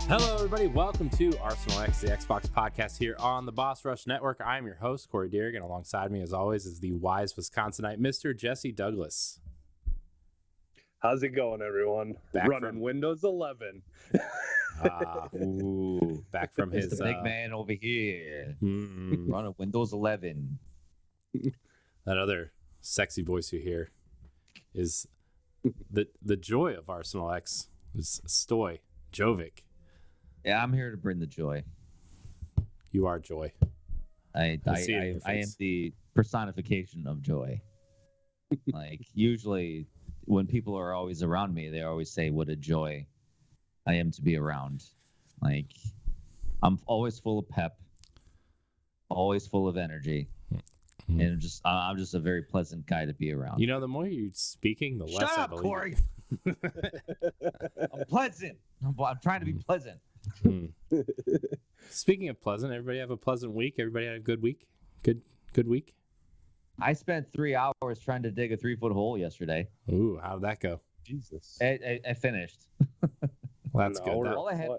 Hello, everybody. Welcome to Arsenal X, the Xbox podcast here on the Boss Rush Network. I am your host, Corey Deering, and alongside me, as always, is the wise Wisconsinite, Mr. Jesse Douglas. How's it going, everyone? Running Windows 11. Back from his... the big man over here. Running Windows 11. That other sexy voice you hear is the joy of Arsenal X, is Stoy Jovic. Yeah, I'm here to bring the joy. You are joy. I am the personification of joy. Like, usually when people are always around me, they always say what a joy I am to be around. Like, I'm always full of pep, always full of energy. And I'm just a very pleasant guy to be around. You know, the more you're speaking, the less I believe. Corey. I'm pleasant. I'm trying to be pleasant. Speaking of pleasant, everybody have a pleasant week. Everybody had a good week. Good week. I spent 3 hours trying to dig a 3-foot hole yesterday. Ooh, how did that go? Jesus. I finished. Well, that's good. All I had,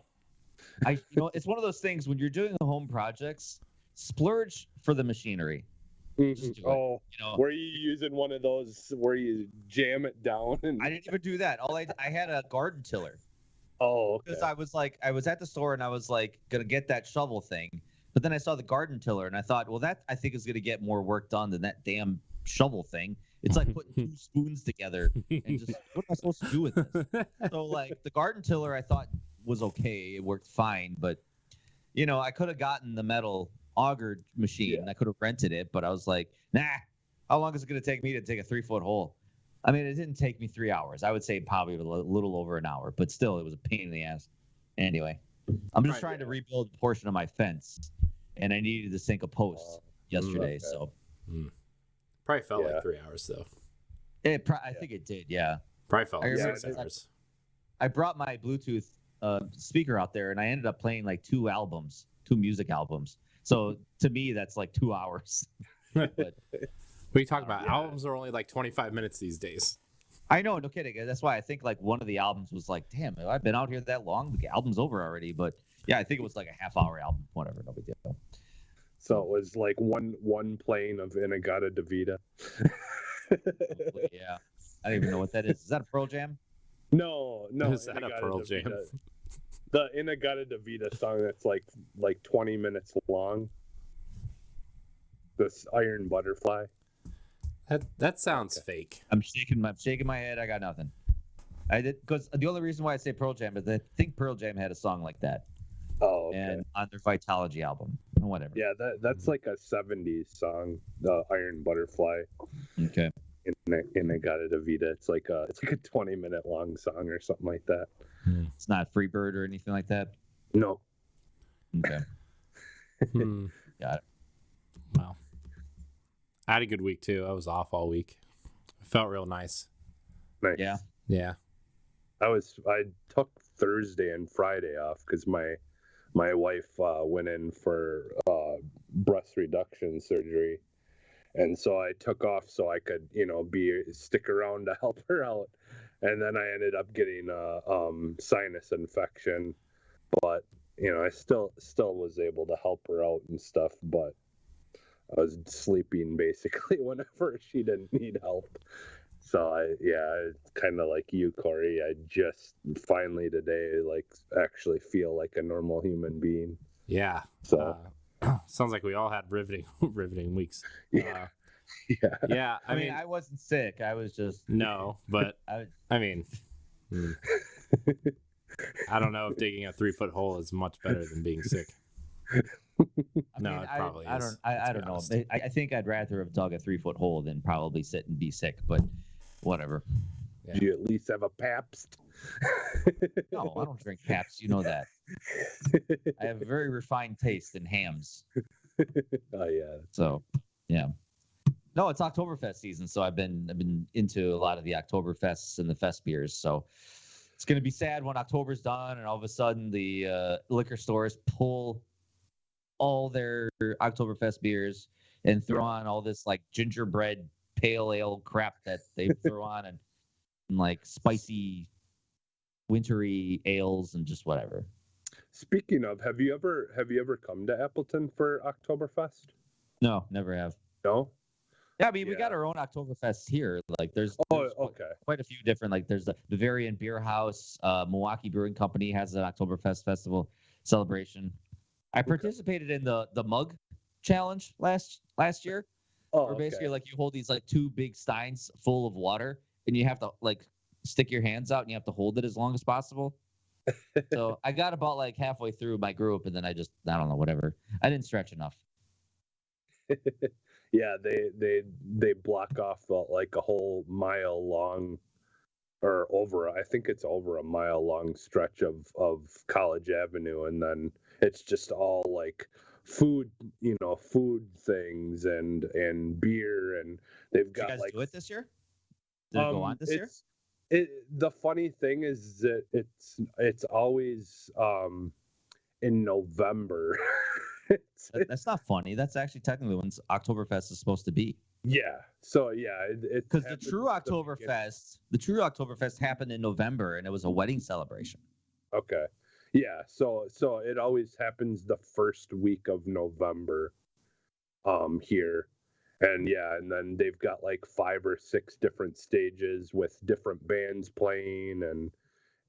it's one of those things when you're doing home projects, splurge for the machinery. Were you using one of those where you jam it down? I didn't even do that. I had a garden tiller. Oh, okay. Because I was at the store and I was like gonna get that shovel thing, but then I saw the garden tiller and I thought, well, that I think is gonna get more work done than that damn shovel thing. It's like putting two spoons together and just what am I supposed to do with this? So like the garden tiller I thought was okay, it worked fine, but I could have gotten the metal auger machine. Yeah. I could have rented it, but I was like, nah. How long is it gonna take me to dig a 3-foot hole? I mean, it didn't take me 3 hours. I would say probably a little over an hour, but still, it was a pain in the ass. Anyway, I'm just trying to rebuild a portion of my fence, and I needed to sink a post yesterday. So probably felt like 3 hours though. I think it did. Yeah, probably felt like 6 hours. I brought my Bluetooth speaker out there, and I ended up playing like two music albums. So to me, that's like 2 hours. But, what are you talking about? Albums are only like 25 minutes these days. I know, no kidding. That's why I think like one of the albums was like, damn, I've been out here that long. The album's over already. But yeah, I think it was like a half-hour album, whatever, no big deal. So it was like one playing of Inagata Davida. Yeah, I don't even know what that is. Is that a Pearl Jam? No. Is that a Pearl Jam? The Inagata Davida song that's like 20 minutes long. This Iron Butterfly. That sounds fake. I'm shaking my head. I got nothing. I did because the only reason why I say Pearl Jam is I think Pearl Jam had a song like that. Oh, okay. And on their Vitology album, whatever. Yeah, that's like a 70s song, the Iron Butterfly. Okay. Inagata Davida. It's like a 20-minute long song or something like that. It's not Freebird or anything like that. No. Okay. Got it. Wow. I had a good week too. I was off all week. It felt real nice. Nice. Yeah. I took Thursday and Friday off because my wife went in for breast reduction surgery, and so I took off so I could stick around to help her out, and then I ended up getting a sinus infection, but I still was able to help her out and stuff, but I was sleeping basically whenever she didn't need help. So I kind of like you, Corey. I just finally today actually feel like a normal human being. Yeah. So sounds like we all had riveting weeks. Yeah. Yeah. I mean, I wasn't sick. I was just but I mean, I don't know if digging a 3-foot hole is much better than being sick. It probably is. I don't know. I think I'd rather have dug a 3-foot hole than probably sit and be sick, but whatever. Yeah. Do you at least have a Pabst? No, I don't drink Pabst. You know that. I have a very refined taste in hams. Oh yeah. So, yeah. No, it's Oktoberfest season, so I've been into a lot of the Oktoberfests and the fest beers. So it's gonna be sad when October's done and all of a sudden the liquor stores pull all their Oktoberfest beers and throw on all this like gingerbread pale ale crap that they throw on and like spicy wintry ales and just whatever. Speaking of, have you ever come to Appleton for Oktoberfest? No, never have. No. Yeah, I mean, we Yeah. got our own Oktoberfest here. Like, there's Okay. quite a few different. Like, there's the Bavarian Beer House. Milwaukee Brewing Company has an Oktoberfest festival celebration. I participated in the mug challenge last year, Oh, where basically okay. like you hold these like two big steins full of water, and you have to like stick your hands out and you have to hold it as long as possible. So I got about like halfway through my group, and then I don't know, whatever. I didn't stretch enough. Yeah, they block off like a whole mile long, or over. I think it's over a mile long stretch of College Avenue, and then it's just all like food, food things and beer, and they've Did you got guys like do it this year? Did it go on this year? The funny thing is that it's always in November. That's not funny. That's actually technically when Oktoberfest is supposed to be. Yeah. So yeah, it Because the true Oktoberfest happened in November, and it was a wedding celebration. Okay. Yeah. So it always happens the first week of November, here, and yeah, and then they've got like 5 or 6 different stages with different bands playing,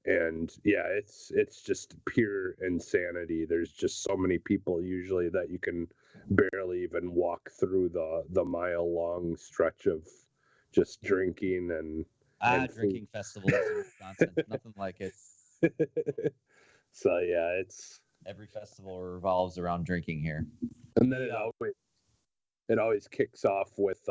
and yeah, it's just pure insanity. There's just so many people usually that you can barely even walk through the mile long stretch of just drinking and Drinking festivals in Wisconsin. Nothing like it. So yeah, it's Every festival revolves around drinking here. and then it always kicks off with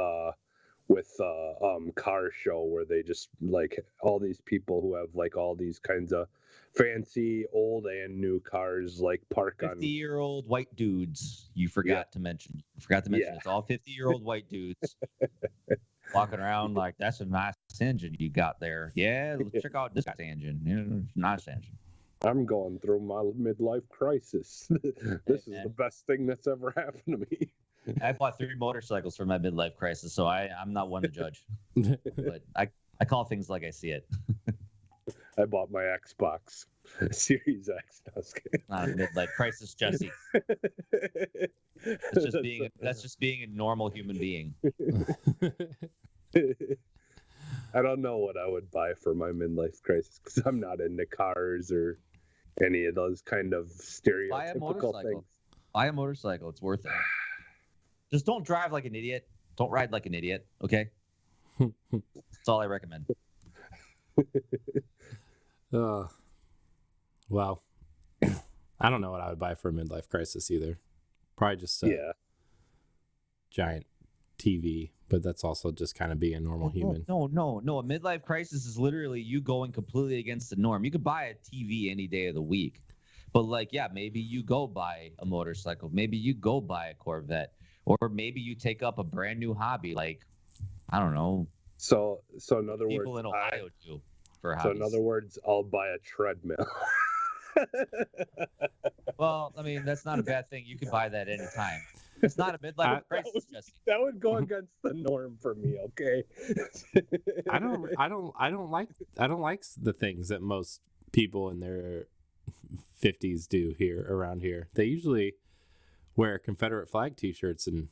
car show where they just like all these people who have like all these kinds of fancy old and new cars like park on 50-year-old white dudes. You forgot to mention. It's all 50-year-old white dudes walking around like, that's a nice engine you got there. Yeah, let's check out this guy's engine. Yeah, nice engine. I'm going through my midlife crisis. This is man. the best thing that's ever happened to me. I bought 3 motorcycles for my midlife crisis, so I'm not one to judge. But I call things like I see it. I bought my Xbox Series X. No, I was kidding. Not a midlife crisis, Jesse. That's just being a normal human being. I don't know what I would buy for my midlife crisis because I'm not into cars or any of those kind of stereotypical things. Buy a motorcycle. It's worth it. Just don't drive like an idiot. Don't ride like an idiot. Okay. That's all I recommend. Well, I don't know what I would buy for a midlife crisis either. Probably just a giant TV, but that's also just kind of being a normal human. No. A midlife crisis is literally you going completely against the norm. You could buy a TV any day of the week, but like, yeah, maybe you go buy a motorcycle. Maybe you go buy a Corvette, or maybe you take up a brand new hobby. Like, I don't know. So in other words, people in Ohio do for hobbies. So in other words, I'll buy a treadmill. Well, I mean, that's not a bad thing. You could buy that anytime. It's not a midlife crisis, Jesse. That would go against the norm for me, okay? I don't like the things that most people in their 50s do around here. They usually wear Confederate flag t-shirts and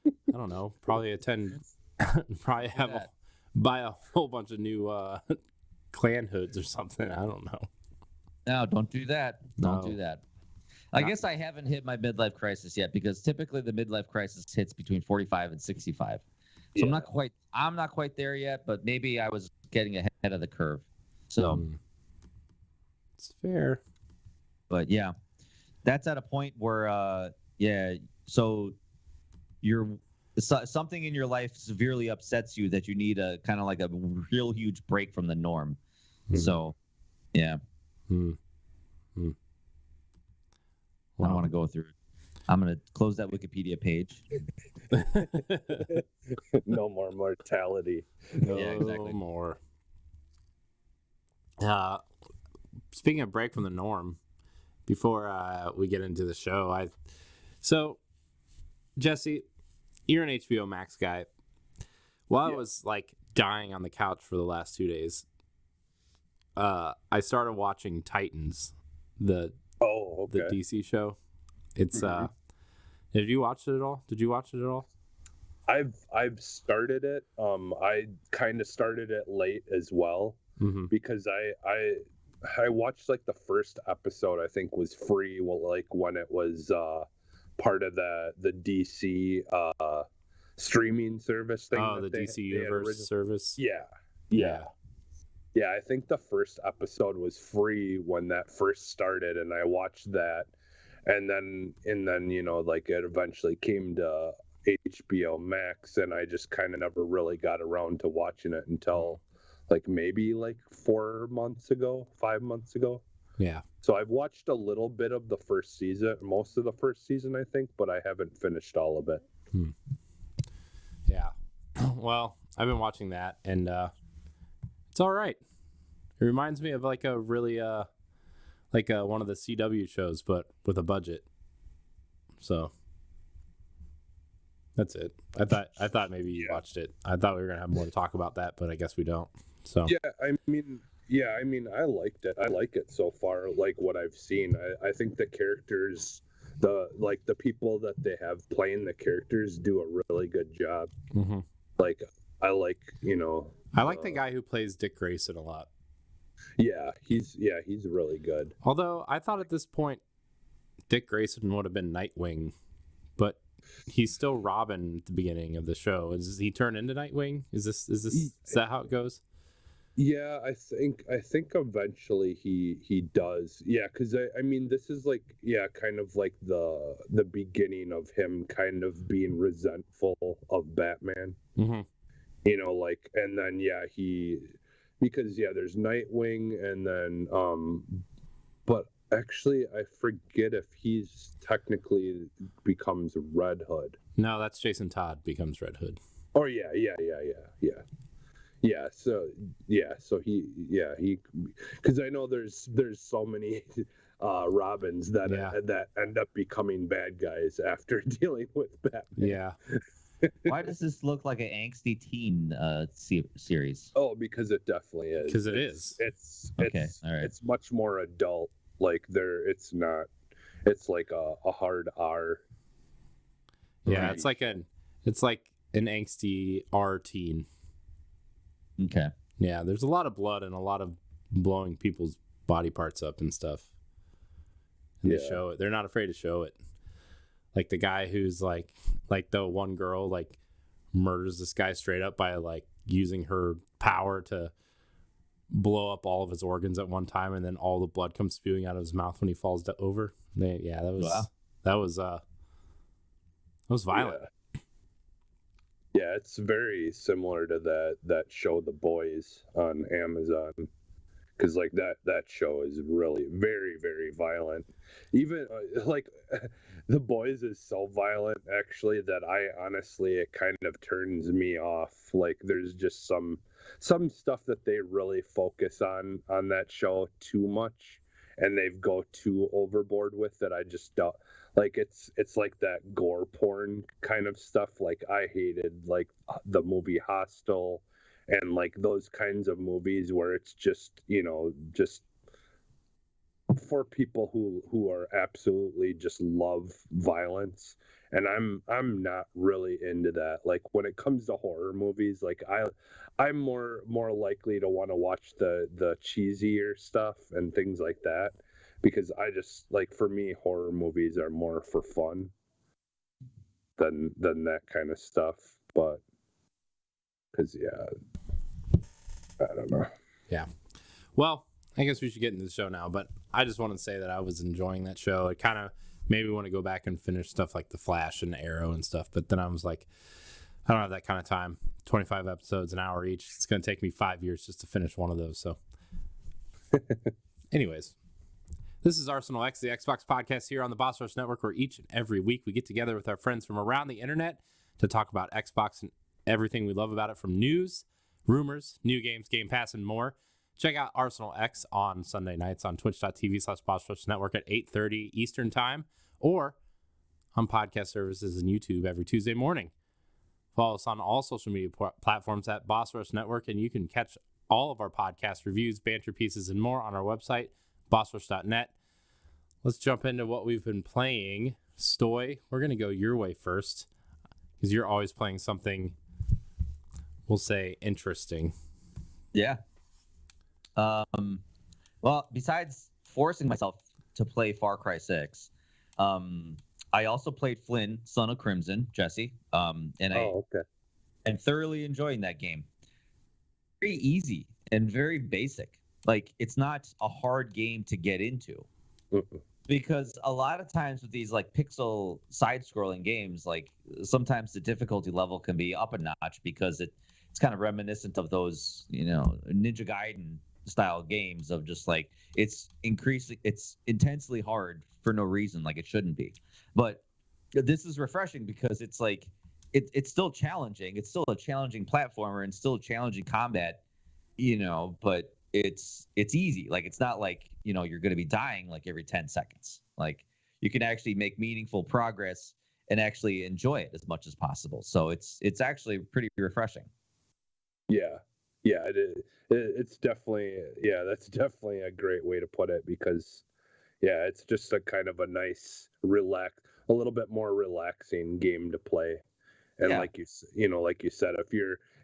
I don't know, probably buy a whole bunch of new Klan hoods or something. I don't know. No, don't do that. Don't do that. I guess I haven't hit my midlife crisis yet because typically the midlife crisis hits between 45 and 65. So I'm not quite there yet, but maybe I was getting ahead of the curve. So it's fair. But yeah, that's at a point where so something in your life severely upsets you that you need a kind of like a real huge break from the norm. So yeah. Wow. I don't want to go through it. I'm going to close that Wikipedia page. No more mortality. No more. Speaking of break from the norm, before we get into the show, so Jesse, you're an HBO Max guy. While I was like dying on the couch for the last 2 days, I started watching Titans, the Oh, the okay. DC show. It's Have you watched it at all? Did you watch it at all? I've started it. I kind of started it late as well Mm-hmm. because I watched like the first episode. I think was free. Well, like when it was part of the DC streaming service thing Oh, that the DC they had Universe originally. service. Yeah, yeah. I think the first episode was free when that first started, and I watched that, and then like it eventually came to HBO Max, and I just kind of never really got around to watching it until like maybe like 5 months ago. Yeah. So I've watched a little bit of the first season, most of the first season, I think, but I haven't finished all of it. Yeah. Well, I've been watching that, and it's all right. It reminds me of like a really one of the CW shows, but with a budget. So that's it. I thought maybe you watched it. I thought we were gonna have more to talk about that, but I guess we don't. So I mean, I liked it. I like it so far. Like what I've seen, I think the characters, the people that they have playing the characters do a really good job. Mm-hmm. Like I like the guy who plays Dick Grayson a lot. He's really good. Although I thought at this point Dick Grayson would have been Nightwing, but he's still Robin at the beginning of the show. Does he turn into Nightwing? Is that how it goes? Yeah, I think eventually he does. Yeah, because I mean this is like kind of like the beginning of him kind of being resentful of Batman. Mm-hmm. Like, and then because there's Nightwing, and then but actually I forget if he's technically becomes Red Hood. No, that's Jason Todd becomes Red Hood. Oh yeah. So he because I know there's so many Robins that end up becoming bad guys after dealing with Batman. Yeah. Why does this look like an angsty teen series? Oh, because it definitely is. Because it is. It's okay. All right. It's much more adult. Like it's not. It's like a hard R. Yeah, it's like an angsty R teen. Okay. Yeah, there's a lot of blood and a lot of blowing people's body parts up and stuff. And they show it. They're not afraid to show it. Like the guy who's like the one girl like murders this guy straight up by like using her power to blow up all of his organs at one time, and then all the blood comes spewing out of his mouth when he falls over. That was violent. Yeah, it's very similar to that show The Boys on Amazon, because like that show is really very, very violent. Even like The Boys is so violent actually that it kind of turns me off. Like there's just some stuff that they really focus on that show too much, and they go too overboard with it. I just don't like it's like that gore porn kind of stuff. Like I hated like the movie Hostel and like those kinds of movies where it's just just for people who are absolutely just love violence. And I'm not really into that. Like when it comes to horror movies, like I'm more likely to want to watch the cheesier stuff and things like that, because I just like, for me, horror movies are more for fun than that kind of stuff. But because I don't know. Yeah. Well, I guess we should get into the show now, but I just want to say that I was enjoying that show. It kind of made me want to go back and finish stuff like The Flash and Arrow and stuff, but then I was like, I don't have that kind of time. 25 episodes, an hour each. It's going to take me 5 years just to finish one of those. So anyways, this is Arsenal X, the Xbox podcast here on the Boss Rush Network, where each and every week we get together with our friends from around the internet to talk about Xbox and everything we love about it, from news, rumors, new games, Game Pass, and more. Check out Arsenal X on Sunday nights on twitch.tv/Boss Rush Network at 8:30 Eastern Time, or on podcast services and YouTube every Tuesday morning. Follow us on all social media platforms at Boss Rush Network, and you can catch all of our podcast reviews, banter pieces, and more on our website, bossrush.net. let's jump into what we've been playing. Stoy, we're going to go your way first because you're always playing something, we'll say, interesting. Yeah. Well, besides forcing myself to play Far Cry 6, I also played Flynn, Son of Crimson, Jesse. Okay. I'm thoroughly enjoying that game. Very easy and very basic. Like, it's not a hard game to get into. Because a lot of times with these like pixel side-scrolling games, like sometimes the difficulty level can be up a notch because it's kind of reminiscent of those, Ninja Gaiden style games of just like it's intensely hard for no reason, like it shouldn't be. But this is refreshing because it's like it's still challenging. It's still a challenging platformer and still a challenging combat, but it's easy. Like it's not like, you're going to be dying like every 10 seconds. Like you can actually make meaningful progress and actually enjoy it as much as possible. So it's actually pretty refreshing. Yeah, it is. It's definitely, that's definitely a great way to put it because, it's just a kind of a nice, a little bit more relaxing game to play. And like you said,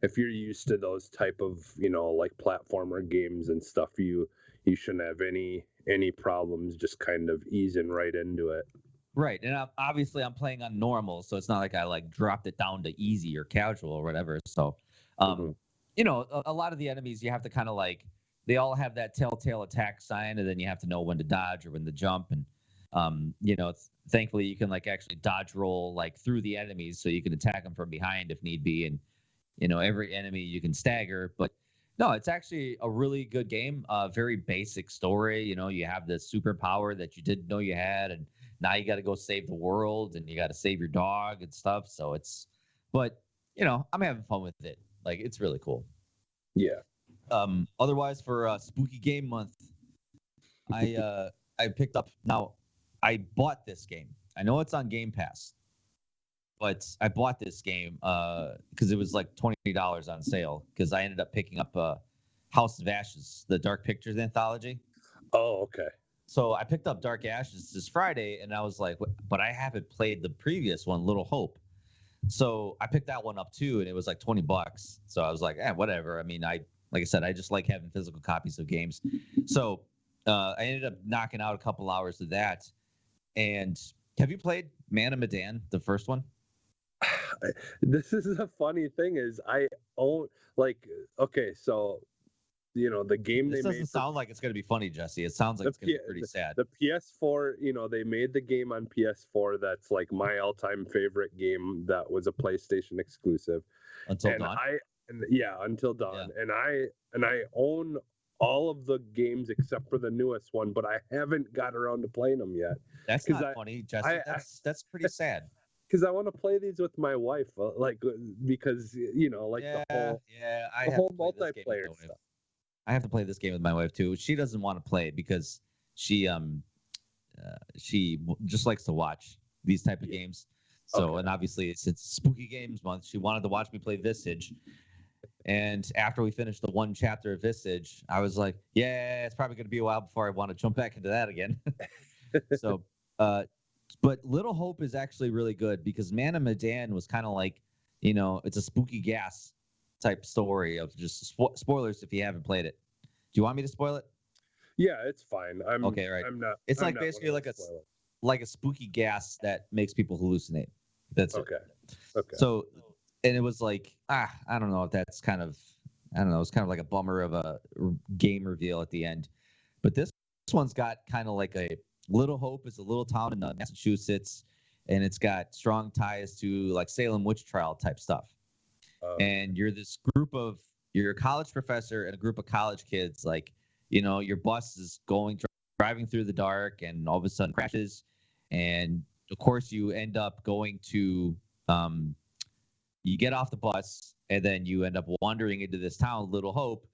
if you're used to those type of, like platformer games and stuff, you shouldn't have any problems just kind of easing right into it. Right. And obviously I'm playing on normal, so it's not like I like dropped it down to easy or casual or whatever. So, a lot of the enemies you have to kind of like, they all have that telltale attack sign, and then you have to know when to dodge or when to jump. And, thankfully you can like actually dodge roll like through the enemies so you can attack them from behind if need be. And, every enemy you can stagger. But no, it's actually a really good game. Very basic story. You have the superpower that you didn't know you had, and now you got to go save the world, and you got to save your dog and stuff. So but I'm having fun with it. Like it's really cool. Yeah. Otherwise, for Spooky Game Month, I picked up. Now, I bought this game. I know it's on Game Pass, but I bought this game because it was like $20 on sale. Because I ended up picking up House of Ashes, the Dark Pictures anthology. Oh, okay. So I picked up Dark Ashes this Friday, and I was like, but I haven't played the previous one, Little Hope. So I picked that one up too, and it was like $20. So I was like, whatever. I mean, like I said, I just like having physical copies of games. So I ended up knocking out a couple hours of that. And have you played Man of Medan, the first one? This is a funny thing is I own so the game this they doesn't made sound like it's going to be funny, Jesse. It sounds like it's going to be pretty sad. The PS4, they made the game on PS4 that's like my all-time favorite game that was a PlayStation exclusive. Until Dawn? Until Dawn. Yeah. And I own all of the games except for the newest one, but I haven't got around to playing them yet. That's not funny, Jesse. That's pretty sad. Because I want to play these with my wife, because the whole multiplayer stuff. I have to play this game with my wife too. She doesn't want to play it because she just likes to watch these type of games. So, and obviously since Spooky Games Month, she wanted to watch me play Visage. And after we finished the one chapter of Visage, I was like, it's probably going to be a while before I want to jump back into that again. So, but Little Hope is actually really good because Man of Medan was kind of like, it's a spooky gas type story of just spoilers if you haven't played it. Do you want me to spoil it? Yeah, it's fine. Okay, right. I'm not. It's like basically like a spooky gas that makes people hallucinate. That's okay. It. Okay. So, and it was like, I don't know if that's kind of, I don't know. It's kind of like a bummer of a game reveal at the end. But this one's got kind of like a Little Hope is a little town in Massachusetts, and it's got strong ties to like Salem witch trial type stuff. And you're a college professor and a group of college kids. Like, your bus is driving through the dark, and all of a sudden crashes, and of course you end up going to you get off the bus, and then you end up wandering into this town, Little Hope,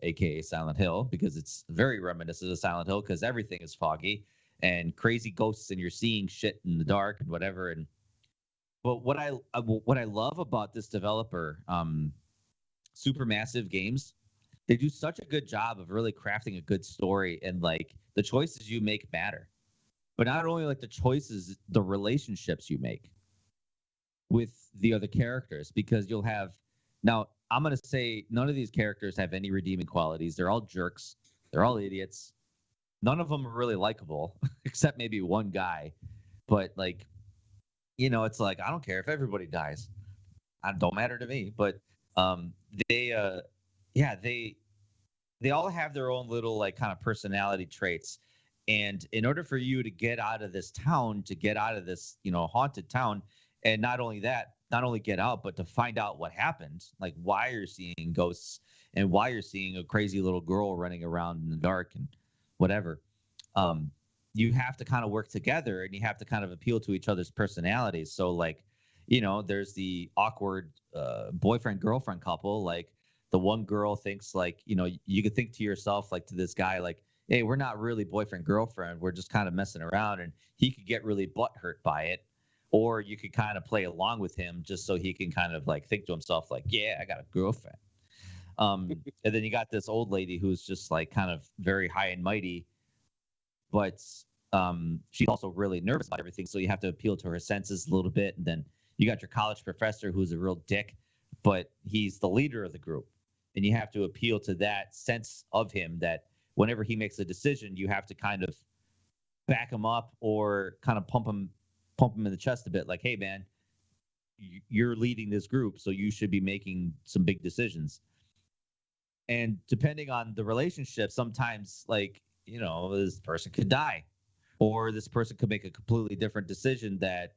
aka Silent Hill, because it's very reminiscent of Silent Hill because everything is foggy and crazy ghosts, and you're seeing shit in the dark and whatever. But what I love about this developer, Supermassive Games, they do such a good job of really crafting a good story, and like the choices you make matter. but not only like the choices, the relationships you make with the other characters, because you'll have now I'm going to say none of these characters have any redeeming qualities. They're all jerks. They're all idiots. None of them are really likable except maybe one guy. But like, it's like I don't care if everybody dies. It don't matter to me. But um they yeah, they all have their own little like kind of personality traits. And in order for you to get out of this town, to get out of this, haunted town, and not only that, not only get out, but to find out what happened, like why you're seeing ghosts and why you're seeing a crazy little girl running around in the dark and whatever. Um, you have to kind of work together and you have to kind of appeal to each other's personalities. So like, there's the awkward boyfriend girlfriend couple. Like the one girl thinks like, you could think to yourself like to this guy like, hey, we're not really boyfriend girlfriend. We're just kind of messing around, and he could get really butthurt by it. Or you could kind of play along with him just so he can kind of like think to himself like, yeah, I got a girlfriend. And then you got this old lady who's just like kind of very high and mighty, but she's also really nervous about everything. So you have to appeal to her senses a little bit. And then you got your college professor who's a real dick, but he's the leader of the group. And you have to appeal to that sense of him that whenever he makes a decision, you have to kind of back him up or kind of pump him in the chest a bit. Like, hey, man, you're leading this group, so you should be making some big decisions. And depending on the relationship, sometimes like, this person could die or this person could make a completely different decision that,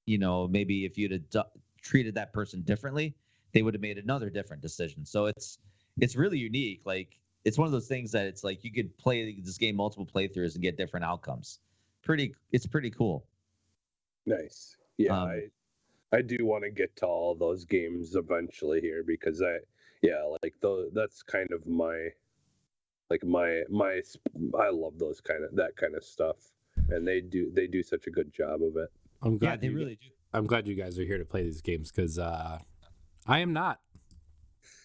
maybe if you'd have treated that person differently, they would have made another different decision. So it's really unique. Like it's one of those things that it's like you could play this game multiple playthroughs and get different outcomes. It's pretty cool. Nice. Yeah, I do want to get to all those games eventually here because that's kind of my I love that kind of stuff, and they do such a good job of it. They really do. I'm glad you guys are here to play these games because I am not.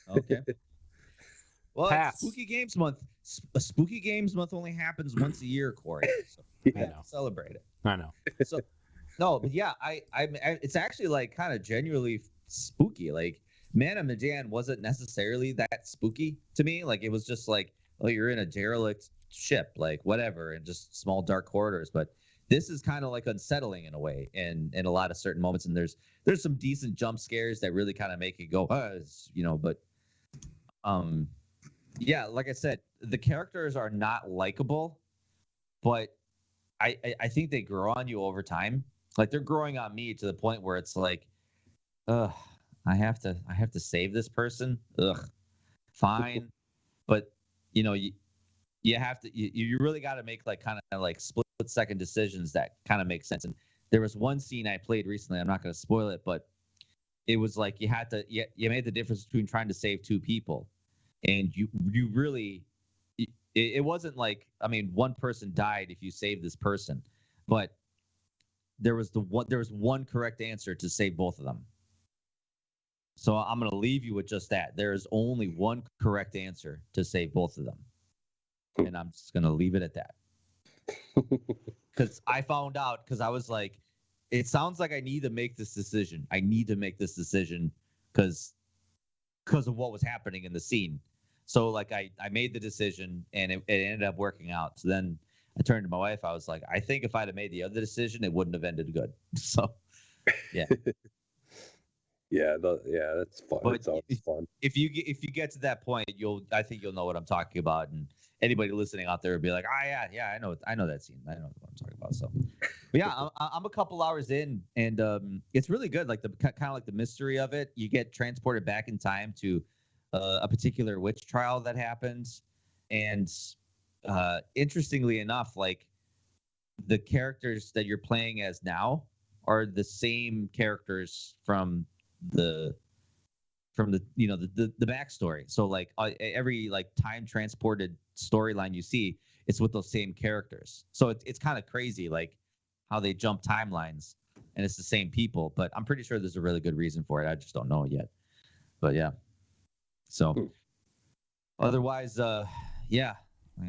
Okay. Well, Pass. it's Spooky Games Month. A Spooky Games Month only happens once a year, Corey. So I know. Celebrate it. I know. So no, but yeah, it's actually like kind of genuinely spooky. Like Man of Medan wasn't necessarily that spooky to me. Like it was just like, oh, you're in a derelict ship, like whatever, and just small dark corridors. But this is kind of like unsettling in a way, and in a lot of certain moments. And there's some decent jump scares that really kind of make you go, But yeah, like I said, the characters are not likable, but I think they grow on you over time. Like they're growing on me to the point where it's like, ugh, I have to save this person. Ugh, fine, but you have to you really got to make like kind of like split second decisions that kind of make sense. And there was one scene I played recently. I'm not going to spoil it, but it was like you made the difference between trying to save two people, and you really. It wasn't like, I mean, one person died if you save this person, but there was one correct answer to save both of them. So I'm going to leave you with just that. There is only one correct answer to save both of them. And I'm just going to leave it at that. Because I found out, because I was like, it sounds like I need to make this decision. I need to make this decision because of what was happening in the scene. So like I made the decision and it ended up working out. So then I turned to my wife. I was like, I think if I'd have made the other decision, it wouldn't have ended good. So yeah. That's fun. But it's always fun. If you get to that point, I think you'll know what I'm talking about, and anybody listening out there will be like, I know that scene. I know what I'm talking about. So, but yeah, I'm a couple hours in, and it's really good. Like the kind of like the mystery of it. You get transported back in time to a particular witch trial that happens, and interestingly enough, like the characters that you're playing as now are the same characters from the backstory. So like every like time transported storyline you see, it's with those same characters. So it's kind of crazy like how they jump timelines, and it's the same people. But I'm pretty sure there's a really good reason for it. I just don't know it yet. But yeah. So otherwise, like I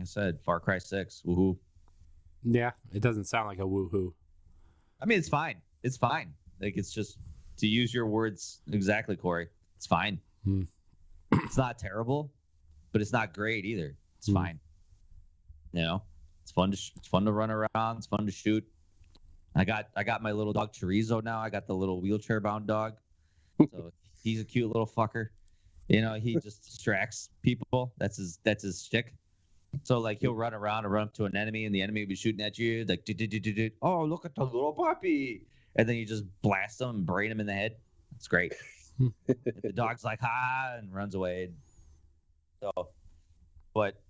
said, Far Cry 6. Woohoo. Yeah, it doesn't sound like a woohoo. I mean, it's fine. It's fine. Like, it's just, to use your words exactly, Corey, it's fine. It's not terrible, but it's not great either. It's fine. You know, it's fun to run around. It's fun to shoot. I got my little dog Chorizo now. I got the little wheelchair bound dog. So he's a cute little fucker. You know, he just distracts people. That's his shtick. So like he'll run around and run up to an enemy, and the enemy will be shooting at you. Like, oh, look at the little puppy, and then you just blast him and brain him in the head. It's great. The dog's like and runs away. So, but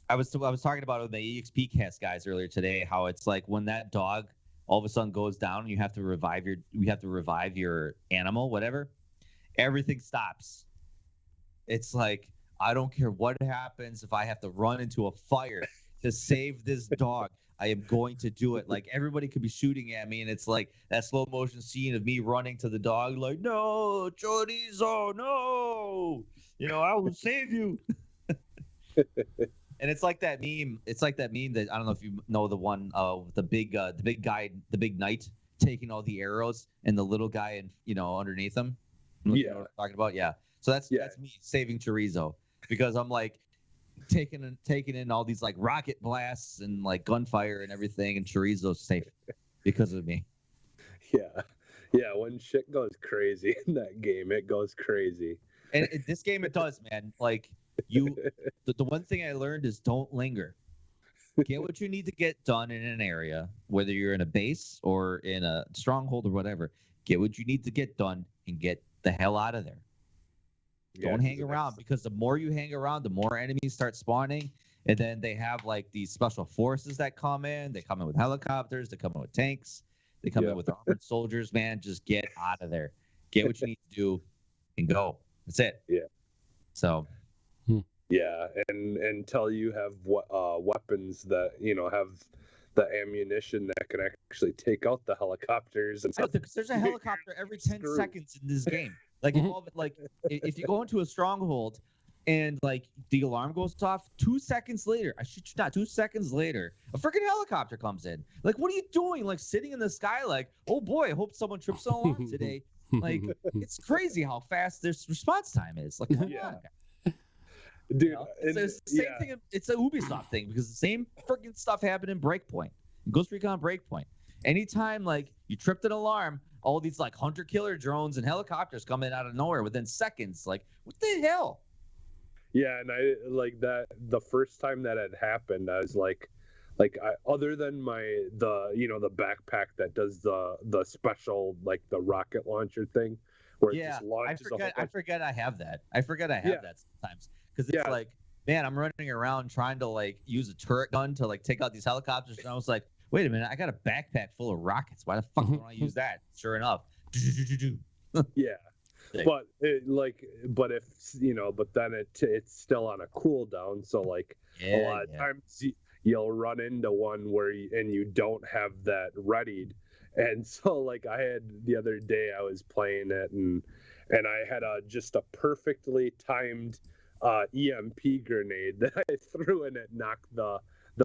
I was talking about it with the EXP cast guys earlier today, how it's like when that dog all of a sudden goes down and you have to revive your animal, whatever, everything stops. It's like, I don't care what happens. If I have to run into a fire to save this dog, I am going to do it. Like, everybody could be shooting at me, and it's like that slow motion scene of me running to the dog, like, no, Chorizo, no, you know, I will save you. And it's like that meme. It's like that meme that, I don't know if you know the one of the big guy, the big knight taking all the arrows and the little guy and, you know, underneath him. You know what I'm talking about? Yeah. So that's me saving Chorizo, because I'm like taking in all these like rocket blasts and like gunfire and everything, and Chorizo's safe because of me. Yeah. When shit goes crazy in that game, it goes crazy. And in this game, it does, man. Like, the one thing I learned is don't linger. Get what you need to get done in an area, whether you're in a base or in a stronghold or whatever. Get what you need to get done and get the hell out of there. Don't hang around, because the more you hang around, the more enemies start spawning. And then they have like these special forces that come in. They come in with helicopters. They come in with tanks. They come in with armored soldiers, man. Just get out of there. Get what you need to do and go. That's it. Yeah. So. Yeah, and until you have weapons that, you know, have the ammunition that can actually take out the helicopters. And because there's a helicopter every 10 seconds in this game. Like, if you go into a stronghold and like the alarm goes off, 2 seconds later, I shit you not, 2 seconds later, a freaking helicopter comes in. Like, what are you doing? Like, sitting in the sky, like, oh boy, I hope someone trips an alarm today. Like, it's crazy how fast this response time is. Like, come on. Dude, you know? It's the same thing. It's a Ubisoft thing, because the same freaking stuff happened in Breakpoint, Ghost Recon Breakpoint. Anytime like you tripped an alarm, all these like hunter killer drones and helicopters come in out of nowhere within seconds. Like, what the hell? Yeah, and I like that. The first time that had happened, I was like, other than the backpack that does the special, like the rocket launcher thing, where it just launches. I forget I have that. I forget I have that sometimes. Because it's like, man, I'm running around trying to like use a turret gun to like take out these helicopters, and I was like, wait a minute, I got a backpack full of rockets. Why the fuck don't I use that? Sure enough. Yeah, but then it's still on a cooldown. So like a lot of times you'll run into one where you don't have that readied, and so like I had the other day I was playing it and I had just a perfectly timed EMP grenade that I threw, and it knocked the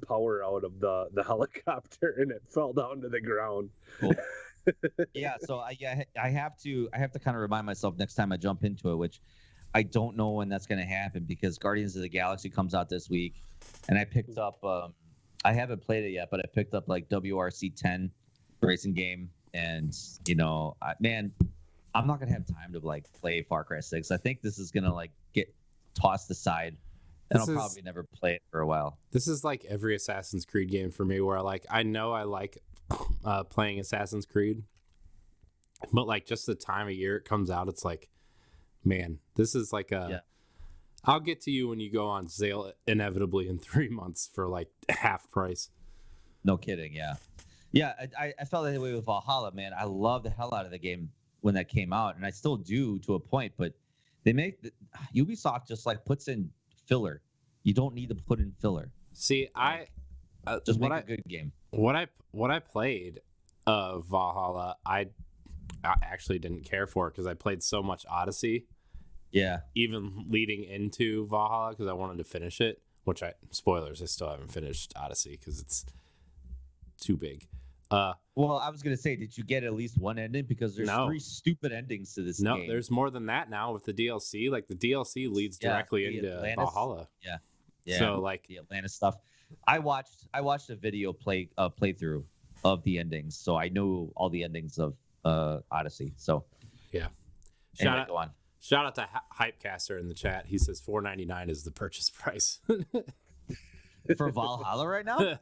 power out of the helicopter, and it fell down to the ground. Cool. Yeah, so I have to kind of remind myself next time I jump into it, which I don't know when that's going to happen, because Guardians of the Galaxy comes out this week, and I picked up I haven't played it yet, but I picked up like WRC 10 racing game, and you know, man, I'm not gonna have time to like play Far Cry 6. I think this is gonna like get tossed aside, and I'll probably never play it for a while. This is like every Assassin's Creed game for me, where I know I like playing Assassin's Creed, but like just the time of year it comes out, it's like, man, this is like I'll get to you when you go on sale inevitably in 3 months for like half price. No kidding. Yeah, I felt that way with Valhalla, man. I love the hell out of the game when that came out, and I still do to a point, but Ubisoft just like puts in filler. You don't need to put in filler. See, just make a good game. What I played of Valhalla, I actually didn't care for, because I played so much Odyssey. Yeah. Even leading into Valhalla, because I wanted to finish it. Which spoilers, I still haven't finished Odyssey, because too big. Well, I was gonna say, did you get at least one ending? Because there's No. 3 stupid endings to this No, game. there's more than that now with the DLC. Like the DLC leads directly the into Atlantis. Valhalla. Yeah. So like the Atlantis stuff. I watched a video playthrough of the endings, so I know all the endings of Odyssey. So yeah. anyway, go on. Shout out to Hypecaster in the chat. He says $4.99 is the purchase price. For Valhalla right now?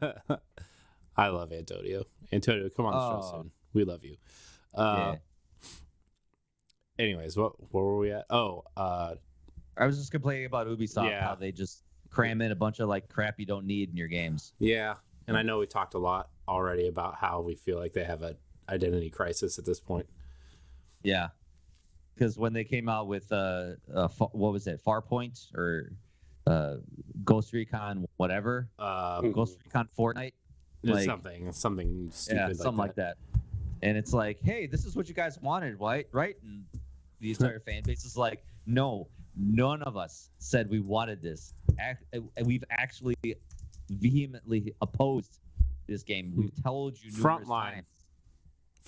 I love Antonio. Antonio, come on the show soon. We love you. Yeah. Anyways, what were we at? I was just complaining about Ubisoft, how they just cram in a bunch of like crap you don't need in your games. Yeah, and I know we talked a lot already about how we feel like they have an identity crisis at this point. Yeah, because when they came out with what was it, Farpoint or Ghost Recon, whatever, Ghost Recon Fortnite, like something stupid, like that. And it's like, hey, this is what you guys wanted, right? And the entire fan base is like, no, none of us said we wanted this. We've actually vehemently opposed this game. We've told you numerous times.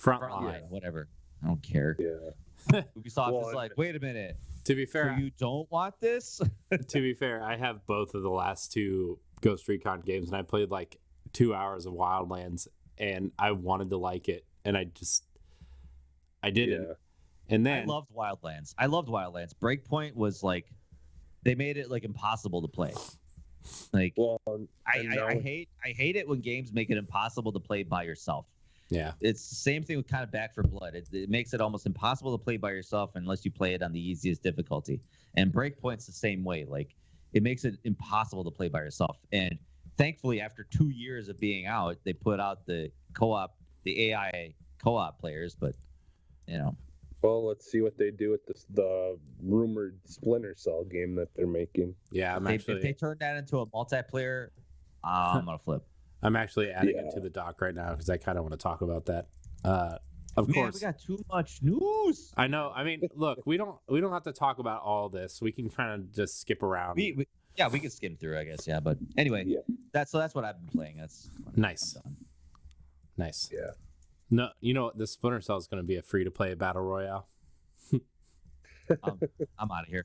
Frontline, whatever. I don't care. Yeah. Ubisoft is like, wait a minute. To be fair, so you don't want this? To be fair, I have both of the last 2 Ghost Recon games, and I played like 2 hours of Wildlands, and I wanted to like it, and I didn't. Yeah. And then I loved Wildlands. Breakpoint was like, they made it like impossible to play. Like, I hate it when games make it impossible to play by yourself. Yeah, it's the same thing with kind of Back 4 Blood. It makes it almost impossible to play by yourself unless you play it on the easiest difficulty. And Breakpoint's the same way. Like, it makes it impossible to play by yourself. And thankfully, after 2 years of being out, they put out the AI co-op players. But well, let's see what they do with the rumored Splinter Cell game that they're making. Yeah, if they turn that into a multiplayer, I'm gonna flip. I'm actually adding it to the doc right now because I kind of want to talk about that. Of course, we got too much news. I know. I mean, look, we don't have to talk about all this. We can kind of just skip around. We can skim through, I guess. Yeah, but anyway, that's what I've been playing. That's nice. Yeah. No, you know what? This Splinter Cell is going to be a free-to-play battle royale. I'm out of here.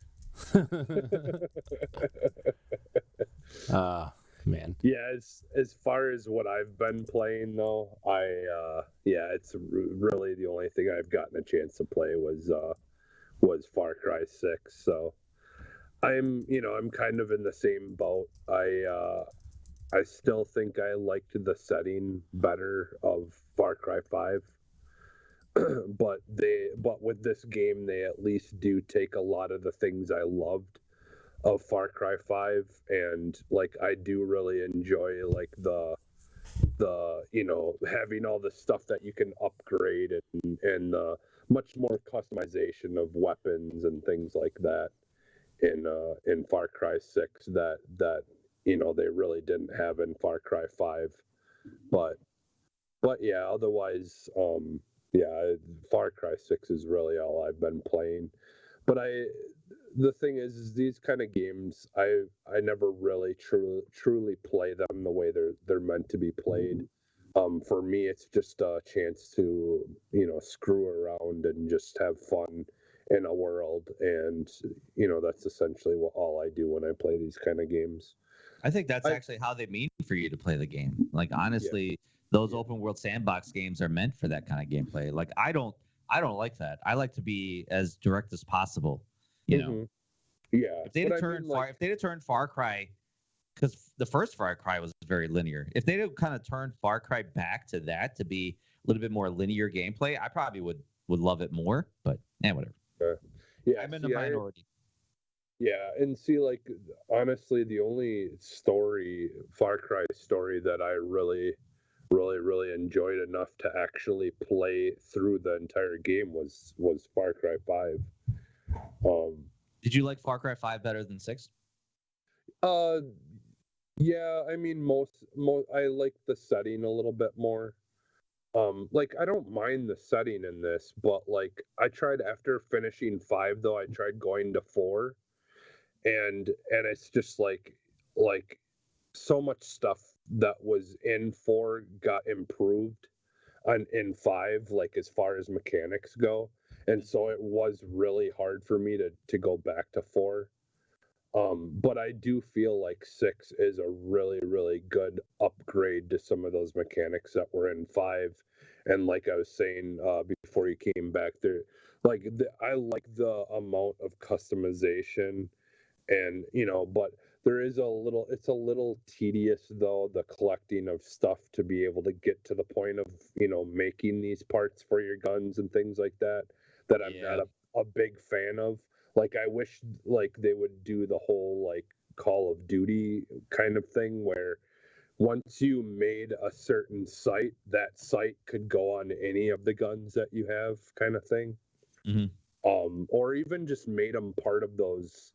Man. Yeah, as far as what I've been playing though, it's really the only thing I've gotten a chance to play was Far Cry 6. So I'm kind of in the same boat. I still think I liked the setting better of Far Cry 5. but with this game they at least do take a lot of the things I loved of Far Cry 5, and like I do really enjoy like the having all the stuff that you can upgrade and much more customization of weapons and things like that in Far Cry 6 that they really didn't have in Far Cry 5. But yeah, otherwise Far Cry 6 is really all I've been playing. But the thing is these kind of games, I never really truly play them the way they're meant to be played. For me, it's just a chance to screw around and just have fun in a world, and that's essentially all I do when I play these kind of games. I think that's actually how they mean for you to play the game. Like honestly, those open world sandbox games are meant for that kind of gameplay. Like I don't like that. I like to be as direct as possible. Yeah. If they'd have turned Far Cry, because the first Far Cry was very linear. If they'd have kind of turned Far Cry back to that to be a little bit more linear gameplay, I probably would love it more. But whatever. I'm in the minority. And see, like honestly, the only Far Cry story that I really enjoyed enough to actually play through the entire game was Far Cry 5. Did you like Far Cry 5 better than 6? Yeah, I mean most I like the setting a little bit more. Like I don't mind the setting in this, but like I tried after finishing 5 though, I tried going to 4, and it's just like so much stuff that was in 4 got improved in 5, like as far as mechanics go, and so it was really hard for me to go back to 4. But I do feel like 6 is a really, really good upgrade to some of those mechanics that were in 5. And like I was saying before you came back there, I like the amount of customization, and but it's a little tedious though, the collecting of stuff to be able to get to the point of making these parts for your guns and things like that I'm Yeah. not a big fan of. Like I wish like they would do the whole like Call of Duty kind of thing where once you made a certain sight, that sight could go on any of the guns that you have, kind of thing. Mhm. Or even just made them part of those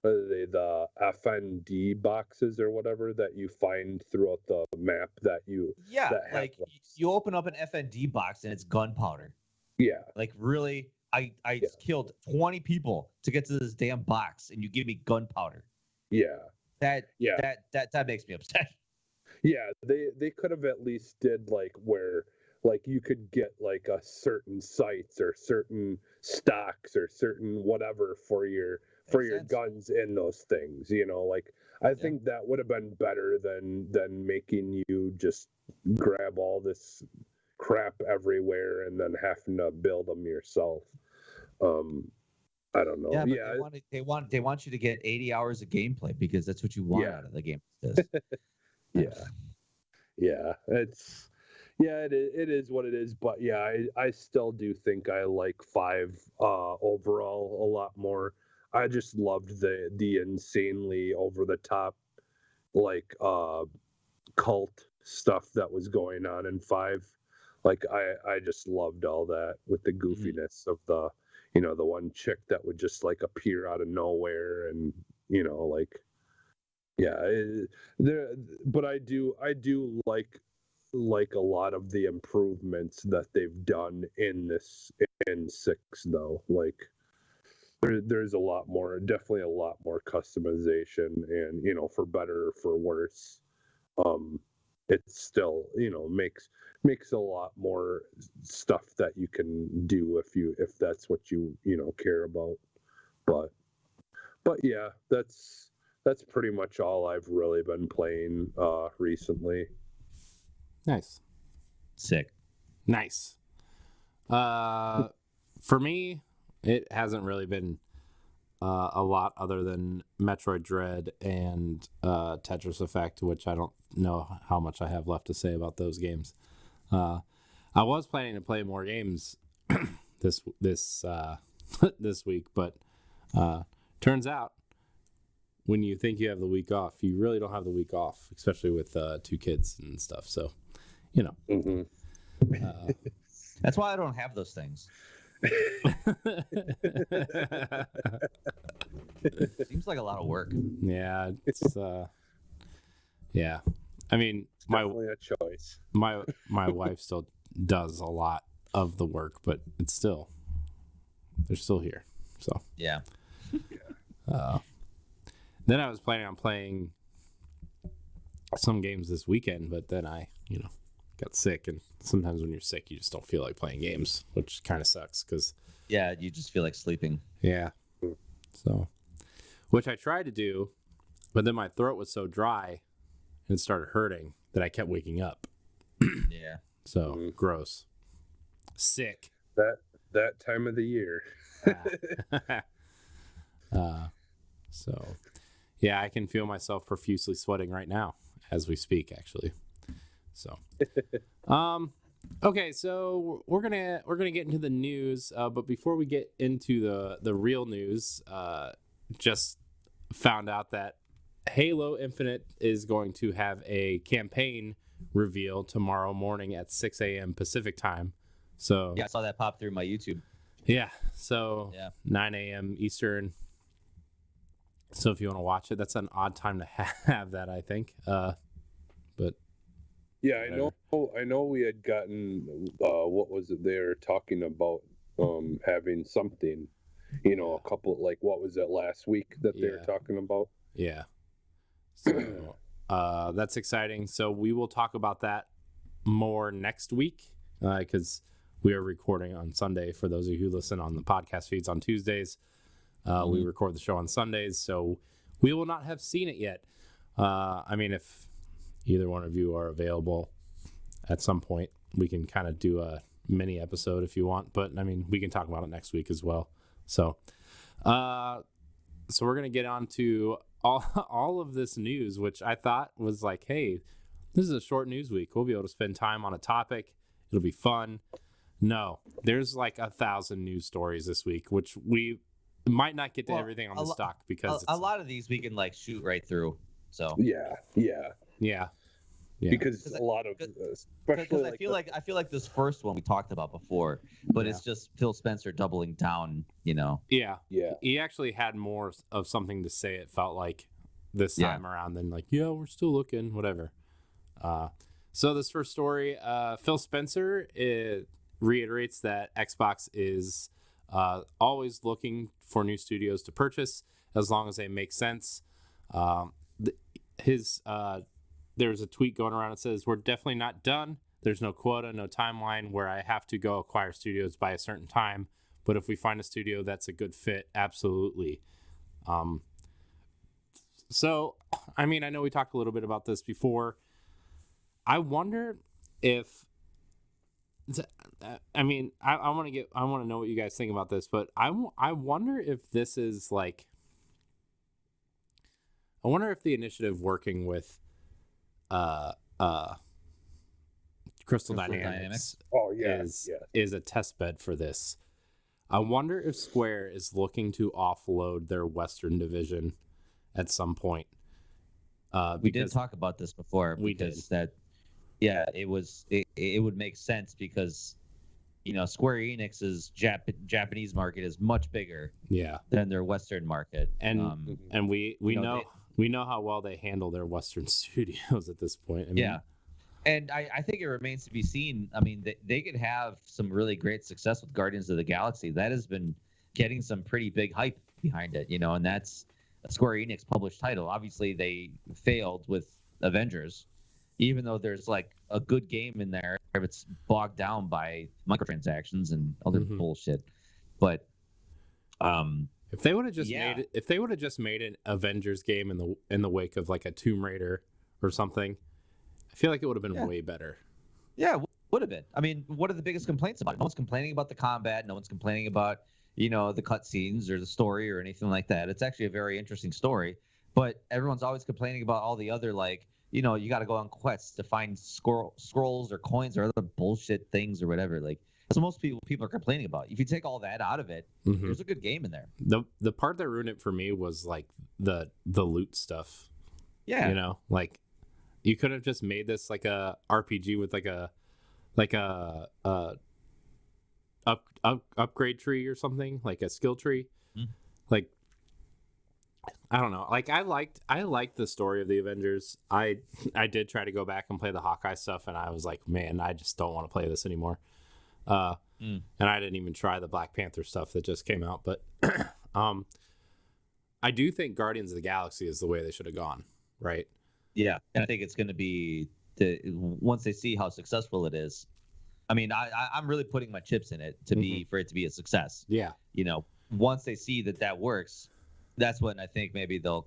the FND boxes or whatever that you find throughout the map that Yeah, that have like you open up an FND box and it's gunpowder. yeah Like really, I Yeah. killed 20 people to get to this damn box, and you give me gunpowder. yeah That yeah that makes me upset. yeah they could have at least did like where like you could get like a certain sights or certain stocks or certain whatever for your Makes sense. guns in those things, like I think that would have been better than making you just grab all this crap everywhere and then having to build them yourself. I don't know. Yeah, but Yeah, they want you to get 80 hours of gameplay because that's what you want Yeah. out of the game. yeah, yeah. It is what it is. But yeah, I still do think I like 5 overall a lot more. I just loved the insanely over the top like cult stuff that was going on in 5. Like I just loved all that with the goofiness of the the one chick that would just like appear out of nowhere, and like yeah there. But I do like a lot of the improvements that they've done in 6 though. Like there's a lot more, definitely a lot more customization, and for better or for worse. um it still makes a lot more stuff that you can do if that's what you care about. but yeah, that's pretty much all I've really been playing recently. Nice. Sick. Nice. For me, it hasn't really been a lot other than Metroid Dread and Tetris Effect, which I don't know how much I have left to say about those games. I was planning to play more games this this week, but turns out when you think you have the week off, you really don't have the week off, especially with 2 kids and stuff. So, Mm-hmm. That's why I don't have those things. Seems like a lot of work. Yeah, it's yeah. I mean, Definitely a choice. my wife still does a lot of the work, but it's still they're still here. So Yeah. then I was planning on playing some games this weekend, but then I got sick, and sometimes when you're sick, you just don't feel like playing games, which kind of sucks because Yeah, you just feel like sleeping. yeah. So, which I tried to do, but then my throat was so dry and it started hurting that I kept waking up. Yeah. So gross. Sick. That time of the year. So yeah, I can feel myself profusely sweating right now as we speak, actually. So okay, so we're gonna get into the news, but before we get into the real news, just found out that Halo Infinite is going to have a campaign reveal tomorrow morning at 6 a.m. Pacific time. So Yeah, I saw that pop through my YouTube. yeah, so Yeah. 9 a.m. Eastern. So if you want to watch it, that's an odd time to have that, I think. But Yeah, I know we had gotten what was it they were talking about, having something, a couple, like what was it last week that they were Yeah. talking about? yeah. So that's exciting. So we will talk about that more next week because we are recording on Sunday. For those of you who listen on the podcast feeds on Tuesdays, we record the show on Sundays, so we will not have seen it yet. I mean, if either one of you are available at some point, we can kind of do a mini episode if you want, but I mean, we can talk about it next week as well. So we're going to get on to all of this news, which I thought was like, hey, this is a short news week. We'll be able to spend time on a topic. It'll be fun. No, there's like 1,000 news stories this week, which we might not get to everything on the stock because a lot of these we can like shoot right through. So yeah. Because a lot of, especially I feel like this first one we talked about before, but it's just Phil Spencer doubling down. Yeah. He actually had more of something to say. It felt like this time around than like, yeah, we're still looking, whatever. So this first story, Phil Spencer reiterates that Xbox is always looking for new studios to purchase as long as they make sense. There's a tweet going around that says, we're definitely not done. There's no quota, no timeline where I have to go acquire studios by a certain time. But if we find a studio that's a good fit, absolutely. So, I mean, I know we talked a little bit about this before. I wonder if, I mean, I want to know what you guys think about this, but I wonder if this is like, I wonder if the initiative working with Crystal Dynamics is a test bed for this. I wonder if Square is looking to offload their Western division at some point. We did talk about this before. It would make sense because Square Enix's Japanese market is much bigger than their Western market, and we know how well they handle their Western studios at this point. I mean, and I think it remains to be seen. I mean, they could have some really great success with Guardians of the Galaxy. That has been getting some pretty big hype behind it, and that's a Square Enix published title. Obviously, they failed with Avengers, even though there's like a good game in there. It's bogged down by microtransactions and other bullshit. But if they would have just made an Avengers game in the wake of like a Tomb Raider or something, I feel like it would have been way better. Yeah, would have been. I mean, what are the biggest complaints about it? No one's complaining about the combat. No one's complaining about the cutscenes or the story or anything like that. It's actually a very interesting story, but everyone's always complaining about all the other you got to go on quests to find scrolls or coins or other bullshit things or whatever. Like, that's what most people are complaining about. If you take all that out of it, there's a good game in there. The part that ruined it for me was like the loot stuff. Yeah, like you could have just made this like a RPG with like a upgrade tree or something, like a skill tree. Like, I don't know. Like I liked the story of the Avengers. I did try to go back and play the Hawkeye stuff, and I was like, man, I just don't want to play this anymore. And I didn't even try the Black Panther stuff that just came out. But I do think Guardians of the Galaxy is the way they should have gone, right? Yeah, and I think it's going to be once they see how successful it is. I mean, I'm really putting my chips in it for it to be a success. Yeah, once they see that works, that's when I think maybe they'll.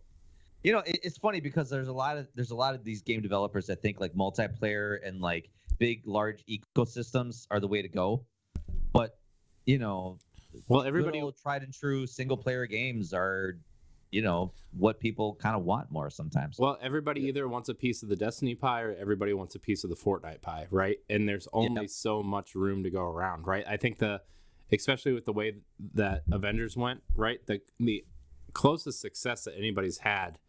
It's funny because there's a lot of these game developers that think like multiplayer and like big large ecosystems are the way to go, but everybody tried and true single player games are what people kind of want more sometimes. Well, everybody either wants a piece of the Destiny pie or everybody wants a piece of the Fortnite pie, right? And there's only so much room to go around, right? I think especially with the way that Avengers went, right? The closest success that anybody's had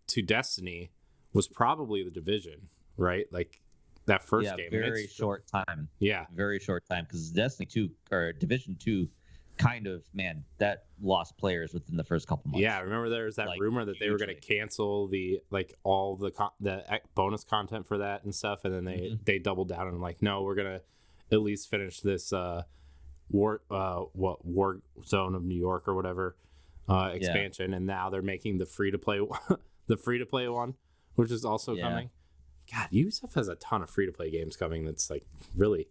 to Destiny was probably the Division, right? Like that first game. Very short time. Yeah. Very short time because Destiny 2 or Division 2 kind of, that lost players within the first couple months. Yeah, I remember there was that rumor that they were going to cancel all the bonus content for that and stuff, and then they doubled down and like, no, we're going to at least finish this War Zone of New York or whatever expansion, and now they're making the free to play one, which is also coming. God, Ubisoft has a ton of free-to-play games coming. That's like really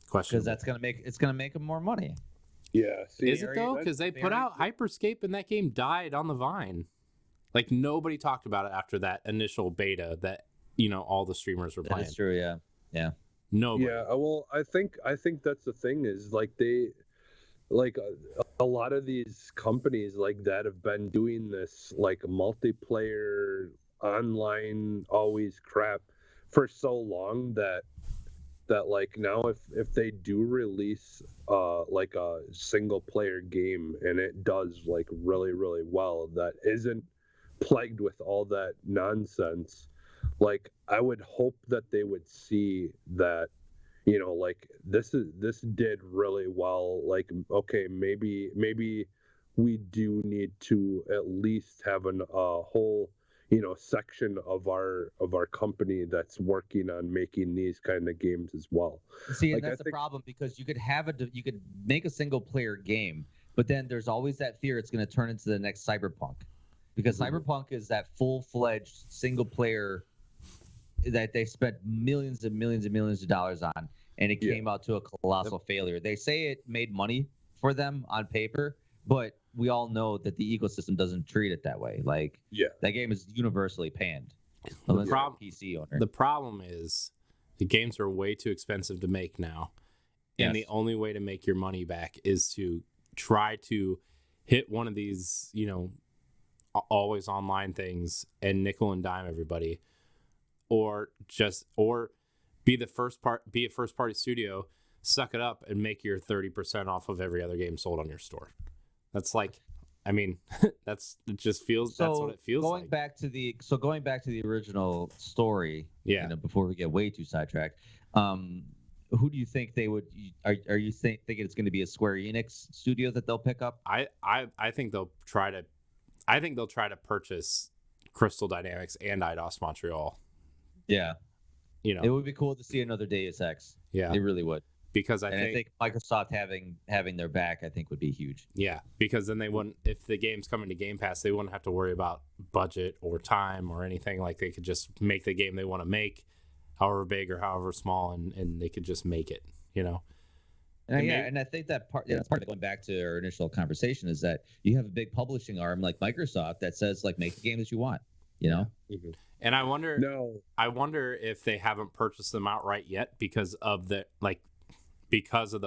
questionable. Because that's gonna make them more money. Yeah. See, Is it though? Because they put out Hyperscape and that game died on the vine. Like nobody talked about it after that initial beta that all the streamers were playing. That's true. Yeah. Nobody. Yeah. Well, I think that's the thing is like they, like a lot of these companies like that have been doing this like multiplayer online always crap for so long that like now if they do release like a single player game and it does like really really well that isn't plagued with all that nonsense, like I would hope that they would see that like this did really well, like okay, maybe we do need to at least have a whole section of our company that's working on making these kind of games as well. See, and that's the problem, because you could make a single player game, but then there's always that fear it's going to turn into the next Cyberpunk, because Cyberpunk is that full-fledged single player that they spent millions and millions and millions of dollars on, and it came out to a colossal failure. They say it made money for them on paper, but we all know that the ecosystem doesn't treat it that way. Like, that game is universally panned. PC owner. The problem is the games are way too expensive to make now, and the only way to make your money back is to try to hit one of these, always online things and nickel and dime everybody, or be a first party studio, suck it up and make your 30% off of every other game sold on your store. That's like, I mean, that's what it feels going like. Back to the original story, before we get way too sidetracked, who do you think they would? Are you thinking it's going to be a Square Enix studio that they'll pick up? I think they'll try to. I think they'll try to purchase Crystal Dynamics and Eidos Montreal. Yeah, it would be cool to see another Deus Ex. Yeah, it really would. Because I think Microsoft having their back, I think, would be huge. Yeah, because then they wouldn't, if the game's coming to Game Pass, they wouldn't have to worry about budget or time or anything. Like they could just make the game they want to make, however big or however small, and they could just make it. And I think that that's part of going back to our initial conversation is that you have a big publishing arm like Microsoft that says like make the game that you want. Mm-hmm. And I wonder if they haven't purchased them outright yet because of the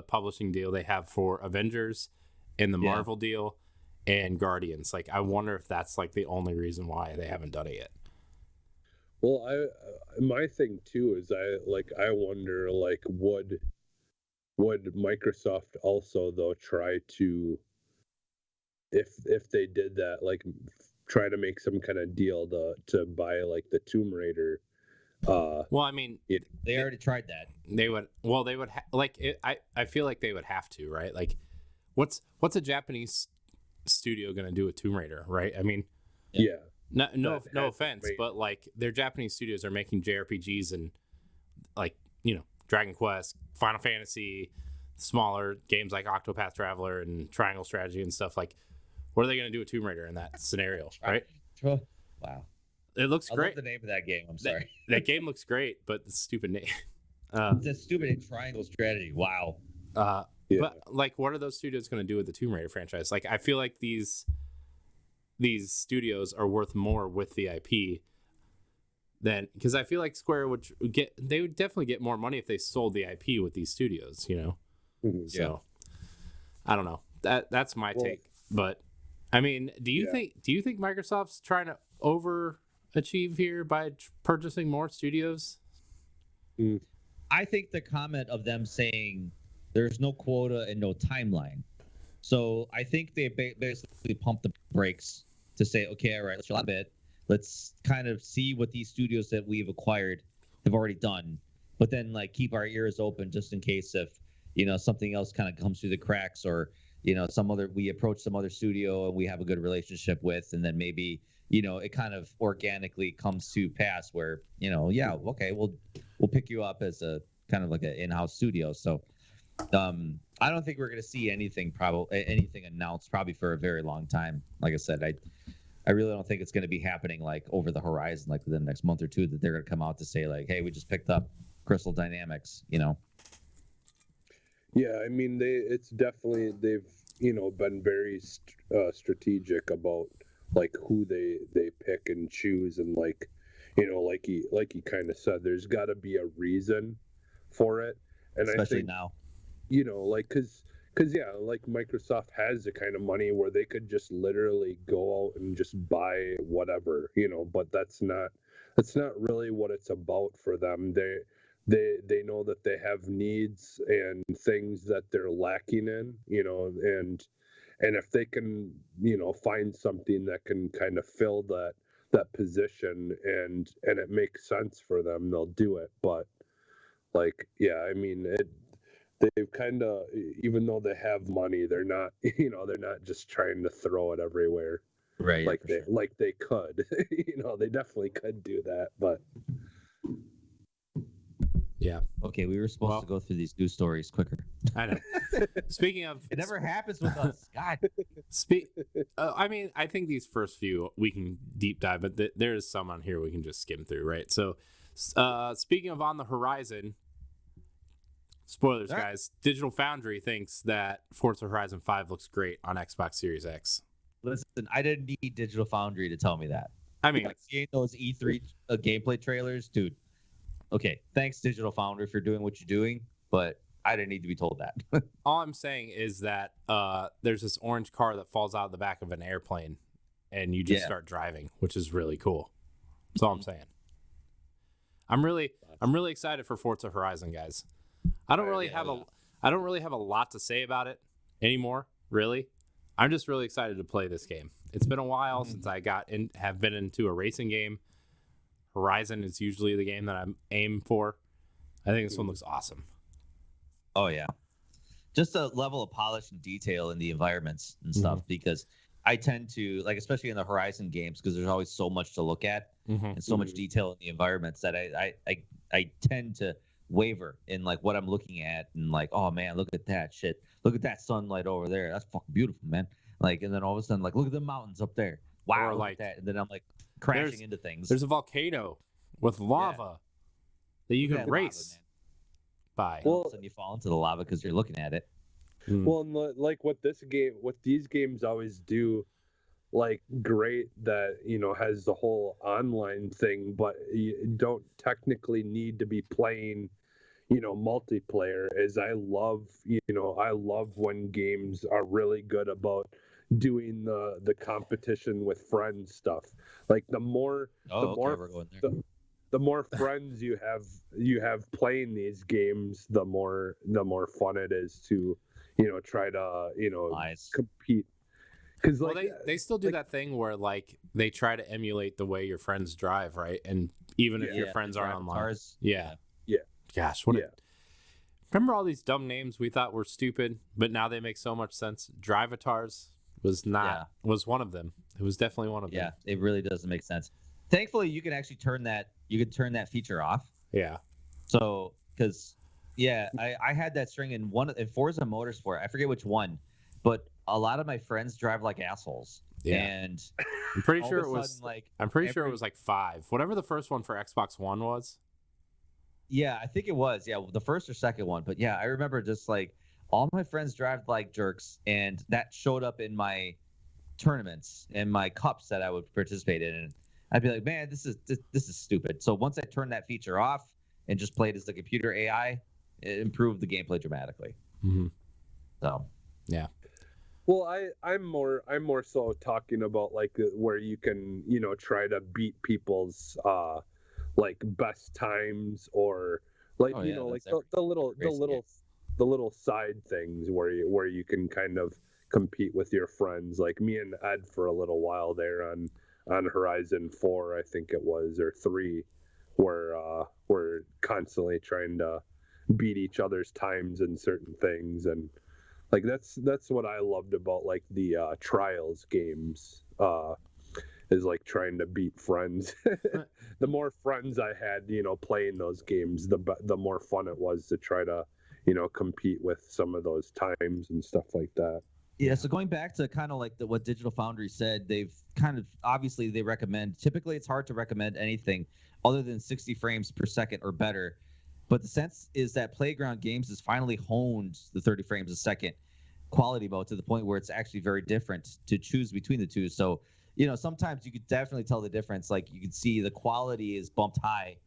publishing deal they have for Avengers and the Marvel deal and Guardians. Like, I wonder if that's like the only reason why they haven't done it yet. Well, my thing too is I wonder like would Microsoft also though try to, if they did that, like try to make some kind of deal to buy like the Tomb Raider. Well, I mean, they already tried that. They would I feel like they would have to, right? Like, what's a Japanese studio gonna do with Tomb Raider, right? I mean, no offense, but like their Japanese studios are making JRPGs and like Dragon Quest, Final Fantasy, smaller games like Octopath Traveler and Triangle Strategy and stuff. Like, what are they gonna do with Tomb Raider in that scenario, right? Wow. It looks great. I love the name of that game. I'm sorry. That game looks great, but the stupid name. It's a stupid Triangle Strategy. Wow. But like, what are those studios going to do with the Tomb Raider franchise? Like, I feel like these studios are worth more with the IP than, because I feel like Square would definitely get more money if they sold the IP with these studios. Mm-hmm. So I don't know. That's my take. But I mean, do you think Microsoft's trying to overachieve here by purchasing more studios? I think the comment of them saying there's no quota and no timeline. So I think they basically pumped the brakes to say, okay, all right, let's chill out a bit. Let's kind of see what these studios that we've acquired have already done, but then like keep our ears open just in case if something else kind of comes through the cracks, or we approach some other studio and we have a good relationship with, and then maybe it kind of organically comes to pass where okay, we'll pick you up as a kind of like an in-house studio. So I don't think we're going to see anything announced probably for a very long time. Like I said, I really don't think it's going to be happening like over the horizon, like within the next month or two, that they're going to come out to say like, "Hey, we just picked up Crystal Dynamics," you know. Yeah, I mean it's definitely they've been very strategic about like who they pick and choose, and like like he kind of said, there's got to be a reason for it, and Especially I think now. like because yeah, like Microsoft has the kind of money where they could just literally go out and just buy whatever, but that's not really what it's about for them. They know that they have needs and things that they're lacking in, and if they can, find something that can kind of fill that position, and it makes sense for them, they'll do it. But like, yeah, I mean, they've kind of, even though they have money, they're not, they're not just trying to throw it everywhere Right. Yeah, like for they sure. like they could. They definitely could do that, but Yeah, Okay, we were supposed Well- to go through these news stories quicker. I know. Speaking of, It never happens with us. God. I mean, I think these first few we can deep dive, but there's some on here we can just skim through, right? So, speaking of on the horizon, spoilers, All right. guys. Digital Foundry thinks that Forza Horizon 5 looks great on Xbox Series X. Listen, I didn't need Digital Foundry to tell me that. I mean, Like seeing those E3 gameplay trailers, dude. Okay, thanks Digital Foundry for doing what you're doing, but I didn't need to be told that. all I'm saying is that there's this orange car that falls out of the back of an airplane, and you just Yeah. start driving, which is really cool. That's all I'm saying. I'm really excited for Forza Horizon, guys. I don't really have a lot to say about it anymore, really. I'm just really excited to play this game. It's been a while since I have been into a racing game. Horizon is usually the game that I'm aim for. I think this one looks awesome. Oh yeah, just a level of polish and detail in the environments and stuff. Because I tend to like, especially in the Horizon games, because there's always so much to look at and so much detail in the environments that I tend to waver in like what I'm looking at, and like, oh man, look at that shit, look at that sunlight over there, that's fucking beautiful, man. Like, and then all of a sudden, like, look at the mountains up there, wow, Or look like, at that, and then I'm like crashing into things. There's a volcano with lava that you Look can at that lava, race man. by. All of a sudden you fall into the lava because you're looking at it. well, and like what these games always do, like great, that has the whole online thing, but you don't technically need to be playing multiplayer, is I love when games are really good about doing the competition with friends stuff. Like the more We're going there. the more friends you have playing these games, the more fun it is to try to Nice. compete. Because Well, like they still do that thing where like they try to emulate the way your friends drive, right? And even if your friends aren't driving online, cars. yeah. Yeah. Gosh, remember all these dumb names we thought were stupid, but now they make so much sense. Drivatars was one of them. It was definitely one of them. Yeah, it really doesn't make sense. Thankfully, you can actually turn that feature off. Yeah. So, because I had that string in Forza Motorsport. I forget which one, but a lot of my friends drive like assholes. Yeah. And I'm pretty all sure of it a was sudden, like, I'm pretty sure it was like 5. Whatever the first one for Xbox One was. yeah, I think it was. Yeah, the first or second one. But yeah, I remember just like all my friends drive like jerks, and that showed up in my tournaments and my cups that I would participate in. And I'd be like, man, this is stupid. So once I turned that feature off and just played as the computer AI, it improved the gameplay dramatically. Mm-hmm. So yeah. Well, I'm more so talking about like where you can try to beat people's like best times, or like like the little side things where you can kind of compete with your friends. Like me and Ed for a little while there on Horizon 4, I think it was, or 3, where we're constantly trying to beat each other's times in certain things. And like that's what I loved about like the Trials games, is like trying to beat friends. The more friends I had playing those games, the more fun it was to try to compete with some of those times and stuff like that. Yeah, so going back to kind of like what Digital Foundry said, they've kind of obviously they recommend. Typically, it's hard to recommend anything other than 60 frames per second or better. But the sense is that Playground Games has finally honed the 30 frames a second quality mode to the point where it's actually very different to choose between the two. So, sometimes you could definitely tell the difference. Like you can see the quality is bumped high,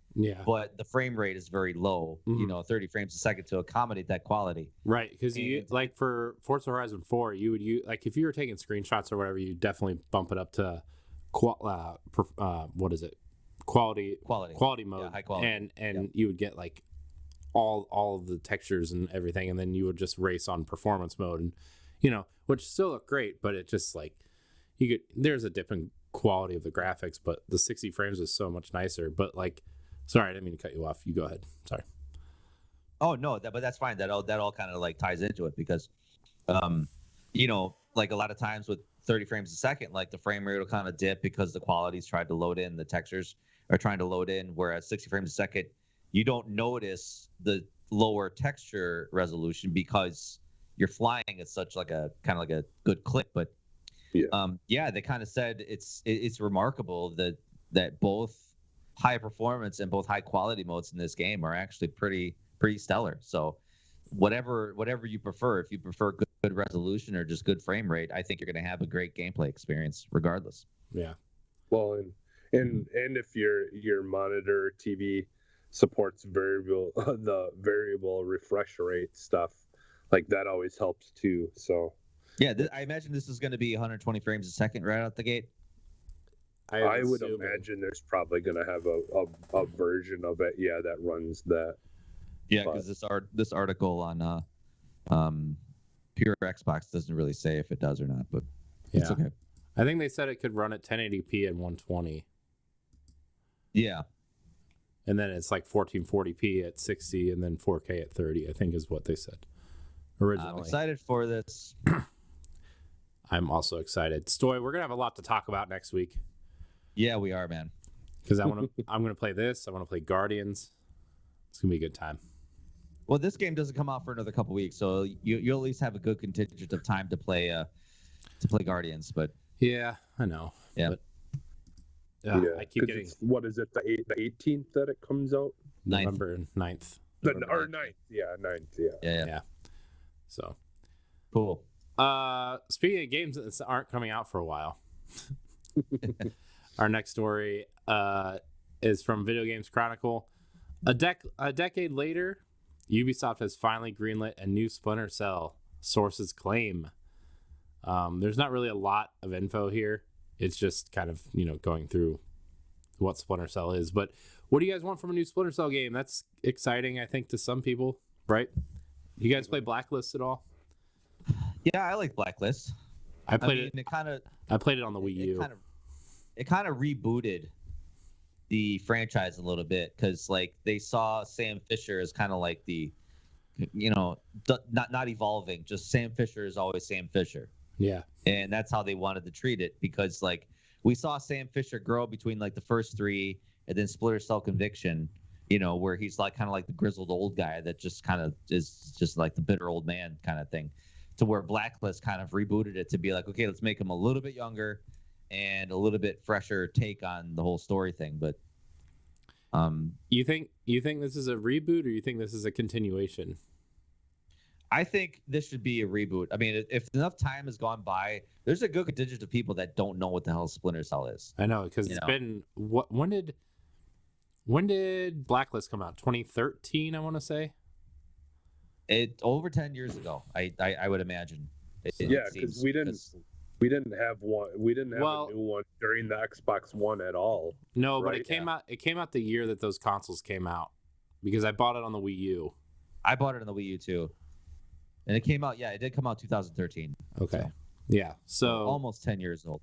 but the frame rate is very low. 30 frames a second to accommodate that quality. Right, because you like for Forza Horizon 4, you like if you were taking screenshots or whatever, you definitely bump it up to what is it? Quality mode, yeah, high quality, and you would get like all of the textures and everything, and then you would just race on performance mode, and which still look great, but it just like there's a different quality of the graphics, but the 60 frames is so much nicer. But like, sorry, I didn't mean to cut you off. You go ahead. Sorry. Oh no, but that's fine. That all kind of like ties into it because, like a lot of times with 30 frames a second, like the frame rate will kind of dip because the quality's tried to load in, the textures are trying to load in. Whereas 60 frames a second, you don't notice the lower texture resolution because you're flying at such like a kind of like a good clip. But they kind of said it's remarkable that both high performance and both high quality modes in this game are actually pretty stellar. So whatever you prefer, if you prefer good resolution or just good frame rate, I think you're going to have a great gameplay experience regardless. Yeah. Well, and if your monitor TV supports the variable refresh rate stuff, like that always helps too. So yeah, I imagine this is going to be 120 frames a second right out the gate. I would imagine there's probably going to have a version of it, that runs that. Yeah, because this article on Pure Xbox doesn't really say if it does or not, but it's okay. I think they said it could run at 1080p and 120. Yeah. And then it's like 1440p at 60 and then 4K at 30, I think is what they said originally. I'm excited for this. I'm also excited. Stoy, we're going to have a lot to talk about next week. Yeah, we are, man. Because I'm going to play this. I want to play Guardians. It's going to be a good time. Well, this game doesn't come out for another couple weeks, so you'll at least have a good contingent of time to play Guardians. But yeah, I know. Yeah. But, I keep getting. What is it? The 18th that it comes out? November 9th. Or 9th. Yeah, 9th. Yeah. So cool. Speaking of games that aren't coming out for a while, our next story is from Video Games Chronicle. A decade later, Ubisoft has finally greenlit a new Splinter Cell, sources claim. There's not really a lot of info here. It's just kind of, going through what Splinter Cell is. But what do you guys want from a new Splinter Cell game? That's exciting, I think, to some people, right? You guys play Blacklist at all? Yeah, I like Blacklist. I played it on the Wii U. It kind of rebooted the franchise a little bit because like they saw Sam Fisher as kind of like the, not evolving. Just Sam Fisher is always Sam Fisher. Yeah. And that's how they wanted to treat it because like we saw Sam Fisher grow between like the first three and then Splinter Cell Conviction, where he's like kind of like the grizzled old guy that just kind of is just like the bitter old man kind of thing, to where Blacklist kind of rebooted it to be like, okay, let's make him a little bit younger and a little bit fresher take on the whole story thing. But you think this is a reboot or you think this is a continuation? I think this should be a reboot. I mean, if enough time has gone by, there's a good contingent of people that don't know what the hell Splinter Cell is. I know, because it's been when did Blacklist come out? 2013, I want to say. It over 10 years ago. I would imagine. Because we didn't have one. We didn't have a new one during the Xbox One at all. No, right? But it came out. It came out the year that those consoles came out, because I bought it on the Wii U. I bought it on the Wii U too. And it came out, it did come out 2013. Okay. So. Yeah. So almost 10 years old.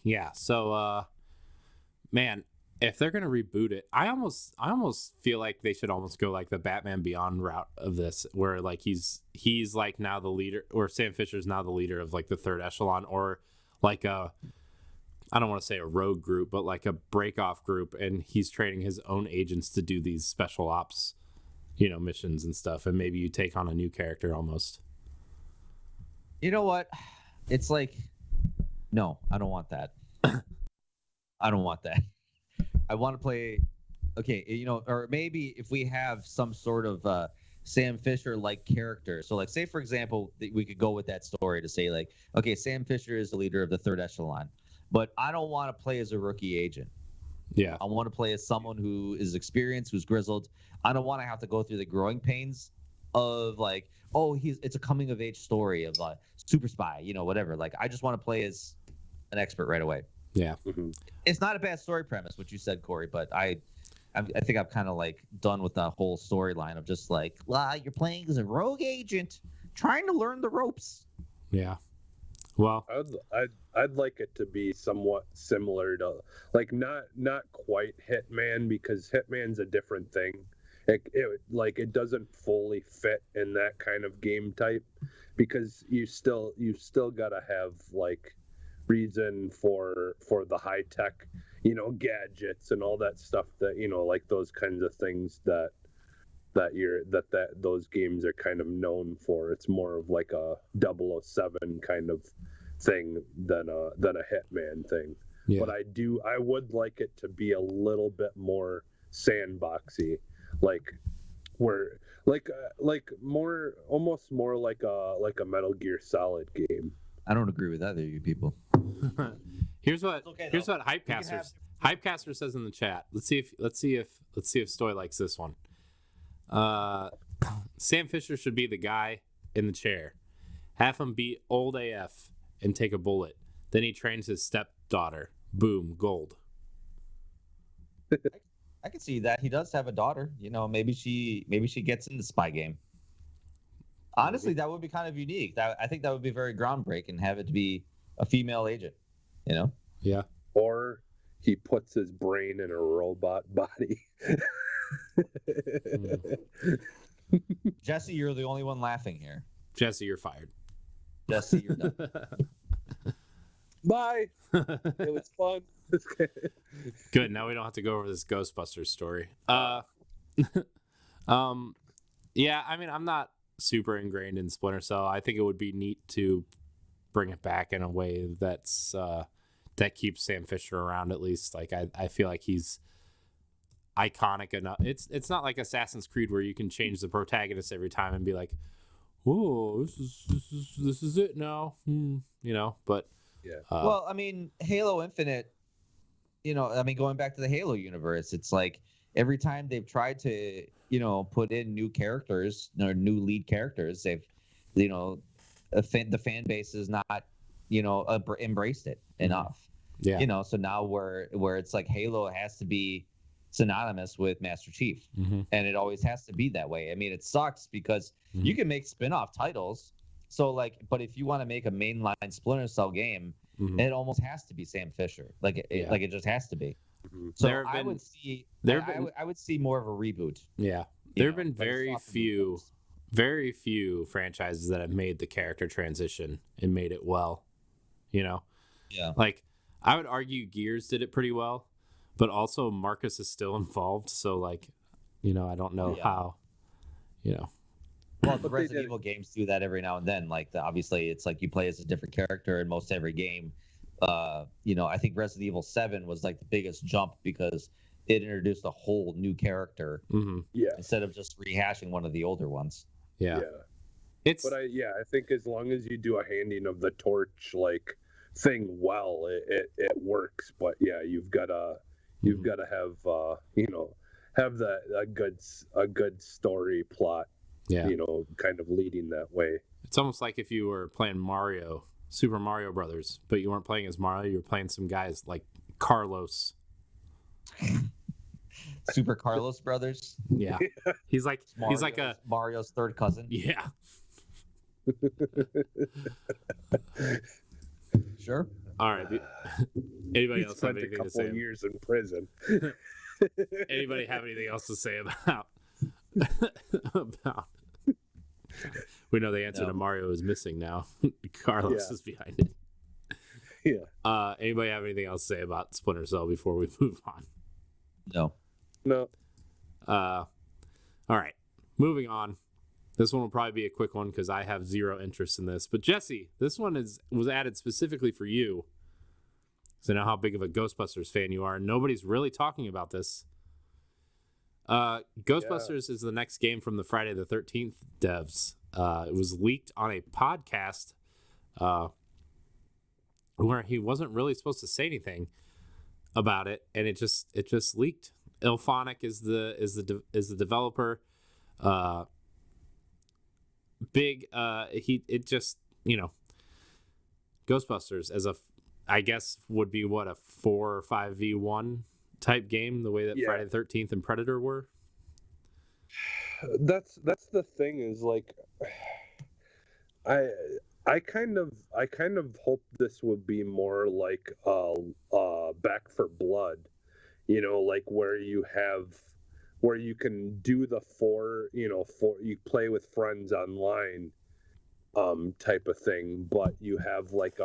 Yeah. So, man, if they're going to reboot it, I almost feel like they should almost go like the Batman Beyond route of this, where like he's like now the leader, or Sam Fisher's now the leader of like the third echelon, or like I don't want to say a rogue group, but like a break-off group. And he's training his own agents to do these special ops, missions and stuff, and maybe you take on a new character almost. You know what? It's like, no, I don't want that. I don't want that. I want to play. Okay, or maybe if we have some sort of Sam Fisher like character. So, like, say for example, we could go with that story to say like, okay, Sam Fisher is the leader of the third echelon, but I don't want to play as a rookie agent. Yeah. I want to play as someone who is experienced, who's grizzled. I don't want to have to go through the growing pains of like, oh, it's a coming of age story of super spy, whatever. Like, I just want to play as an expert right away. Yeah. Mm-hmm. It's not a bad story premise, what you said, Corey, but I think I'm kind of like done with the whole storyline of just like, you're playing as a rogue agent trying to learn the ropes. Yeah. Well, I'd like it to be somewhat similar to, like, not quite Hitman, because Hitman's a different thing. It doesn't fully fit in that kind of game type, because you still gotta have like reason for the high tech, gadgets and all that stuff that, like those kinds of things that those games are kind of known for. It's more of like a 007 kind of thing than a Hitman thing. yeah. But I would like it to be a little bit more sandboxy, like where like more, almost more like a Metal Gear Solid game. I don't agree with either of you people. Here's what okay, here's what Hypecaster says in the chat. Let's see if Stoy likes this one. Sam Fisher should be the guy in the chair. Have him beat old AF and take a bullet. Then he trains his stepdaughter. Boom, gold. I can see that. He does have a daughter. Maybe she gets in the spy game. Honestly, that would be kind of unique. I think that would be very groundbreaking. Have it be a female agent. Yeah. Or he puts his brain in a robot body. Jesse, you're the only one laughing here. Jesse, you're fired. Jesse, you're done. Bye. It was fun. Good. Now we don't have to go over this Ghostbusters story. Yeah. I mean, I'm not super ingrained in Splinter Cell. I think it would be neat to bring it back in a way that's that keeps Sam Fisher around at least. Like I feel like he's iconic enough. It's not like Assassin's Creed where you can change the protagonist every time and be like, "Oh, this is it now," But yeah. Well, I mean, Halo Infinite. Going back to the Halo universe, it's like every time they've tried to, put in new characters or new lead characters, they've, the fan base is not, embraced it enough. Yeah. So now where it's like Halo has to be synonymous with Master Chief, and it always has to be that way. I mean, it sucks because you can make spin-off titles. So but if you want to make a mainline Splinter Cell game, it almost has to be Sam Fisher. It just has be. So I would see more of a reboot. Yeah. There have been very few franchises that have made the character transition and made it well. Yeah. Like, I would argue Gears did it pretty well, but also Marcus is still involved. So I don't know how, Well, the Resident Evil games do that every now and then. Obviously, it's like you play as a different character in most every game. I think Resident Evil 7 was like the biggest jump because it introduced a whole new character instead of just rehashing one of the older ones. Yeah. I think as long as you do a handing of the torch thing well, it works. But yeah, you've got to have a good story plot. Yeah. Kind of leading that way. It's almost like if you were playing Super Mario Brothers, but you weren't playing as Mario, you were playing some guys like Carlos. Super Carlos Brothers? Yeah. He's like Mario's third cousin. Yeah. Sure. All right. Anybody else have anything to say? A couple years in prison. Anybody have anything else to say about we know the answer to Mario is missing now. Carlos is behind it. Yeah. Anybody have anything else to say about Splinter Cell before we move on? No. All right, moving on. This one will probably be a quick one because I have zero interest in this. But Jesse, this one was added specifically for you. So I know how big of a Ghostbusters fan you are. Nobody's really talking about this. Ghostbusters is the next game from the Friday the 13th devs. It was leaked on a podcast where he wasn't really supposed to say anything about it, and it just leaked. Ilphonic is the developer. Ghostbusters as I guess would be what, a 4 or 5v1 type game, the way that Friday the 13th and Predator were. That's the thing, is like, I kind of hope this would be more like Back for Blood, like where you can do the you play with friends online type of thing, but you have like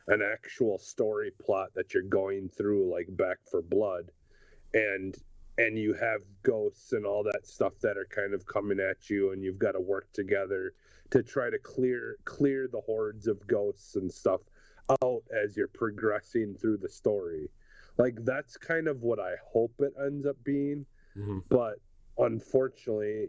an actual story plot that you're going through, like Back for Blood, and you have ghosts and all that stuff that are kind of coming at you, and you've got to work together to try to clear the hordes of ghosts and stuff out as you're progressing through the story. Like, that's kind of what I hope it ends up being. Mm-hmm. But unfortunately,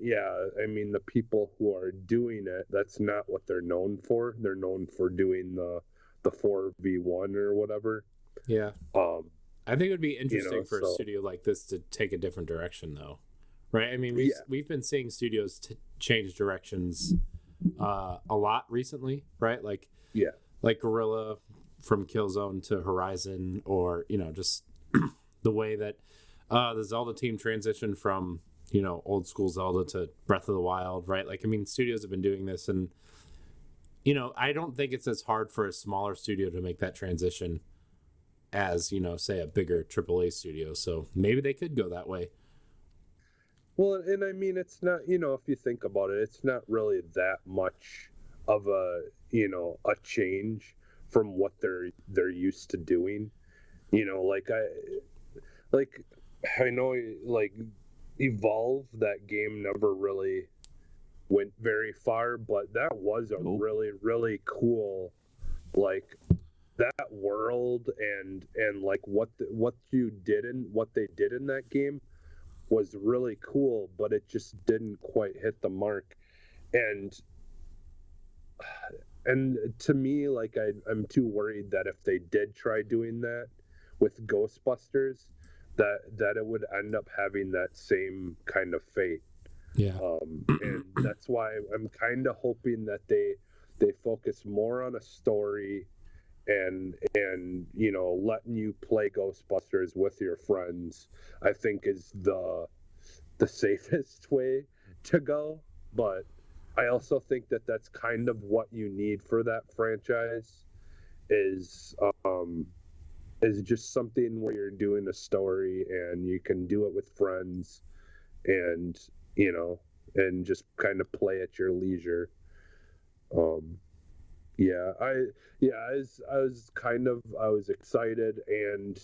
I mean, the people who are doing it, that's not what they're known for. They're known for doing the 4v1 or whatever. Yeah. I think it would be interesting for a so, studio like this to take a different direction, though. Right? I mean, we've been seeing studios change directions a lot recently, right? Like Guerrilla from Killzone to Horizon, or just the way that the Zelda team transitioned from old school Zelda to Breath of the Wild, right? Like, I mean, studios have been doing this, and I don't think it's as hard for a smaller studio to make that transition as say a bigger AAA studio. So maybe they could go that way. Well, and I mean, it's not, if you think about it, it's not really that much of a change from what they're used to doing. I know, like, Evolve, that game never really went very far, but that was a really, really cool, like, that world and like what they did in that game was really cool, but it just didn't quite hit the mark. And to me, like, I'm too worried that if they did try doing that with Ghostbusters, that it would end up having that same kind of fate. Yeah. And that's why I'm kind of hoping that they focus more on a story and letting you play Ghostbusters with your friends, I think, is the safest way to go. But I also think that that's kind of what you need for that franchise, is just something where you're doing a story and you can do it with friends, and and just kind of play at your leisure. I was excited and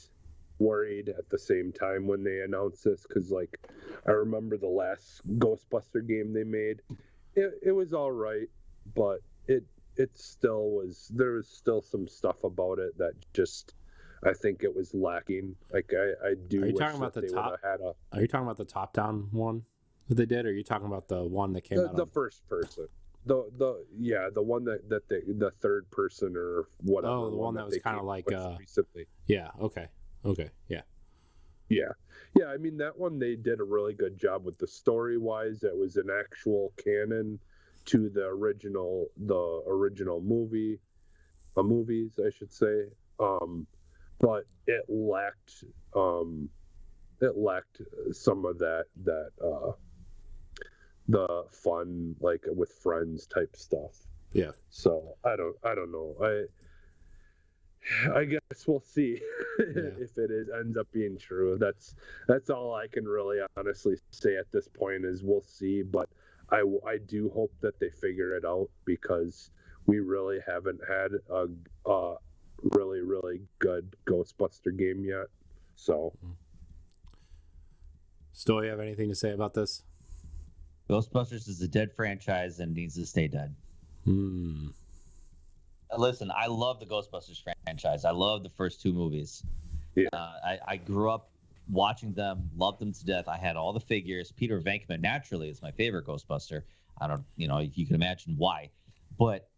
worried at the same time when they announced this, because, like, I remember the last Ghostbuster game they made. It was all right, but it still was, there was still some stuff about it that just, I think it was lacking. Like, I do. Are you talking about the top? Are you talking about the top-down one that they did, or are you talking about the one that came out? The first person. The one that the third person or whatever. Oh, the one that was kind of like recently. Yeah. Okay. Yeah. Yeah. I mean, that one, they did a really good job with the story wise. It was an actual canon to the original movies, I should say. But it lacked some of that the fun, like, with friends type stuff. Yeah. So I don't know. I guess we'll see if it ends up being true. That's all I can really honestly say at this point, is we'll see. But I do hope that they figure it out, because we really haven't had a really, really good Ghostbuster game yet. So, Stoy, you have anything to say about this? Ghostbusters is a dead franchise and needs to stay dead. Hmm. Listen, I love the Ghostbusters franchise. I love the first two movies. Yeah. I grew up watching them, loved them to death. I had all the figures. Peter Venkman naturally is my favorite Ghostbuster. I don't, you can imagine why, but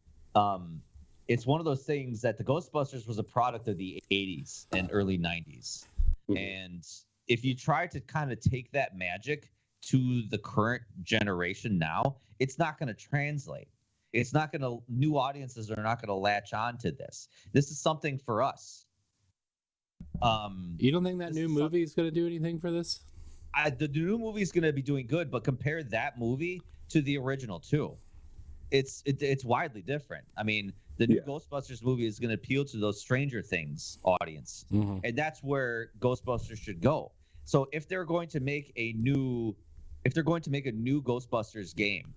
it's one of those things that the Ghostbusters was a product of the '80s and early '90s, and if you try to kind of take that magic to the current generation now, it's not going to translate. It's not going to, new audiences are not going to latch on to this. This is something for us. You don't think that new movie is going to do anything for this? The new movie is going to be doing good, but compare that movie to the original too. It's widely different. I mean, the new Ghostbusters movie is going to appeal to those Stranger Things audience, and that's where Ghostbusters should go. So if they're going to make a new Ghostbusters game,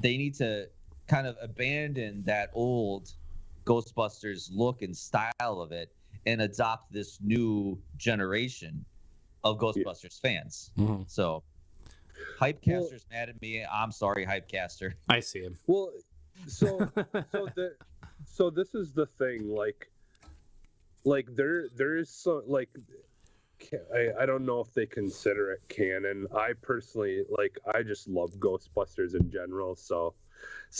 they need to kind of abandon that old Ghostbusters look and style of it and adopt this new generation of Ghostbusters fans. So Hypecaster's mad at me. I'm sorry, Hypecaster. I see him. Well, so this is the thing, like there is so, like, I don't know if they consider it canon. I personally, like, I just love Ghostbusters in general, so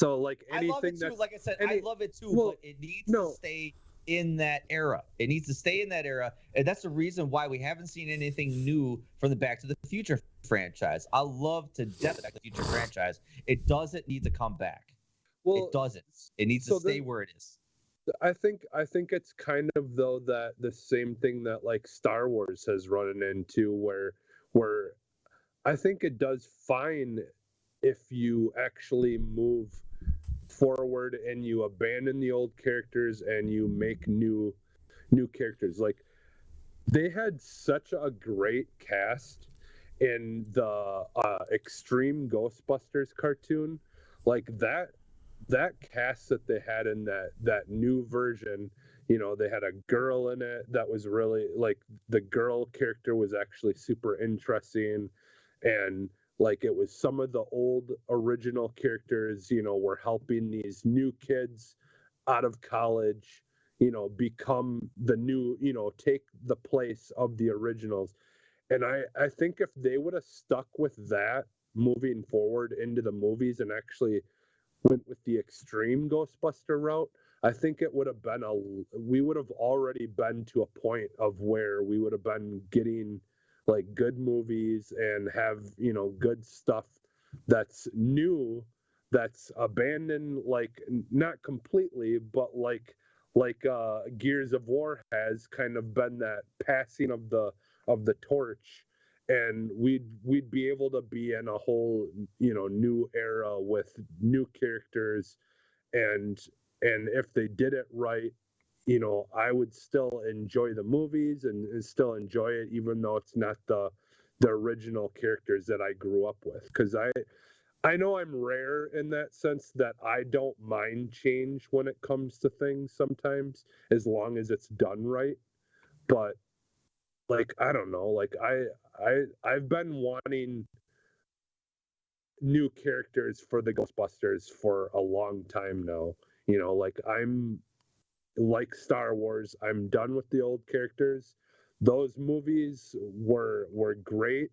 like anything, I love it too. Like I said, I love it too, but it needs to stay in that era. It needs to stay in that era, and that's the reason why we haven't seen anything new from the Back to the Future franchise. I love to death the Back to the Future franchise. It doesn't need to come back. It doesn't. It needs to stay where it is. I think it's kind of, though, that the same thing that like Star Wars has run into, where I think it does fine if you actually move forward and you abandon the old characters and you make new characters. Like, they had such a great cast in the Extreme Ghostbusters cartoon, like that cast that they had in that new version. They had a girl in it that was really, like, the girl character was actually super interesting, and like it was some of the old original characters, were helping these new kids out of college, become the new, take the place of the originals. And I think if they would have stuck with that moving forward into the movies and actually went with the Extreme Ghostbuster route, I think it would have been we would have already been to a point of where we would have been getting like good movies and have, good stuff that's new, that's abandoned, like not completely, but like Gears of War has kind of been that passing of the torch, and we'd be able to be in a whole, new era with new characters, and if they did it right, I would still enjoy the movies and still enjoy it, even though it's not the original characters that I grew up with. Because I know I'm rare in that sense that I don't mind change when it comes to things sometimes, as long as it's done right. But like, I don't know, like I've been wanting new characters for the Ghostbusters for a long time now. Like, I'm like Star Wars, I'm done with the old characters. Those movies were great,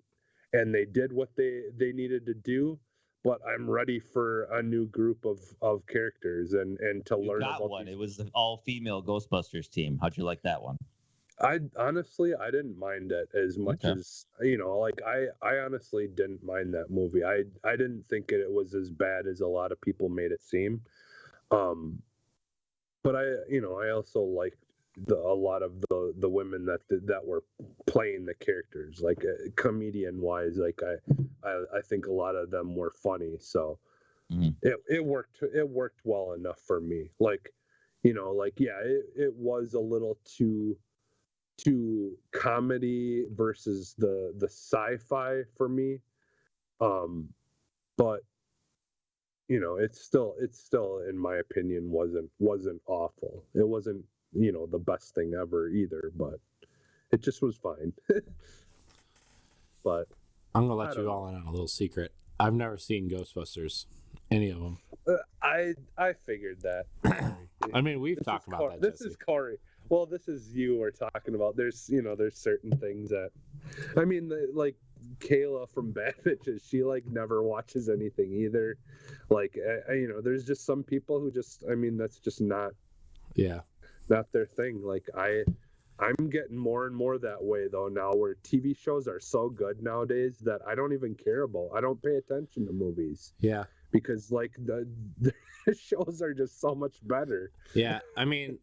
and they did what they needed to do, but I'm ready for a new group of characters and to learn about one. It was the all-female Ghostbusters team. How'd you like that one? I honestly, I didn't mind it as much as, like I honestly didn't mind that movie. I didn't think it was as bad as a lot of people made it seem. But I also liked a lot of the women that were playing the characters, like comedian wise. Like I think a lot of them were funny, so it worked well enough for me. Like, like, yeah, it was a little too comedy versus the sci-fi for me, but it's still in my opinion wasn't awful. It wasn't the best thing ever either, but it just was fine. But I'm gonna let you all in on a little secret. I've never seen Ghostbusters, any of them. I figured that. I mean, we've talked about that. This Jesse. is Corey. Well, this is you we're talking about. There's certain things that, I mean, like Kayla from Bad Bitches, she like never watches anything either. Like, there's just some people who just, I mean, that's just not their thing. Like I'm getting more and more that way though now, where TV shows are so good nowadays that I don't even care about. I don't pay attention to movies. Yeah. Because like the shows are just so much better. Yeah, I mean,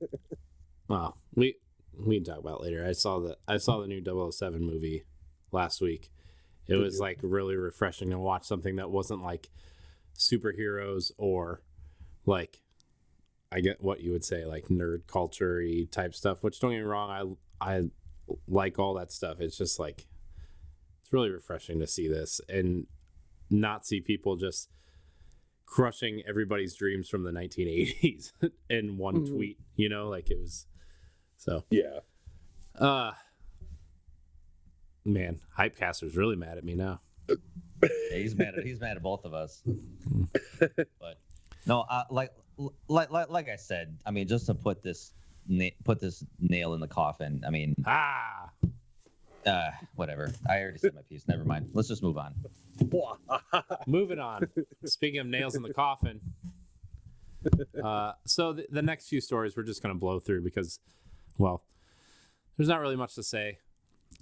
well, we can talk about it later. I saw the new 007 movie last week. It was like really refreshing to watch something that wasn't like superheroes or like, I get what you would say, like nerd culture-y type stuff, which don't get me wrong, I like all that stuff. It's just like, it's really refreshing to see this and not see people just crushing everybody's dreams from the 1980s in one tweet, like it was. So yeah. Man, Hypecaster's really mad at me now. Yeah, he's mad at both of us. But no, like I said, I mean, just to put this nail in the coffin. I mean, whatever. I already said my piece. Never mind. Let's just move on. Moving on. Speaking of nails in the coffin. So the next few stories we're just going to blow through because, well, there's not really much to say.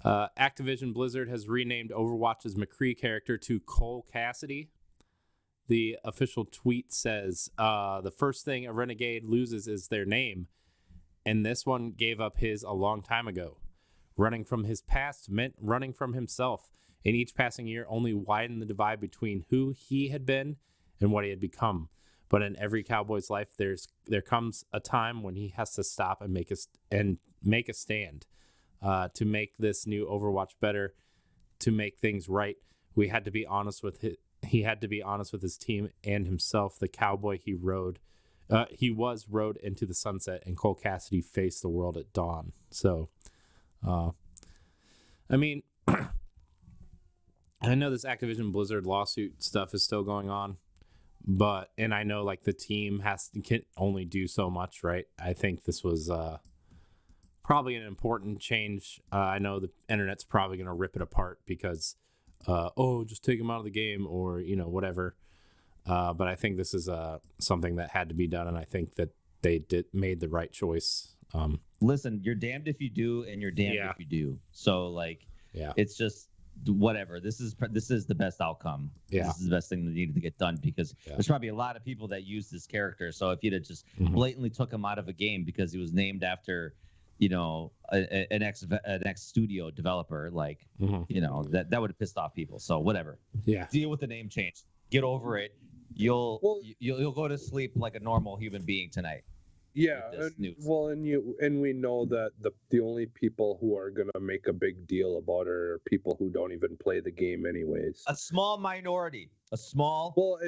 Activision Blizzard has renamed Overwatch's McCree character to Cole Cassidy. The official tweet says, the first thing a renegade loses is their name, and this one gave up his a long time ago. Running from his past meant running from himself, and each passing year only widened the divide between who he had been and what he had become. But in every cowboy's life, there comes a time when he has to stop and make a stand. To make this new Overwatch better, to make things right, he had to be honest with his team and himself. The cowboy he was rode into the sunset, and Cole Cassidy faced the world at dawn. So, I mean, I know this Activision Blizzard lawsuit stuff is still going on, and I know like the team can only do so much, right? I think this was probably an important change. I know the internet's probably going to rip it apart because, just take him out of the game or, whatever. But I think this is something that had to be done, and I think that they made the right choice. Listen, you're damned if you do, and you're damned if you do. So, like, it's just whatever. This is the best outcome. Yeah. This is the best thing that needed to get done because there's probably a lot of people that use this character. So if you'd have just blatantly took him out of a game because he was named after an ex studio developer, like, that would have pissed off people. So whatever. Yeah. Deal with the name change. Get over it. You'll go to sleep like a normal human being tonight. Yeah. And we know that the only people who are gonna make a big deal about it are people who don't even play the game anyways. A small minority.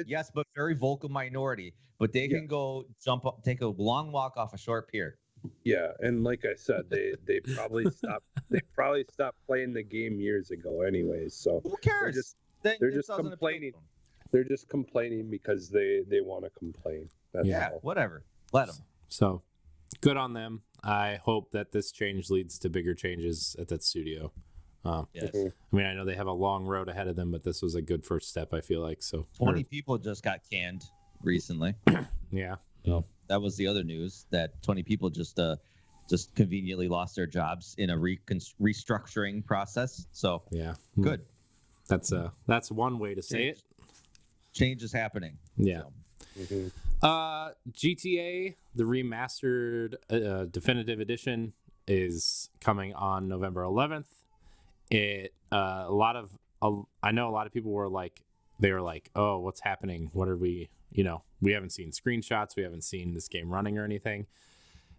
Yes, but very vocal minority. But they can go jump up, take a long walk off a short pier. Yeah, and like I said, they probably stopped playing the game years ago anyways. So who cares? They're just complaining. They're just complaining because they want to complain. That's all. Whatever. Let them. So good on them. I hope that this change leads to bigger changes at that studio. Yes. I mean, I know they have a long road ahead of them, but this was a good first step, I feel like. So 20 people just got canned recently. Yeah. So that was the other news, that 20 people just conveniently lost their jobs in a restructuring process. So good. That's one way to say it. Change is happening. Yeah. So. GTA, the remastered definitive edition, is coming on November 11th. I know a lot of people were like, oh, what's happening? What are we, we haven't seen screenshots. We haven't seen this game running or anything.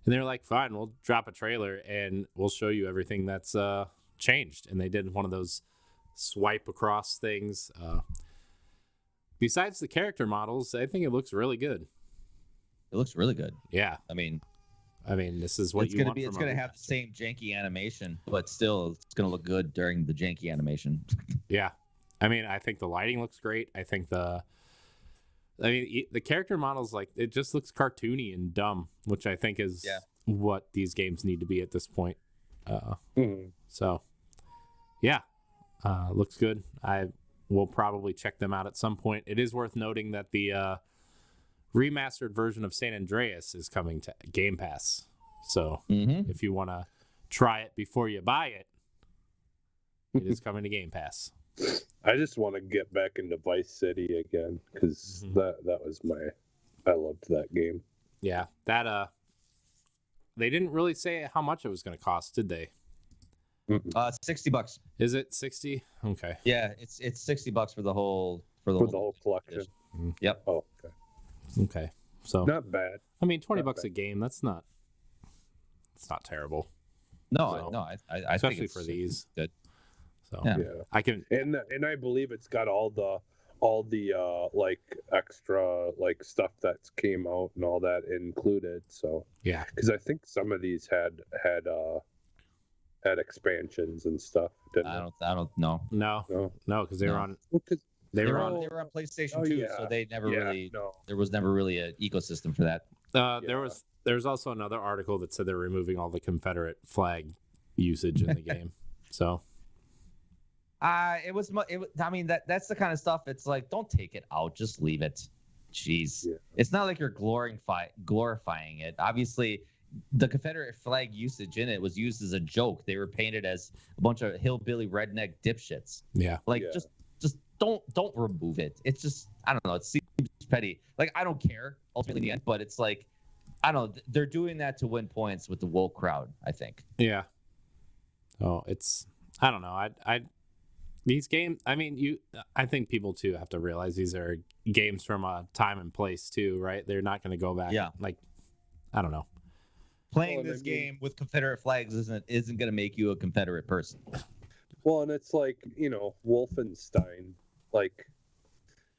And they're like, fine, we'll drop a trailer and we'll show you everything that's changed. And they did one of those swipe across things. Besides the character models, I think it looks really good. It looks really good. Yeah. I mean, this is what you want. It's going to have the same janky animation, but still, it's going to look good during the janky animation. Yeah. I mean, I think the lighting looks great. The character models, like, it just looks cartoony and dumb, which I think is what these games need to be at this point. So, yeah, looks good. I will probably check them out at some point. It is worth noting that the remastered version of San Andreas is coming to Game Pass. So, if you want to try it before you buy it, it is coming to Game Pass. I just want to get back into Vice City again because that was I loved that game. Yeah, that they didn't really say how much it was going to cost, did they? $60. Is it 60? Okay. Yeah, it's $60 for the whole collection. Yep. Oh, okay. Okay. So not bad. I mean, $20 a game. It's not terrible. No, I especially think for these. Good. So yeah, I can, and I believe it's got all the like extra like stuff that came out and all that included. So yeah, because I think some of these had expansions and stuff. I don't know. No, because they were on. They were on PlayStation 2, so they never really. No. There was never really an ecosystem for that. There's also another article that said they're removing all the Confederate flag usage in the game. So. I mean, that's the kind of stuff. It's like, don't take it out, just leave it. Jeez, It's not like you're glorifying it. Obviously, the Confederate flag usage in it was used as a joke. They were painted as a bunch of hillbilly redneck dipshits. Yeah, just don't remove it. It's just, I don't know. It seems petty. Like, I don't care ultimately in the end, but it's like, I don't know. They're doing that to win points with the woke crowd, I think. Yeah. Oh, I don't know. These games, I mean, I think people too have to realize these are games from a time and place too, right? They're not going to go back. Yeah. Like, I don't know. Playing this game with Confederate flags isn't going to make you a Confederate person. Well, and it's like, Wolfenstein. Like,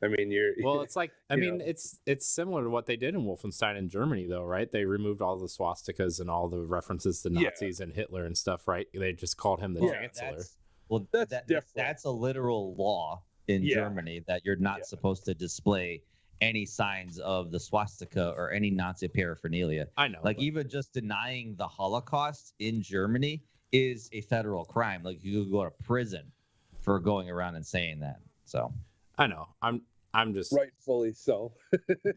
I mean, it's like, I mean, it's similar to what they did in Wolfenstein in Germany, though, right? They removed all the swastikas and all the references to Nazis and Hitler and stuff, right? They just called him the Chancellor. That's different. That's a literal law in Germany that you're not supposed to display any signs of the swastika or any Nazi paraphernalia. I know. Like, even just denying the Holocaust in Germany is a federal crime. Like, you could go to prison for going around and saying that. So I know. I'm just rightfully so.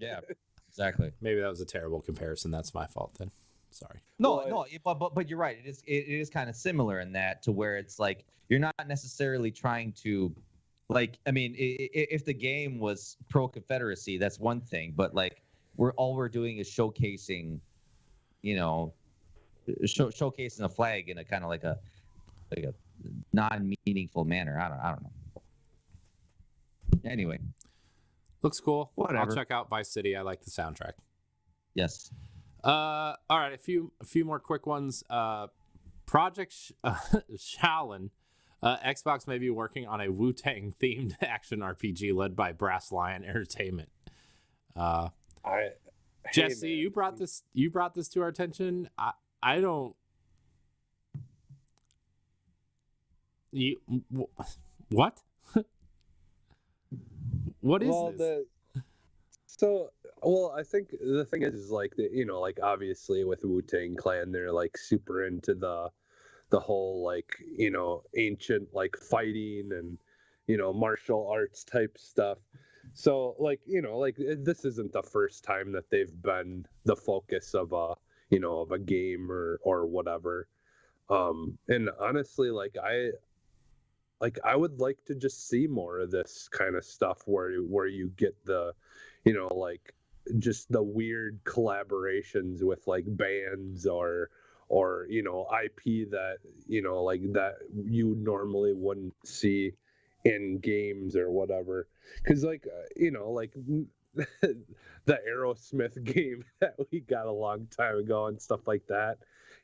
Yeah, exactly. Maybe that was a terrible comparison. That's my fault then. Sorry. But you're right. It is kind of similar in that, to where it's like you're not necessarily trying to, like, I mean, if the game was pro-Confederacy, that's one thing. But like, we're doing is showcasing, showcasing a flag in a kind of like a non-meaningful manner. I don't know. Anyway, looks cool. Whatever. I'll check out Vice City. I like the soundtrack. Yes. All right, a few more quick ones. Project Shaolin. Xbox may be working on a Wu-Tang themed action RPG led by Brass Lion Entertainment. Jesse, you brought this to our attention. I don't. What? What is this? I think the thing is like, like obviously with Wu-Tang Clan, they're like super into the whole like, ancient like fighting and, martial arts type stuff. So like, like this isn't the first time that they've been the focus of a game or whatever. And honestly, I would like to just see more of this kind of stuff where you get the, like just the weird collaborations with like bands or IP that, like that you normally wouldn't see in games or whatever. Cause like, like the Aerosmith game that we got a long time ago and stuff like that.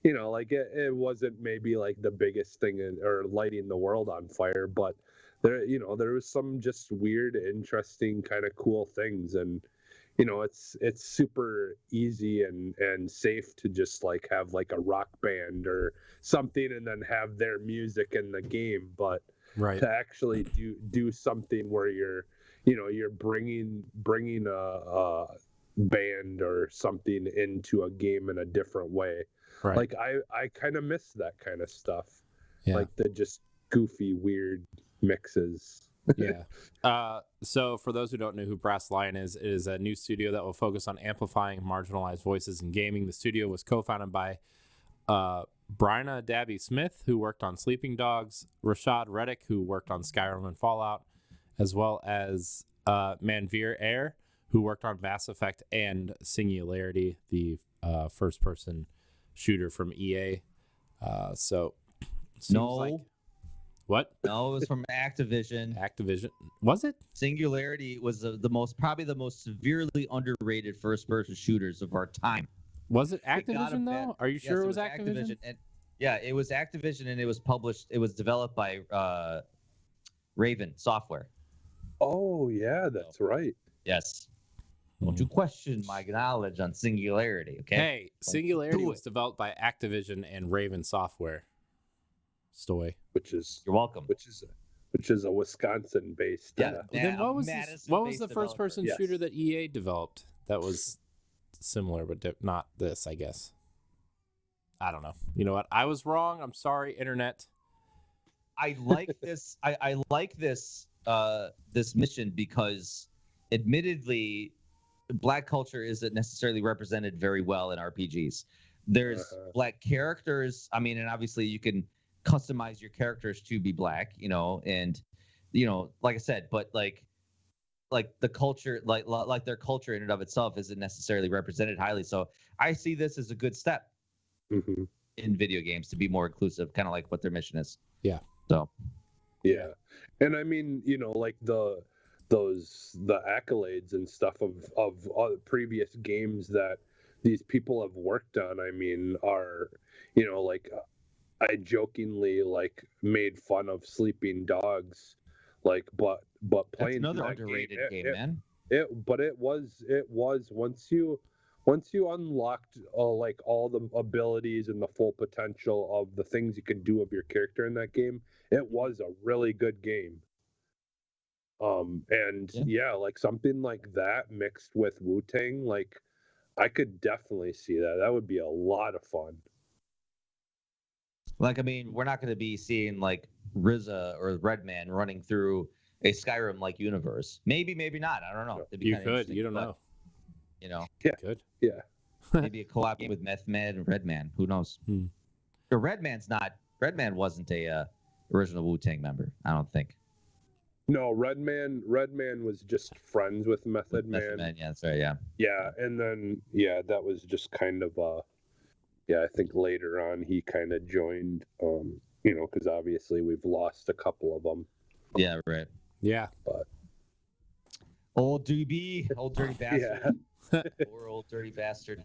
Like it wasn't maybe like the biggest thing or lighting the world on fire, but there was some just weird, interesting, kind of cool things. And, it's super easy and safe to just like have like a rock band or something and then have their music in the game. But Right. to actually do something where you're bringing a band or something into a game in a different way. Right. Like I kind of miss that kind of stuff. Yeah. Like the just goofy, weird mixes. Yeah. So for those who don't know who Brass Lion is, it is a new studio that will focus on amplifying marginalized voices in gaming. The studio was co-founded by Bryna Dabby Smith, who worked on Sleeping Dogs, Rashad Reddick, who worked on Skyrim and Fallout, as well as Manveer Air, who worked on Mass Effect and Singularity, the first-person shooter from EA. So seems No. like what? No, it was from Activision. Activision, was it? Singularity was probably the most severely underrated first-person shooters of our time. Was it It got a Activision bad- though? Are you Yes, sure it was Activision? And yeah, it was Activision, and it was published. It was developed by Raven Software. Oh yeah, that's right. Yes. Don't you question my knowledge on Singularity, okay? Hey, Singularity do was developed by Activision and Raven Software. Stoy. Which is You're welcome. which is a Wisconsin-based. Yeah. Then what was Madison-based the first person Yes. shooter that EA developed that was similar but not this, I guess? I don't know. You know what? I was wrong. I'm sorry, internet. I like this. I like this this mission because, admittedly, Black culture isn't necessarily represented very well in RPGs. There's Black characters. I mean, and obviously you can customize your characters to be Black, and like I said, but like the culture, like their culture in and of itself isn't necessarily represented highly. So I see this as a good step Mm-hmm. in video games to be more inclusive, kind of like what their mission is. Yeah. So Yeah, and I mean, like the accolades and stuff of other previous games that these people have worked on. I mean, are like I jokingly like made fun of Sleeping Dogs, like but that's playing another that underrated game, it, man. It was once you unlocked like all the abilities and the full potential of the things you could do of your character in that game, it was a really good game. And yeah, like something like that mixed with Wu-Tang, like I could definitely see that. That would be a lot of fun. Like, I mean, we're not going to be seeing like RZA or Redman running through a Skyrim-like universe. Maybe, maybe not. I don't know. It'd be You kinda could. interesting, You don't but, know. Yeah. Good. Yeah. Maybe a co-op game with Meth Man and Redman. Who knows? Hmm. The Redman wasn't a original Wu-Tang member. I don't think. No, Redman was just friends with Method Method Man. Man. Yeah, that's right. Yeah. Yeah, and then that was just kind of I think later on he kind of joined because obviously we've lost a couple of them. Yeah. Right. Yeah. But Old DB, old dirty bastard. Yeah. Poor old dirty bastard.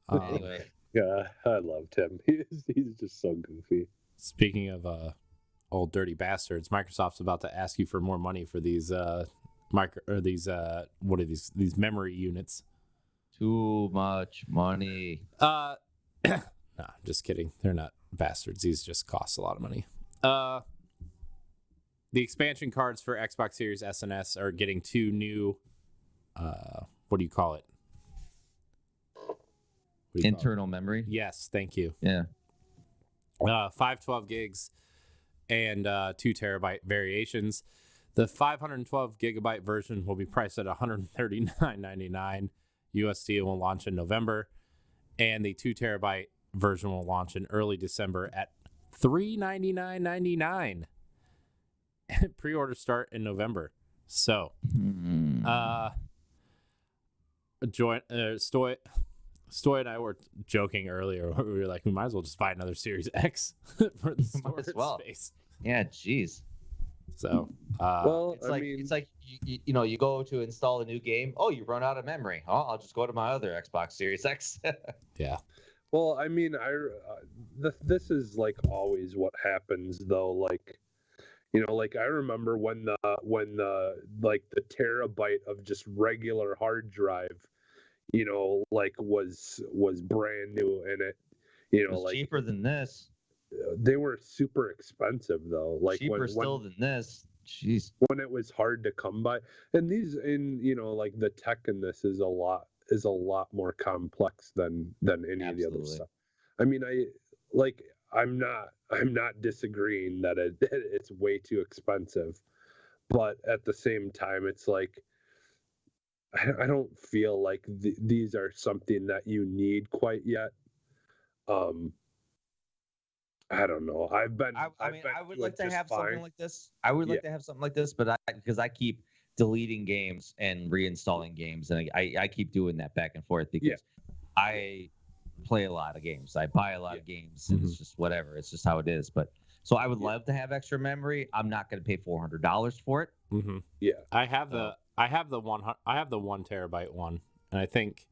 Um, Anyway. yeah, I loved him. He's just so goofy. Speaking of old dirty bastards, Microsoft's about to ask you for more money for these what are these memory units? Too much money. No, just kidding. They're not bastards. These just cost a lot of money. The expansion cards for Xbox Series S and S are getting two new what do you call it? Internal memory. Yes, thank you. Yeah. 512 gigs and 2 terabyte variations. The 512 gigabyte version will be priced at $139.99 USD and will launch in November. And the 2 terabyte version will launch in early December at $399.99. Pre-order start in November. So, Stoy and I were joking earlier. We were like, we might as well just buy another Series X for the storage space. Yeah, jeez. So, well, it's like you go to install a new game. Oh, you run out of memory. Oh, I'll just go to my other Xbox Series X. Yeah. Well, I mean, this is like always what happens though. Like, like I remember when the like the terabyte of just regular hard drive, like was brand new, and it, it was like cheaper than this. they were super expensive though. Like Cheaper still than this. Jeez. when it was hard to come by. And these, in like the tech in this is a lot more complex than any of the other Absolutely. stuff. I mean, I'm not disagreeing that it's way too expensive, but at the same time, it's like I don't feel like these are something that you need quite yet. I don't know. I mean, I would to like it to just have fine. something like this. I would like Yeah. to have something like this, but because I keep deleting games and reinstalling games, and I keep doing that back and forth because Yeah. I play a lot of games. I buy a lot Yeah. of games, and it's just whatever. It's just how it is. But so I would Yeah. love to have extra memory. I'm not going to pay $400 for it. Mm-hmm. Yeah. I have the 1 terabyte one, and I think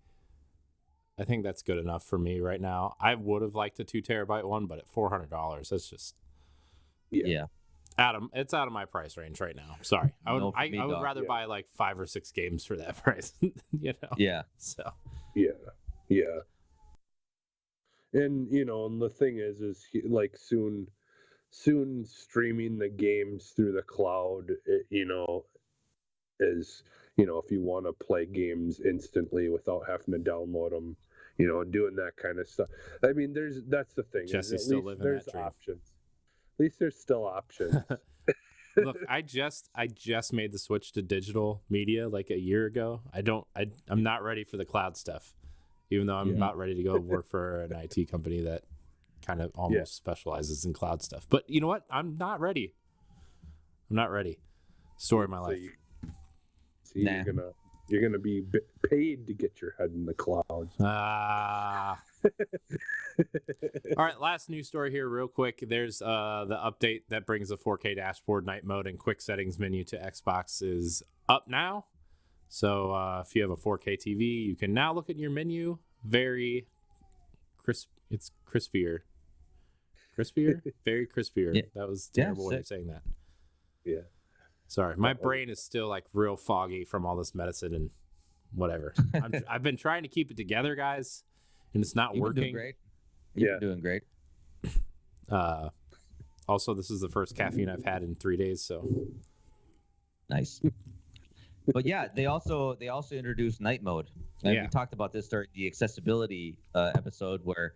that's good enough for me right now. I would have liked a 2 terabyte one, but at $400, that's just Yeah. it's out of my price range right now. Sorry, I would No, for me, I would dog. rather Yeah. buy like 5 or 6 games for that price. Yeah. So Yeah. And and the thing is like soon streaming the games through the cloud, is if you want to play games instantly without having to download them, doing that kind of stuff. I mean, that's the thing. Jesse's at still least living there's that dream. options. At least there's still options. look, I just made the switch to digital media like a year ago. I'm not ready for the cloud stuff, even though I'm about ready to go work for an IT company that kind of almost specializes in cloud stuff. But you know what? I'm not ready. Story of my life. Nah. You're gonna be paid to get your head in the cloud. All right, last news story here real quick. There's the update that brings the 4K dashboard, night mode, and quick settings menu to Xbox is up now. So if you have a 4K TV, you can now look at your menu. Very crisp. It's crispier. Very crispier. Yeah. That was terrible when sick. you're saying that. Yeah. Sorry, my brain is still like real foggy from all this medicine and whatever. I've been trying to keep it together, guys, and it's not You've been working. doing great. You've been doing great. Also, this is the first caffeine I've had in 3 days, so Nice. But yeah, they also introduced night mode. And Yeah. we talked about this during the accessibility episode where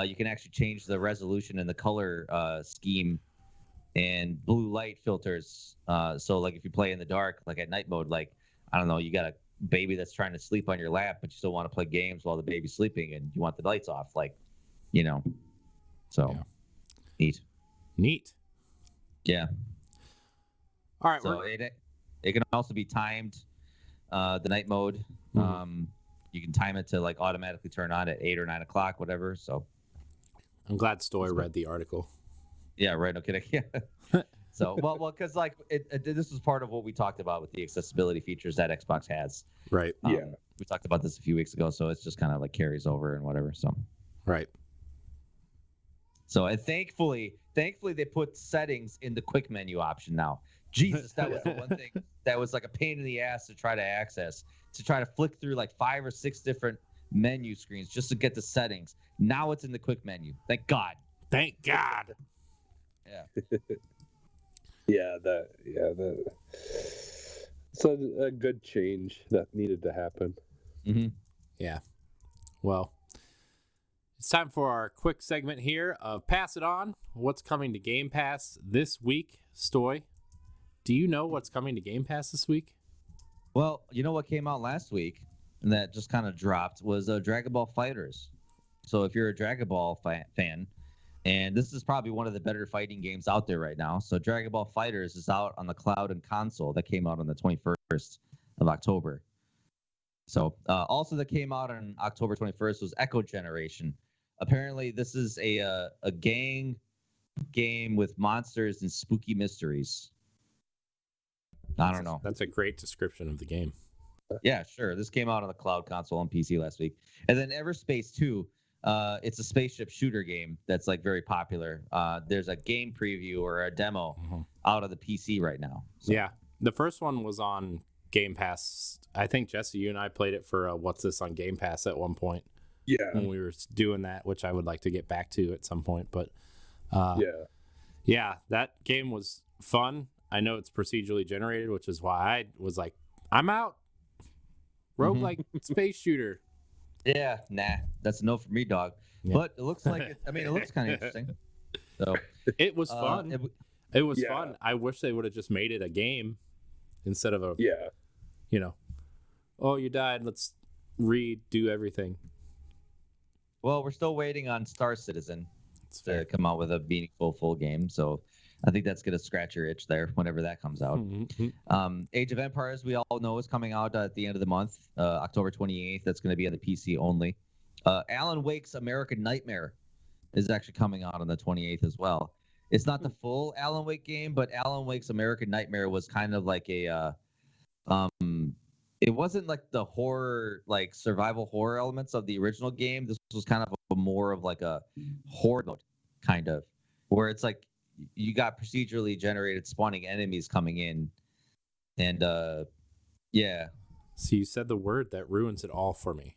you can actually change the resolution and the color scheme and blue light filters. So like if you play in the dark, like at night mode, like I don't know, you got a baby that's trying to sleep on your lap, but you still want to play games while the baby's sleeping and you want the lights off, like, So neat. Yeah. All right, So it can also be timed, the night mode. You can time it to like automatically turn on at 8 or 9 o'clock, whatever. So I'm glad Stoy read the article. yeah, right. No kidding. Yeah. So well, because like this was part of what we talked about with the accessibility features that Xbox has. Right. Yeah. We talked about this a few weeks ago, so it's just kind of like carries over and whatever. So Right. So and thankfully they put settings in the quick menu option now. Jesus, that was the one thing that was like a pain in the ass to try to access, to try to flick through like 5 or 6 different menu screens just to get the settings. Now it's in the quick menu. Thank God. Thank God. Yeah. It's a good change that needed to happen. Mm-hmm. Yeah. Well, it's time for our quick segment here of Pass It On. What's coming to Game Pass this week? Stoy, do you know what's coming to Game Pass this week? Well, you know what came out last week and that just kind of dropped was Dragon Ball Fighters. So if you're a Dragon Ball fan, and this is probably one of the better fighting games out there right now. So Dragon Ball Fighters is out on the cloud and console. That came out on the 21st of October. So also that came out on October 21st was Echo Generation. Apparently this is a gang game with monsters and spooky mysteries. I don't know. That's a great description of the game. Yeah, sure. This came out on the cloud console and PC last week. And then Everspace 2, it's a spaceship shooter game that's like very popular. There's a game preview or a demo out of the PC right now. So. Yeah. The first one was on Game Pass. I think, Jesse, you and I played it for What's This on Game Pass at one point. Yeah. When we were doing that, which I would like to get back to at some point. But Yeah, that game was fun. I know it's procedurally generated, which is why I was like, I'm out. Roguelike space shooter. Yeah, nah, that's a no for me, dog. Yeah. But it looks like it looks kind of interesting. So It was fun. It was Yeah. fun. I wish they would have just made it a game instead of a, Yeah. Oh, you died. Let's redo everything. well, we're still waiting on Star Citizen It's to fair. come out with a meaningful full game. So I think that's gonna scratch your itch there whenever that comes out. Age of Empires, we all know, is coming out at the end of the month, October 28th. That's going to be on the PC only. Alan Wake's American Nightmare is actually coming out on the 28th as well. It's not the full Alan Wake game, but Alan Wake's American Nightmare was kind of like it wasn't like the horror, like survival horror elements of the original game. This was kind of more of like a horror mode, kind of, where it's like you got procedurally generated spawning enemies coming in, and yeah, So you said the word that ruins it all for me.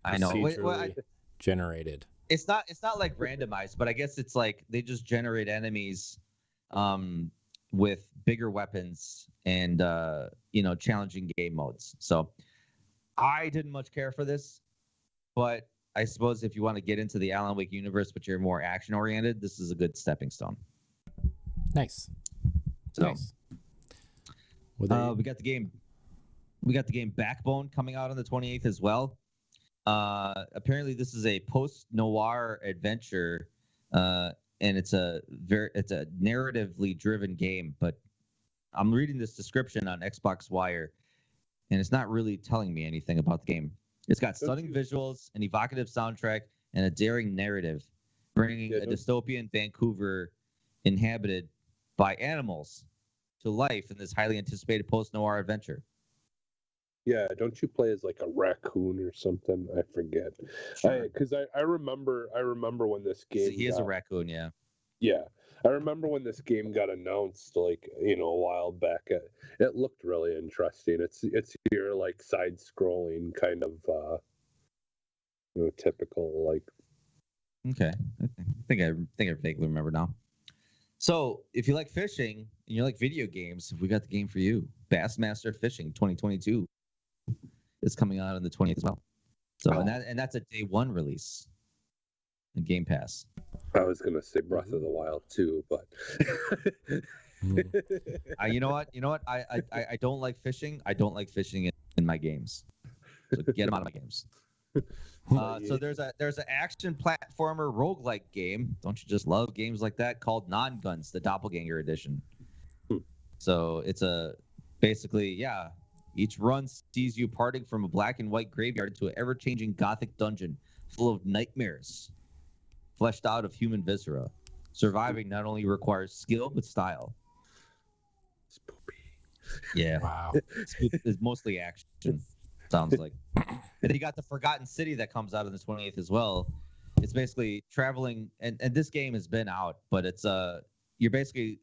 I know. Procedurally generated. It's not like randomized, but I guess it's like they just generate enemies with bigger weapons and challenging game modes. So I didn't much care for this, but I suppose if you want to get into the Alan Wake universe, but you're more action oriented, this is a good stepping stone. Nice. So Nice. we got the game. We got the game Backbone coming out on the 28th as well. Apparently, this is a post-noir adventure, and it's a narratively driven game. But I'm reading this description on Xbox Wire, and it's not really telling me anything about the game. It's got stunning visuals, an evocative soundtrack, and a daring narrative, bringing a dystopian Vancouver inhabited by animals to life in this highly anticipated post-noir adventure. Yeah, don't you play as like a raccoon or something? I forget. Because I remember when this game. He is a raccoon, yeah. Yeah, I remember when this game got announced, like a while back. It looked really interesting. It's your like side-scrolling kind of typical like. Okay, I think I vaguely remember now. So if you like fishing and you like video games, we got the game for you. Bassmaster Fishing 2022 is coming out on the 20th as well. So and that's a day one release in Game Pass. I was gonna say Breath of the Wild too, but you know what? I don't like fishing. I don't like fishing in my games. So get them out of my games. So there's an action platformer roguelike game. Don't you just love games like that? Called Non-Guns, the Doppelganger Edition. So it's basically each run sees you parting from a black and white graveyard to an ever-changing gothic dungeon full of nightmares fleshed out of human viscera. Surviving not only requires skill but style. Spoopy. Yeah. Wow. It's mostly action. Sounds like. And then you got the Forgotten City that comes out on the 28th as well. It's basically traveling, and this game has been out, but it's you're basically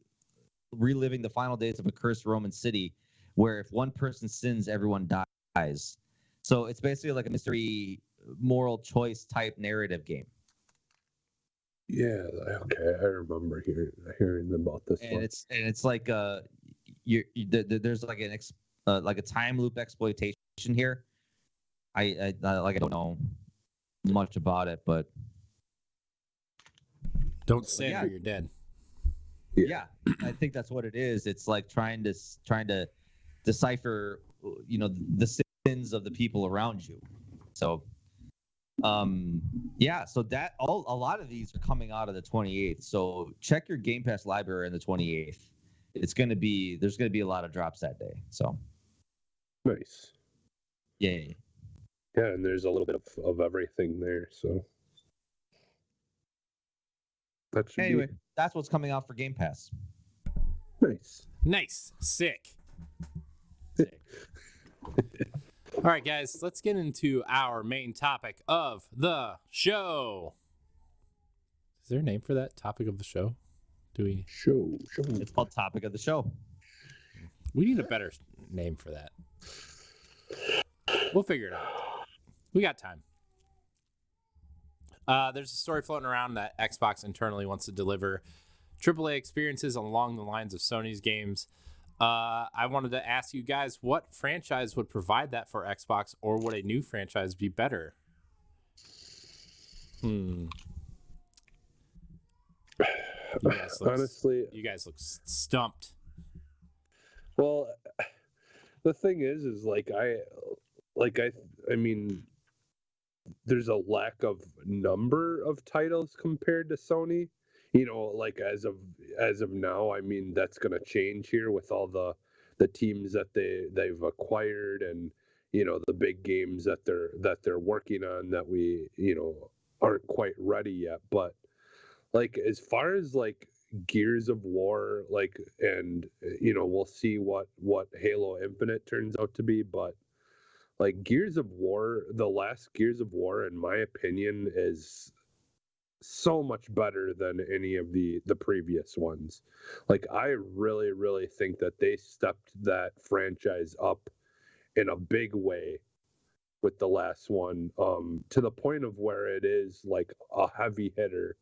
reliving the final days of a cursed Roman city, where if one person sins, everyone dies. So it's basically like a mystery, moral choice type narrative game. Yeah. Okay. I remember hearing about this And one. it's like there's like like a time loop exploitation here. I don't know much about it, but Don't sin or you're dead. Yeah, I think that's what it is. It's like trying to decipher, the sins of the people around you. So, so that a lot of these are coming out of the 28th. So check your Game Pass library on the 28th. There's going to be a lot of drops that day. So Nice. Yay. Yeah, and there's a little bit of everything there. So that should Anyway, that's what's coming out for Game Pass. be nice. Nice. Sick. All right, guys, let's get into our main topic of the show. Is there a name for that topic of the show? Do we? Show. It's called Topic of the Show. We need a better name for that. We'll figure it out. We got time. There's a story floating around that Xbox internally wants to deliver AAA experiences along the lines of Sony's games. I wanted to ask you guys, what franchise would provide that for Xbox, or would a new franchise be better? You guys look, Honestly, you guys look stumped. well, the thing is like I mean, there's a lack of number of titles compared to Sony. Like as of now, I mean that's going to change here with all the teams that they've acquired, and the big games that they're working on that we aren't quite ready yet. But like as far as like Gears of War, like, and we'll see what Halo Infinite turns out to be, but like Gears of War, the last Gears of War, in my opinion, is so much better than any of the previous ones. Like I really, really think that they stepped that franchise up in a big way with the last one, to the point of where it is like a heavy hitter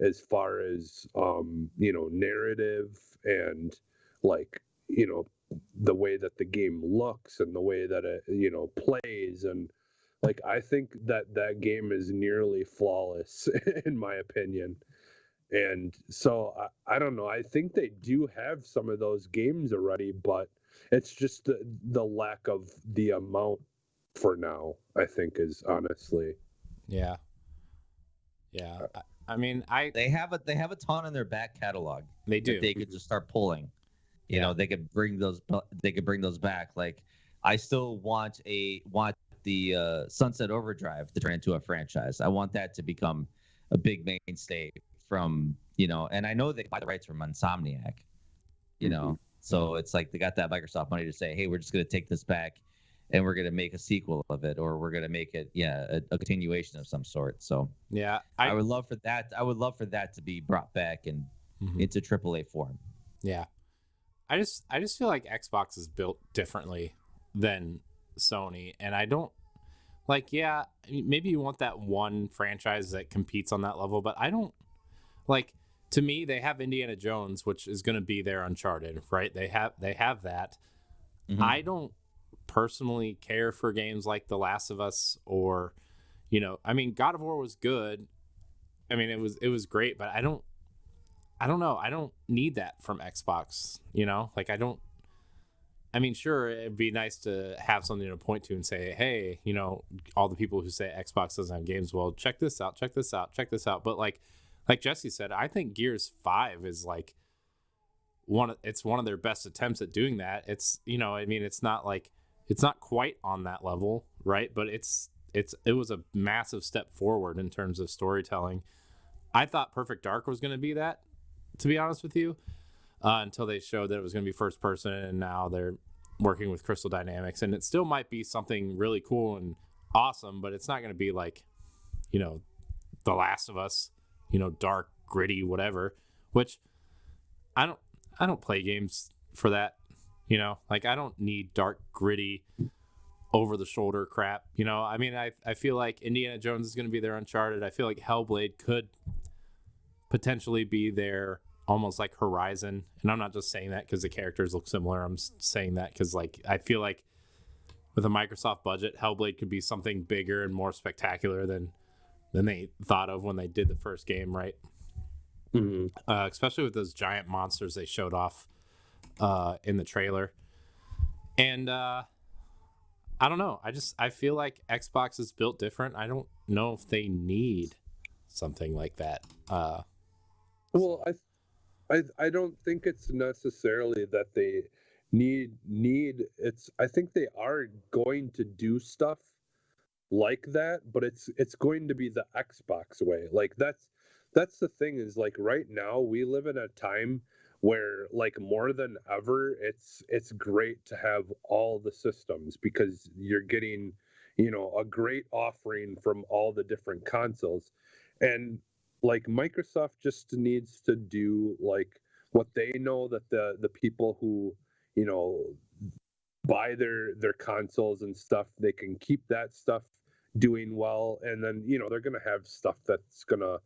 as far as narrative and like the way that the game looks and the way that it plays. And like I think that game is nearly flawless in my opinion. And so I don't know, I think they do have some of those games already, but it's just the lack of the amount for now, I think, is honestly. Yeah. I mean, They have a ton in their back catalog. They do. That they could just start pulling. You know, they could bring those back. Like I still want the Sunset Overdrive to turn into a franchise. I want that to become a big mainstay from, and I know they buy the rights from Insomniac, so it's like they got that Microsoft money to say, hey, we're just going to take this back and we're going to make a sequel of it, or we're going to make it, a continuation of some sort. So yeah, I would love for that. I would love for that to be brought back and into AAA form. Yeah. I just feel like Xbox is built differently than Sony, and I don't like. Yeah, maybe you want that one franchise that competes on that level, but I don't like. To me, they have Indiana Jones, which is going to be their Uncharted, right? They have that. I don't personally care for games like The Last of Us, or I mean, God of War was good. I mean, it was great, but I don't know. I don't need that from Xbox, like I mean, sure, it'd be nice to have something to point to and say, hey, all the people who say Xbox doesn't have games, well, check this out. But like Jesse said, I think Gears 5 is like it's one of their best attempts at doing that. It's, I mean, it's not quite on that level, right? But it was a massive step forward in terms of storytelling. I thought Perfect Dark was going to be that, to be honest with you, until they showed that it was going to be first person, and now they're working with Crystal Dynamics, and it still might be something really cool and awesome, but it's not going to be like, The Last of Us, dark, gritty, whatever, which I don't play games for that, like I don't need dark, gritty, over the shoulder crap. I mean, I feel like Indiana Jones is going to be their Uncharted. I feel like Hellblade could potentially be their almost like Horizon, and I'm not just saying that because the characters look similar. I'm saying that because like I feel like with a Microsoft budget, Hellblade could be something bigger and more spectacular than they thought of when they did the first game, right? Especially with those giant monsters they showed off in the trailer. And I don't know. I feel like Xbox is built different. I don't know if they need something like that. Well, I don't think it's necessarily that they need it's, I think they are going to do stuff like that, but it's going to be the Xbox way. Like that's the thing, is like right now we live in a time where like more than ever it's great to have all the systems, because you're getting a great offering from all the different consoles. And like Microsoft just needs to do like what they know that the people who you know buy their consoles and stuff, they can keep that stuff doing well, and then they're gonna have stuff that's gonna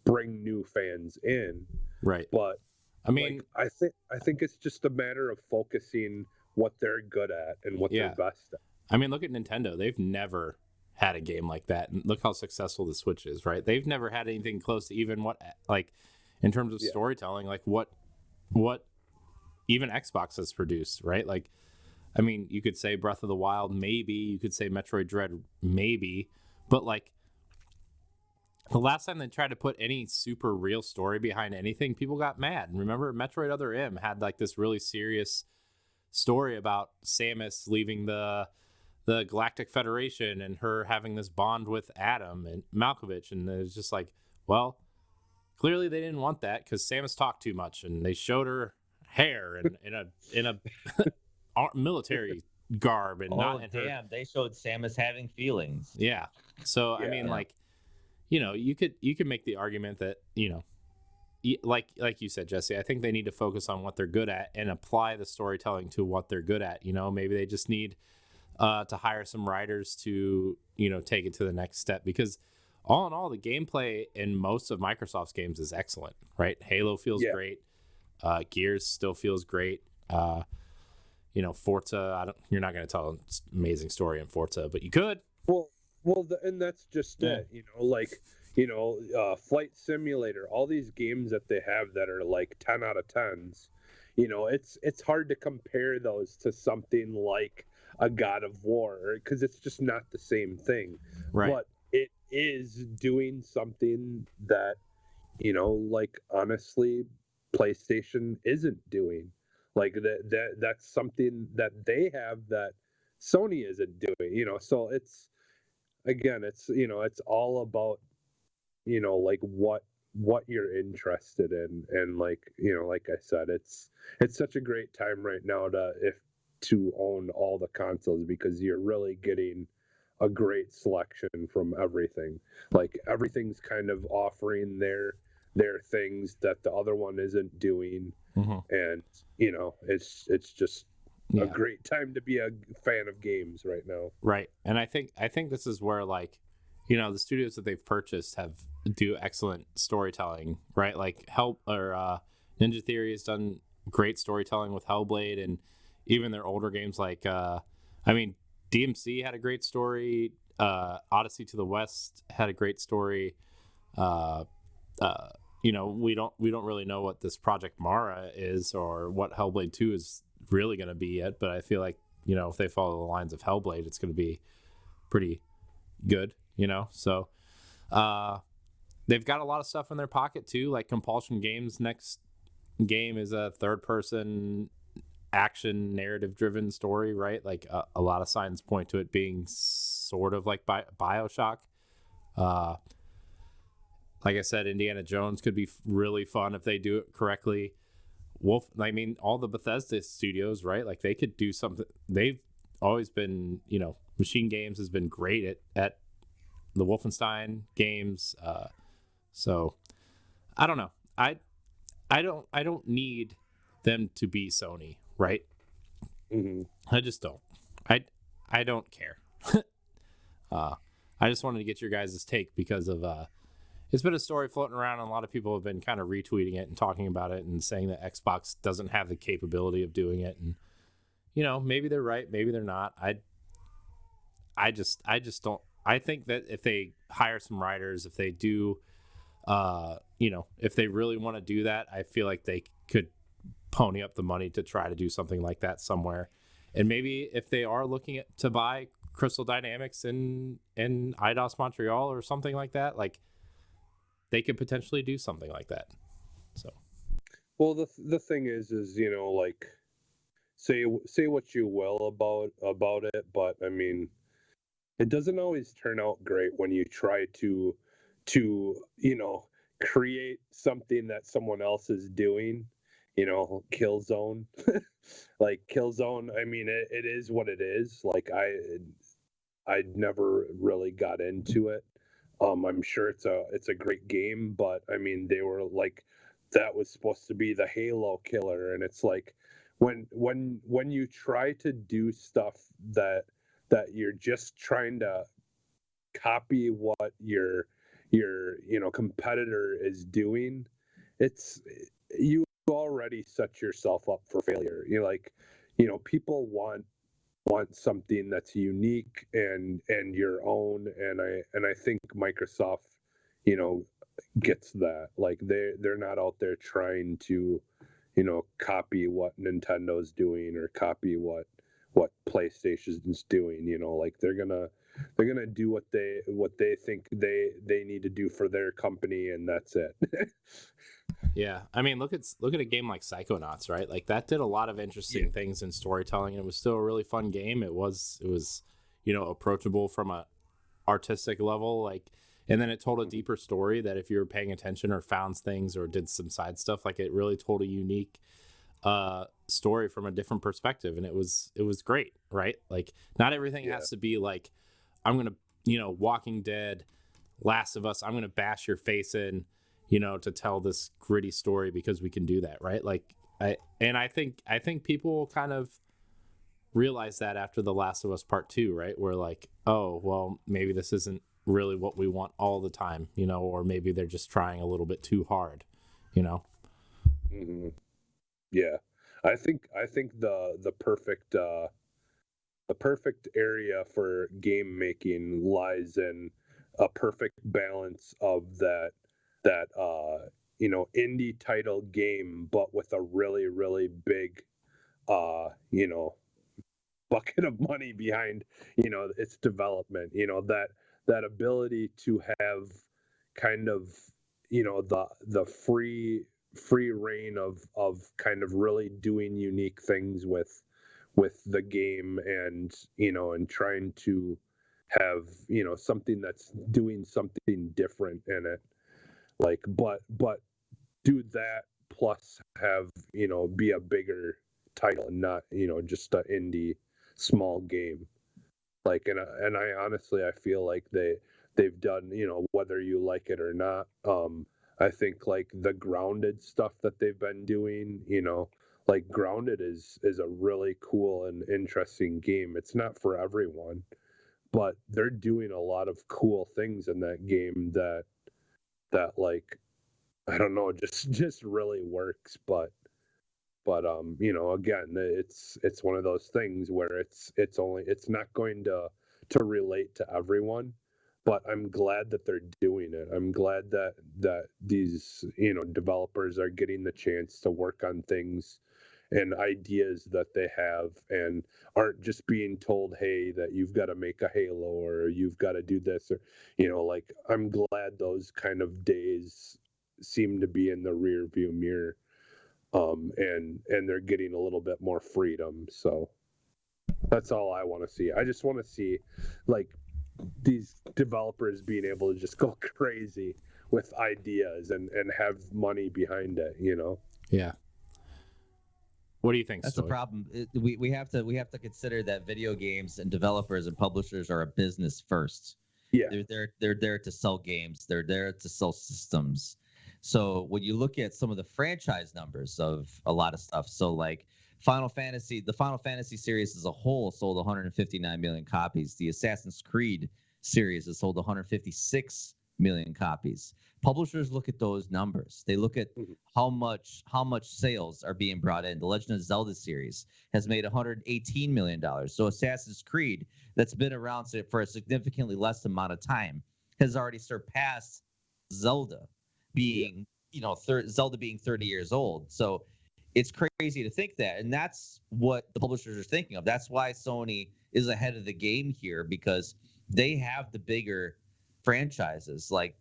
bring new fans in. Right. But I mean, I think it's just a matter of focusing what they're good at and what they're best at. I mean, look at Nintendo. They've never had a game like that, and look how successful the Switch is. Right? They've never had anything close to even what, like, in terms of storytelling, like what even Xbox has produced. Right? Like, I mean, you could say Breath of the Wild, maybe. You could say Metroid Dread, maybe. But, like, the last time they tried to put any super real story behind anything, people got mad. And remember, Metroid Other M had, like, this really serious story about Samus leaving the Galactic Federation and her having this bond with Adam and Malkovich. And it was just like, well, clearly they didn't want that because Samus talked too much. And they showed her hair in a military garb and not in her. They showed Samus having feelings. Yeah. So I mean, like, you could make the argument that like you said, Jesse, I think they need to focus on what they're good at and apply the storytelling to what they're good at. Maybe they just need to hire some writers to take it to the next step, because all in all, the gameplay in most of Microsoft's games is excellent. Right? Halo feels great. Gears still feels great. Forza, you're not going to tell an amazing story in Forza, but you could. And that's just it. Flight Simulator, all these games that they have that are like 10 out of 10s. It's hard to compare those to something like a God of War, because it's just not the same thing. Right. But it is doing something that, like, honestly, PlayStation isn't doing. Like that's something that they have that Sony isn't doing. So it's, again, it's it's all about like what you're interested in, and like like I said, it's such a great time right now to own all the consoles, because you're really getting a great selection from everything. Like, everything's kind of offering their things that the other one isn't doing. And it's just a great time to be a fan of games right now. Right. And I think this is where, like, the studios that they've purchased do excellent storytelling, right? Like Ninja Theory has done great storytelling with Hellblade, and even their older games, like DMC had a great story. Odyssey to the West had a great story. We don't really know what this Project Mara is or what Hellblade 2 is really going to be yet, but I feel like if they follow the lines of Hellblade, it's going to be pretty good. So they've got a lot of stuff in their pocket too, like Compulsion Games' next game is a third-person action narrative-driven story, right? Like a lot of signs point to it being sort of like BioShock. Like I said, Indiana Jones could be really fun if they do it correctly. All the Bethesda studios, right? Like, they could do something. They've always been, Machine Games has been great at the Wolfenstein games. So I don't know. I don't need them to be Sony, right? Mm-hmm. I just don't. I don't care. I just wanted to get your guys' take because of it's been a story floating around, and a lot of people have been kind of retweeting it and talking about it and saying that Xbox doesn't have the capability of doing it. And maybe they're right, maybe they're not. I just don't. I think that if they hire some writers, if they do, if they really want to do that, I feel like they could pony up the money to try to do something like that somewhere. And maybe if they are looking to buy Crystal Dynamics in Eidos Montreal or something like that, like, they could potentially do something like that. So, well, the thing is like, say what you will about it, but I mean, it doesn't always turn out great when you try to create something that someone else is doing. Killzone. Like, Killzone, I mean, it is what it is. Like, I never really got into it. I'm sure it's a great game, but I mean, they were like, that was supposed to be the Halo killer, and it's like, when you try to do stuff that you're just trying to copy what your competitor is doing, it's you already set yourself up for failure. You're like, people want something that's unique and your own, and I think Microsoft, you know, gets that. Like they're not out there trying to, copy what Nintendo's doing or copy what PlayStation's doing. Like they're gonna do what they think they need to do for their company, and that's it. Yeah, I mean, look at a game like Psychonauts, right? Like that did a lot of interesting things in storytelling, and it was still a really fun game. It was approachable from a artistic level, like, and then it told a deeper story that if you were paying attention or found things or did some side stuff, like it really told a unique story from a different perspective, and it was great, right? Like not everything has to be like, I'm gonna, Walking Dead, Last of Us, I'm gonna bash your face in, to tell this gritty story because we can do that, right? Like I think people kind of realize that after The Last of Us Part 2, right? We're like, oh, well, maybe this isn't really what we want all the time, or maybe they're just trying a little bit too hard, Mm-hmm. Yeah, I think the perfect area for game making lies in a perfect balance of that indie title game, but with a really really big uh you know bucket of money behind its development. That ability to have kind of the free reign of kind of really doing unique things with the game, and trying to have something that's doing something different in it, like, but do that plus have be a bigger title and not just an indie small game. Like, and I honestly I feel like they've done, whether you like it or not. I think like the Grounded stuff that they've been doing, like Grounded is a really cool and interesting game. It's not for everyone, but they're doing a lot of cool things in that game that like, I don't know, just really works. But again, it's one of those things where it's not going to relate to everyone. But I'm glad that they're doing it. I'm glad that these developers are getting the chance to work on things and ideas that they have, and aren't just being told, hey, that you've got to make a Halo or you've got to do this, or like, I'm glad those kind of days seem to be in the rear view mirror. And they're getting a little bit more freedom. So that's all I want to see. I just want to see, like, these developers being able to just go crazy with ideas and have money behind it. Yeah. What do you think? That's Stoy? the problem. We have to consider that video games and developers and publishers are a business first. Yeah. They're there to sell games. They're there to sell systems. So when you look at some of the franchise numbers of a lot of stuff, so like the Final Fantasy series as a whole sold 159 million copies. The Assassin's Creed series has sold 156 million copies. Publishers look at those numbers. They look at how much sales are being brought in. The Legend of Zelda series has made $118 million. So Assassin's Creed, that's been around for a significantly less amount of time, has already surpassed Zelda being, Zelda being 30 years old. So it's crazy to think that. And that's what the publishers are thinking of. That's why Sony is ahead of the game here, because they have the bigger franchises. Like,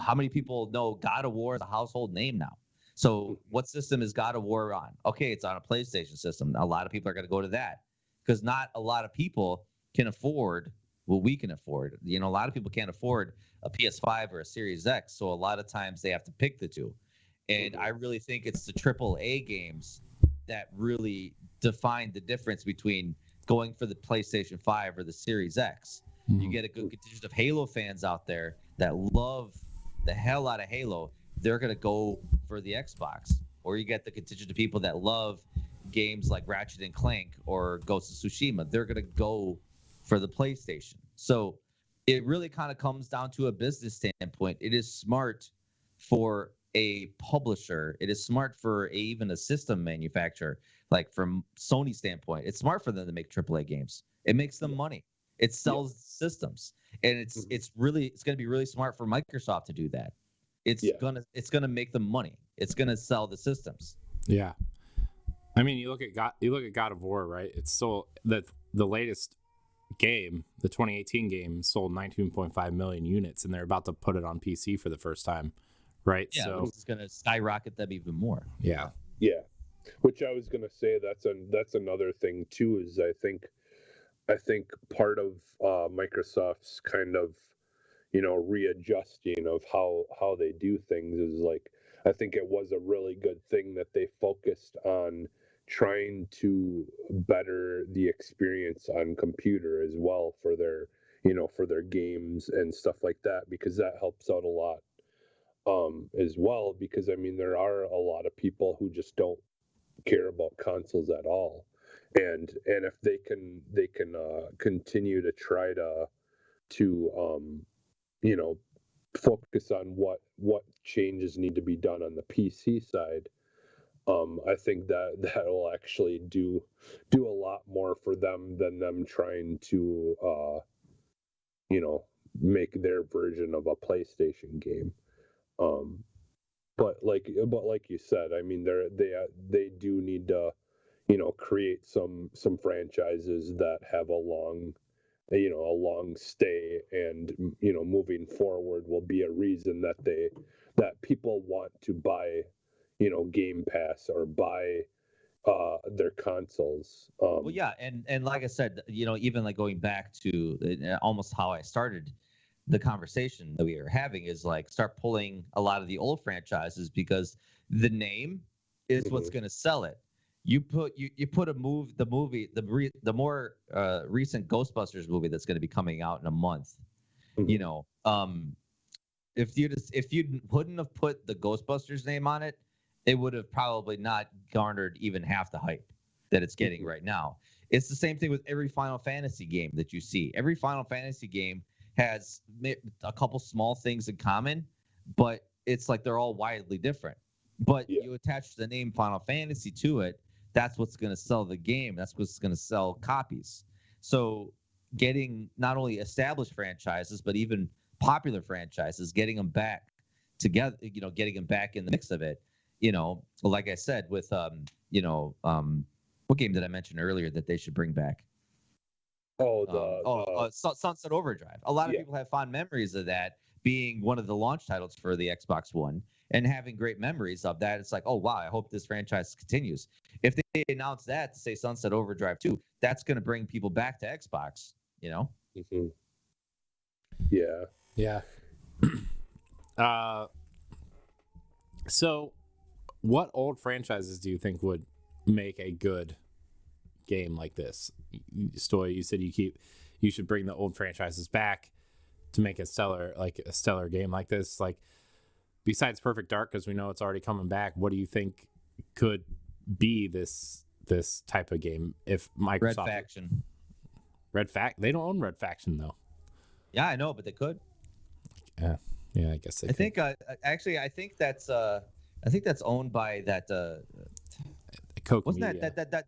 how many people know God of War is a household name now? So what system is God of War on? Okay, it's on a PlayStation system. A lot of people are going to go to that because not a lot of people can afford what we can afford. A lot of people can't afford a PS5 or a Series X. So a lot of times they have to pick the two. And I really think it's the AAA games that really define the difference between going for the PlayStation 5 or the Series X. You get a good contingent of Halo fans out there that love the hell out of Halo. They're going to go for the Xbox. Or you get the contingent of people that love games like Ratchet and Clank or Ghost of Tsushima. They're going to go for the PlayStation. So it really kind of comes down to a business standpoint. It is smart for a publisher. It is smart for even a system manufacturer. Like from Sony standpoint, it's smart for them to make AAA games. It makes them money. It sells systems, and it's going to be really smart for Microsoft to do that. It's gonna make them money. It's gonna sell the systems. Yeah, I mean, you look at God of War, right? It's sold the latest game, the 2018 game, sold 19.5 million units, and they're about to put it on PC for the first time, right? Yeah, so it's gonna skyrocket them even more. Yeah. Which I was gonna say that's another thing too. Is I think part of Microsoft's kind of readjusting of how they do things is like, I think it was a really good thing that they focused on trying to better the experience on computer as well for their games and stuff like that, because that helps out a lot as well, because I mean there are a lot of people who just don't care about consoles at all, and if they can continue to try to focus on what changes need to be done on the PC side, I think that'll actually do a lot more for them than them trying to make their version of a PlayStation game. But like you said, I mean they do need to create some franchises that have a long stay, and moving forward will be a reason that people want to buy Game Pass or buy their consoles. Well, yeah, and like I said, even like going back to almost how I started the conversation that we were having is like start pulling a lot of the old franchises, because the name is what's going to sell it. You put the more recent Ghostbusters movie that's going to be coming out in a month. If you wouldn't have put the Ghostbusters name on it, it would have probably not garnered even half the hype that it's getting right now. It's the same thing with every Final Fantasy game that you see. Every Final Fantasy game has a couple small things in common, but it's like they're all widely different. But you attach the name Final Fantasy to it, that's what's going to sell the game. That's what's going to sell copies. So getting not only established franchises, but even popular franchises, getting them back together, getting them back in the mix of it, like I said, with, what game did I mention earlier that they should bring back? Sunset Overdrive. A lot of people have fond memories of that being one of the launch titles for the Xbox One, and having great memories of that. It's like, oh wow, I hope this franchise continues. If they announce that to say Sunset Overdrive 2, that's going to bring people back to Xbox. Mm-hmm. Yeah. So, what old franchises do you think would make a good game like this? Stoy, you said you should bring the old franchises back to make a stellar game like this. Like, besides Perfect Dark, because we know it's already coming back, what do you think could be this type of game if Microsoft? Red Faction. They don't own Red Faction though. Yeah, I know, but they could. Yeah, I guess they could. Think I think that's owned by that. Coke wasn't Media.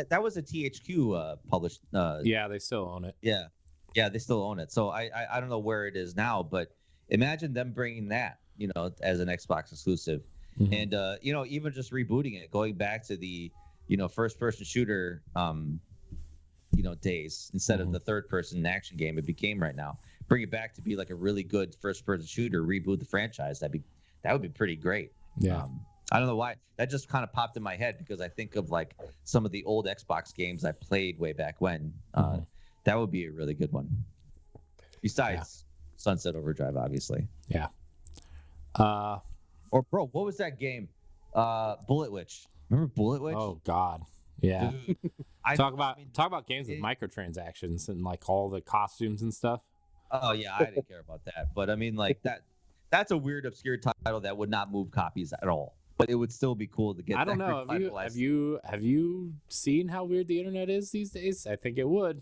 that was a THQ published? Yeah, they still own it. Yeah, they still own it. So I don't know where it is now, but imagine them bringing that, as an Xbox exclusive, and even just rebooting it, going back to the first person shooter days instead of the third person action game it became right now. Bring it back to be like a really good first person shooter. Reboot the franchise. That would be pretty great. Yeah. I don't know why that just kind of popped in my head, because I think of like some of the old Xbox games I played way back when. That would be a really good one. Besides Sunset Overdrive, obviously. Yeah. Or bro, what was that game? Bullet Witch. Remember Bullet Witch? Oh God. Yeah. Dude, talk about games with microtransactions and like all the costumes and stuff. Oh yeah, I didn't care about that. But I mean, like that's a weird, obscure title that would not move copies at all. But it would still be cool to get. I don't know. Have you seen how weird the internet is these days? I think it would.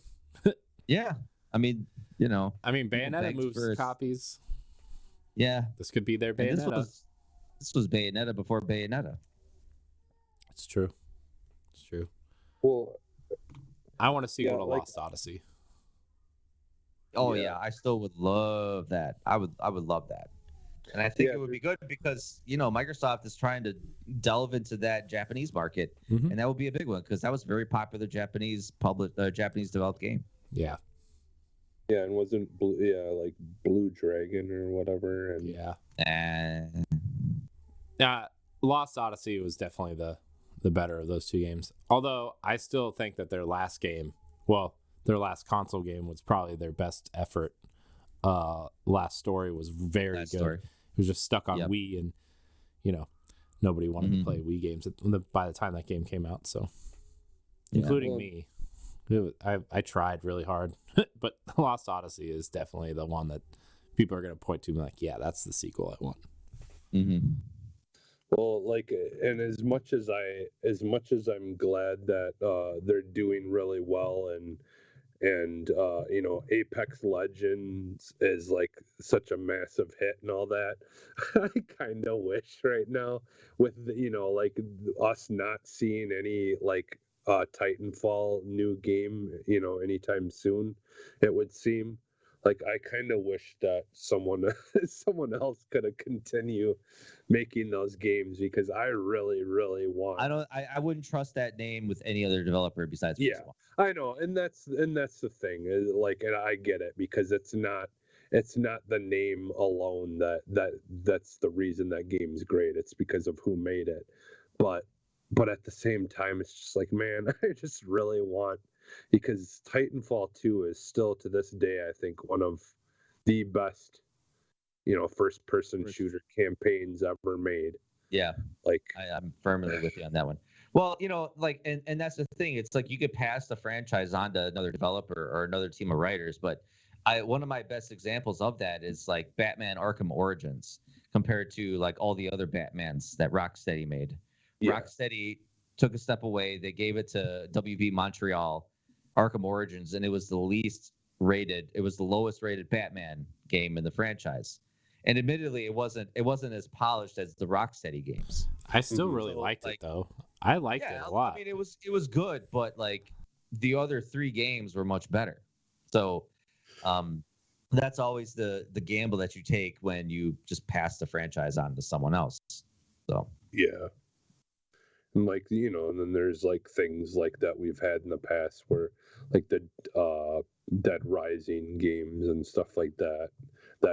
Yeah. I mean, I mean, people Bayonetta begged moves for copies. Yeah, This could be their and Bayonetta. this was Bayonetta before Bayonetta. It's true. It's true. Well, I want to see yeah, what a like Lost Odyssey. Oh Yeah. yeah, I still would love that. I would love that. And I think Yeah, it would be good because, Microsoft is trying to delve into that Japanese market, Mhm. and that would be a big one because that was a very popular Japanese Japanese developed game. Yeah. yeah, and wasn't like Blue Dragon or whatever, and Yeah. And Lost Odyssey was definitely the better of those two games. Although I still think that their last game, their last console game was probably their best effort. Last Story was very Last good. Story. It was just stuck on Yep. Wii, and nobody wanted to play Wii games by the time that game came out. So, including me, I tried really hard, but Lost Odyssey is definitely the one that people are going to point to and be like, yeah, that's the sequel I want. Mm-hmm. well, like, and as much as I'm glad that they're doing really well, and Apex Legends is like such a massive hit and all that, I kind of wish right now, with like us not seeing any like Titanfall new game anytime soon, it would seem like I kind of wish that someone someone else could have continue making those games, because I really want. I wouldn't trust that name with any other developer besides Yeah, PS1. I know, and that's the thing. Like, and I get it, because it's not the name alone that's the reason that game's great. It's because of who made it. But at the same time, it's just like, man, I just really want, because Titanfall 2 is still to this day, I think, one of the best first person shooter campaigns ever made. Yeah, Like, I'm firmly with you on that one. Well, like, and that's the thing. It's like you could pass the franchise on to another developer or another team of writers, but one of my best examples of that is like Batman Arkham Origins compared to like all the other Batmans that Rocksteady made. Yeah. Rocksteady took a step away. They gave it to WB Montreal, Arkham Origins, and it was the lowest rated Batman game in the franchise. And admittedly, it wasn't as polished as the Rocksteady games. I still really liked it though. I liked it a lot. I mean, it was good, but like the other three games were much better. So, that's always the gamble that you take when you just pass the franchise on to someone else. So yeah. And like, and then there's like things like that we've had in the past, where like the Dead Rising games and stuff like that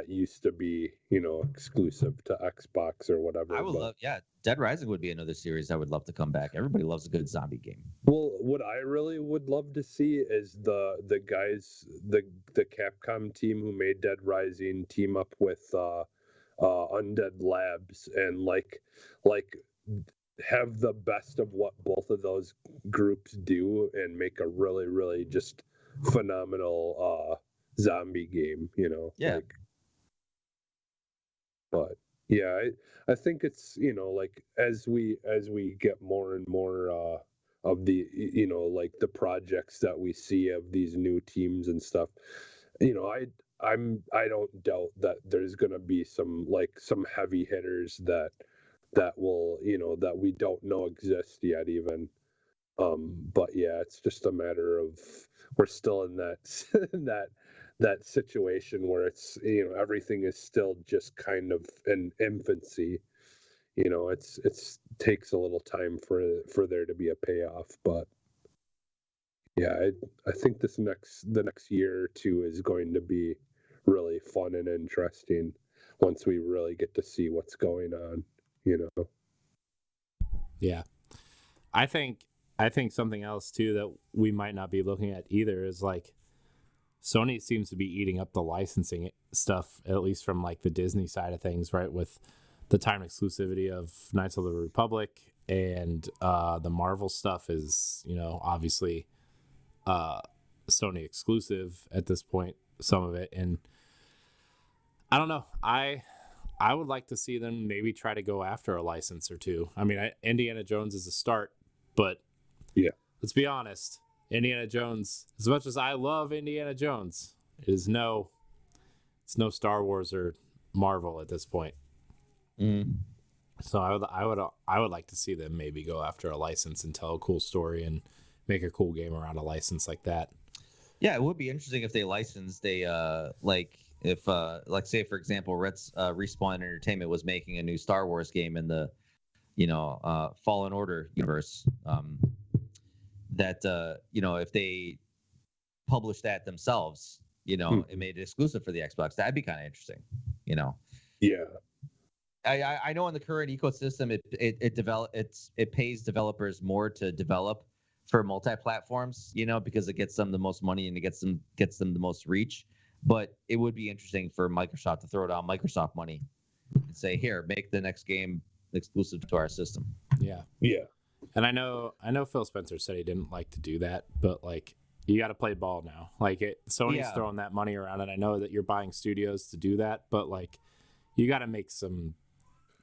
used to be exclusive to Xbox or whatever. I would love, Dead Rising would be another series I would love to come back. Everybody loves a good zombie game. Well, what I really would love to see is the guys, the Capcom team who made Dead Rising, team up with Undead Labs, and like have the best of what both of those groups do, and make a really, really just phenomenal zombie game, Yeah. like, but yeah, I think it's like, as we get more and more of the like the projects that we see of these new teams and stuff, I don't doubt that there's gonna be some heavy hitters that will that we don't know exist yet even. But yeah, it's just a matter of, we're still in that that situation where it's everything is still just kind of in infancy. It's takes a little time for there to be a payoff, but yeah, I think the next year or two is going to be really fun and interesting once we really get to see what's going on. Yeah. I think something else too that we might not be looking at either is like Sony seems to be eating up the licensing stuff, at least from like the Disney side of things, right? With the time exclusivity of Knights of the Republic, and the Marvel stuff is, obviously Sony exclusive at this point, some of it. And I don't know. I would like to see them maybe try to go after a license or two. I mean, Indiana Jones is a start, but yeah, let's be honest. Indiana Jones, as much as I love Indiana Jones, It's no Star Wars or Marvel at this point. So I would like to see them maybe go after a license and tell a cool story and make a cool game around a license like that. Yeah, it would be interesting if they licensed like say for example, Respawn Entertainment was making a new Star Wars game in the Fallen Order universe. If they published that themselves, and made it exclusive for the Xbox, that'd be kind of interesting. Yeah. I know in the current ecosystem, it pays developers more to develop for multi-platforms, because it gets them the most money and it gets them the most reach. But it would be interesting for Microsoft to throw down Microsoft money and say, here, make the next game exclusive to our system. Yeah. Yeah. And I know Phil Spencer said he didn't like to do that, but like you got to play ball now. Like Sony's throwing that money around, and I know that you're buying studios to do that, but like you got to make some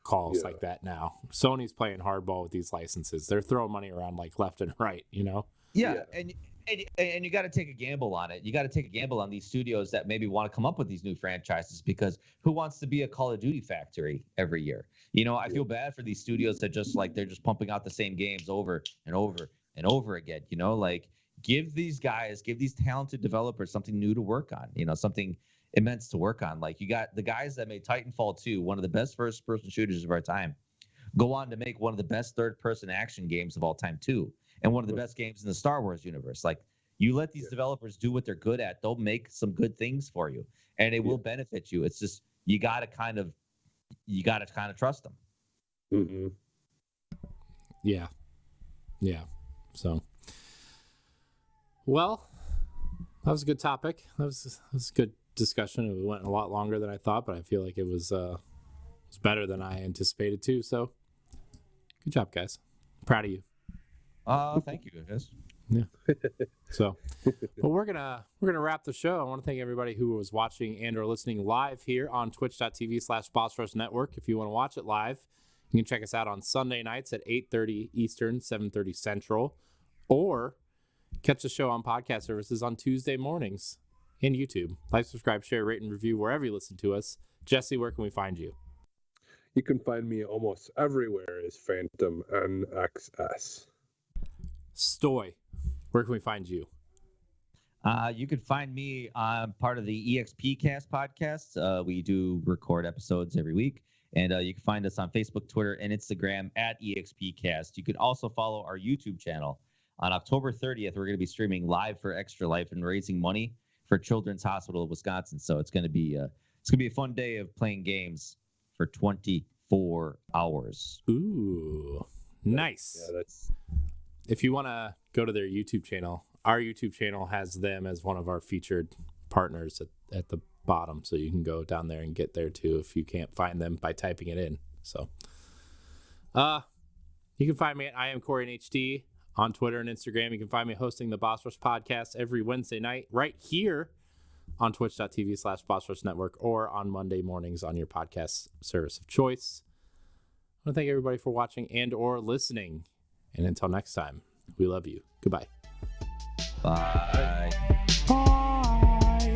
calls like that now. Sony's playing hardball with these licenses. They're throwing money around like left and right, Yeah. And you got to take a gamble on it. You got to take a gamble on these studios that maybe want to come up with these new franchises, because who wants to be a Call of Duty factory every year? I feel bad for these studios that they're just pumping out the same games over and over and over again. Like give these talented developers something new to work on, something immense to work on. Like you got the guys that made Titanfall 2, one of the best first-person shooters of our time, go on to make one of the best third-person action games of all time too, and one of the best games in the Star Wars universe. Like you let these developers do what they're good at, they'll make some good things for you, and it will benefit you. It's just you gotta kind of trust them. Mm-hmm. Yeah. So, well, that was a good topic. That was a good discussion. It went a lot longer than I thought, but I feel like it was better than I anticipated too. So, good job, guys. Proud of you. Thank you, guys. Yeah. So, well, we're gonna wrap the show. I want to thank everybody who was watching and or listening live here on twitch.tv/Boss Rush Network. If you want to watch it live, you can check us out on Sunday nights at 8:30 Eastern, 7:30 Central, or catch the show on podcast services on Tuesday mornings and YouTube. Like, subscribe, share, rate, and review wherever you listen to us. Jesse, where can we find you? You can find me almost everywhere as Phantom NXS. Stoy, where can we find you? You can find me on part of the EXP Cast podcast. We do record episodes every week, and you can find us on Facebook, Twitter, and Instagram at EXP Cast. You can also follow our YouTube channel. On October 30th, we're going to be streaming live for Extra Life and raising money for Children's Hospital of Wisconsin. So it's going to be a fun day of playing games for 24 hours. Ooh, nice. Yeah, if you want to go to their YouTube channel, our YouTube channel has them as one of our featured partners at the bottom. So you can go down there and get there too if you can't find them by typing it in. So you can find me at I am Corey in HD on Twitter and Instagram. You can find me hosting the Boss Rush podcast every Wednesday night right here on twitch.tv/Boss Rush Network, or on Monday mornings on your podcast service of choice. I want to thank everybody for watching and or listening. And until next time, we love you. Goodbye. Bye. Bye.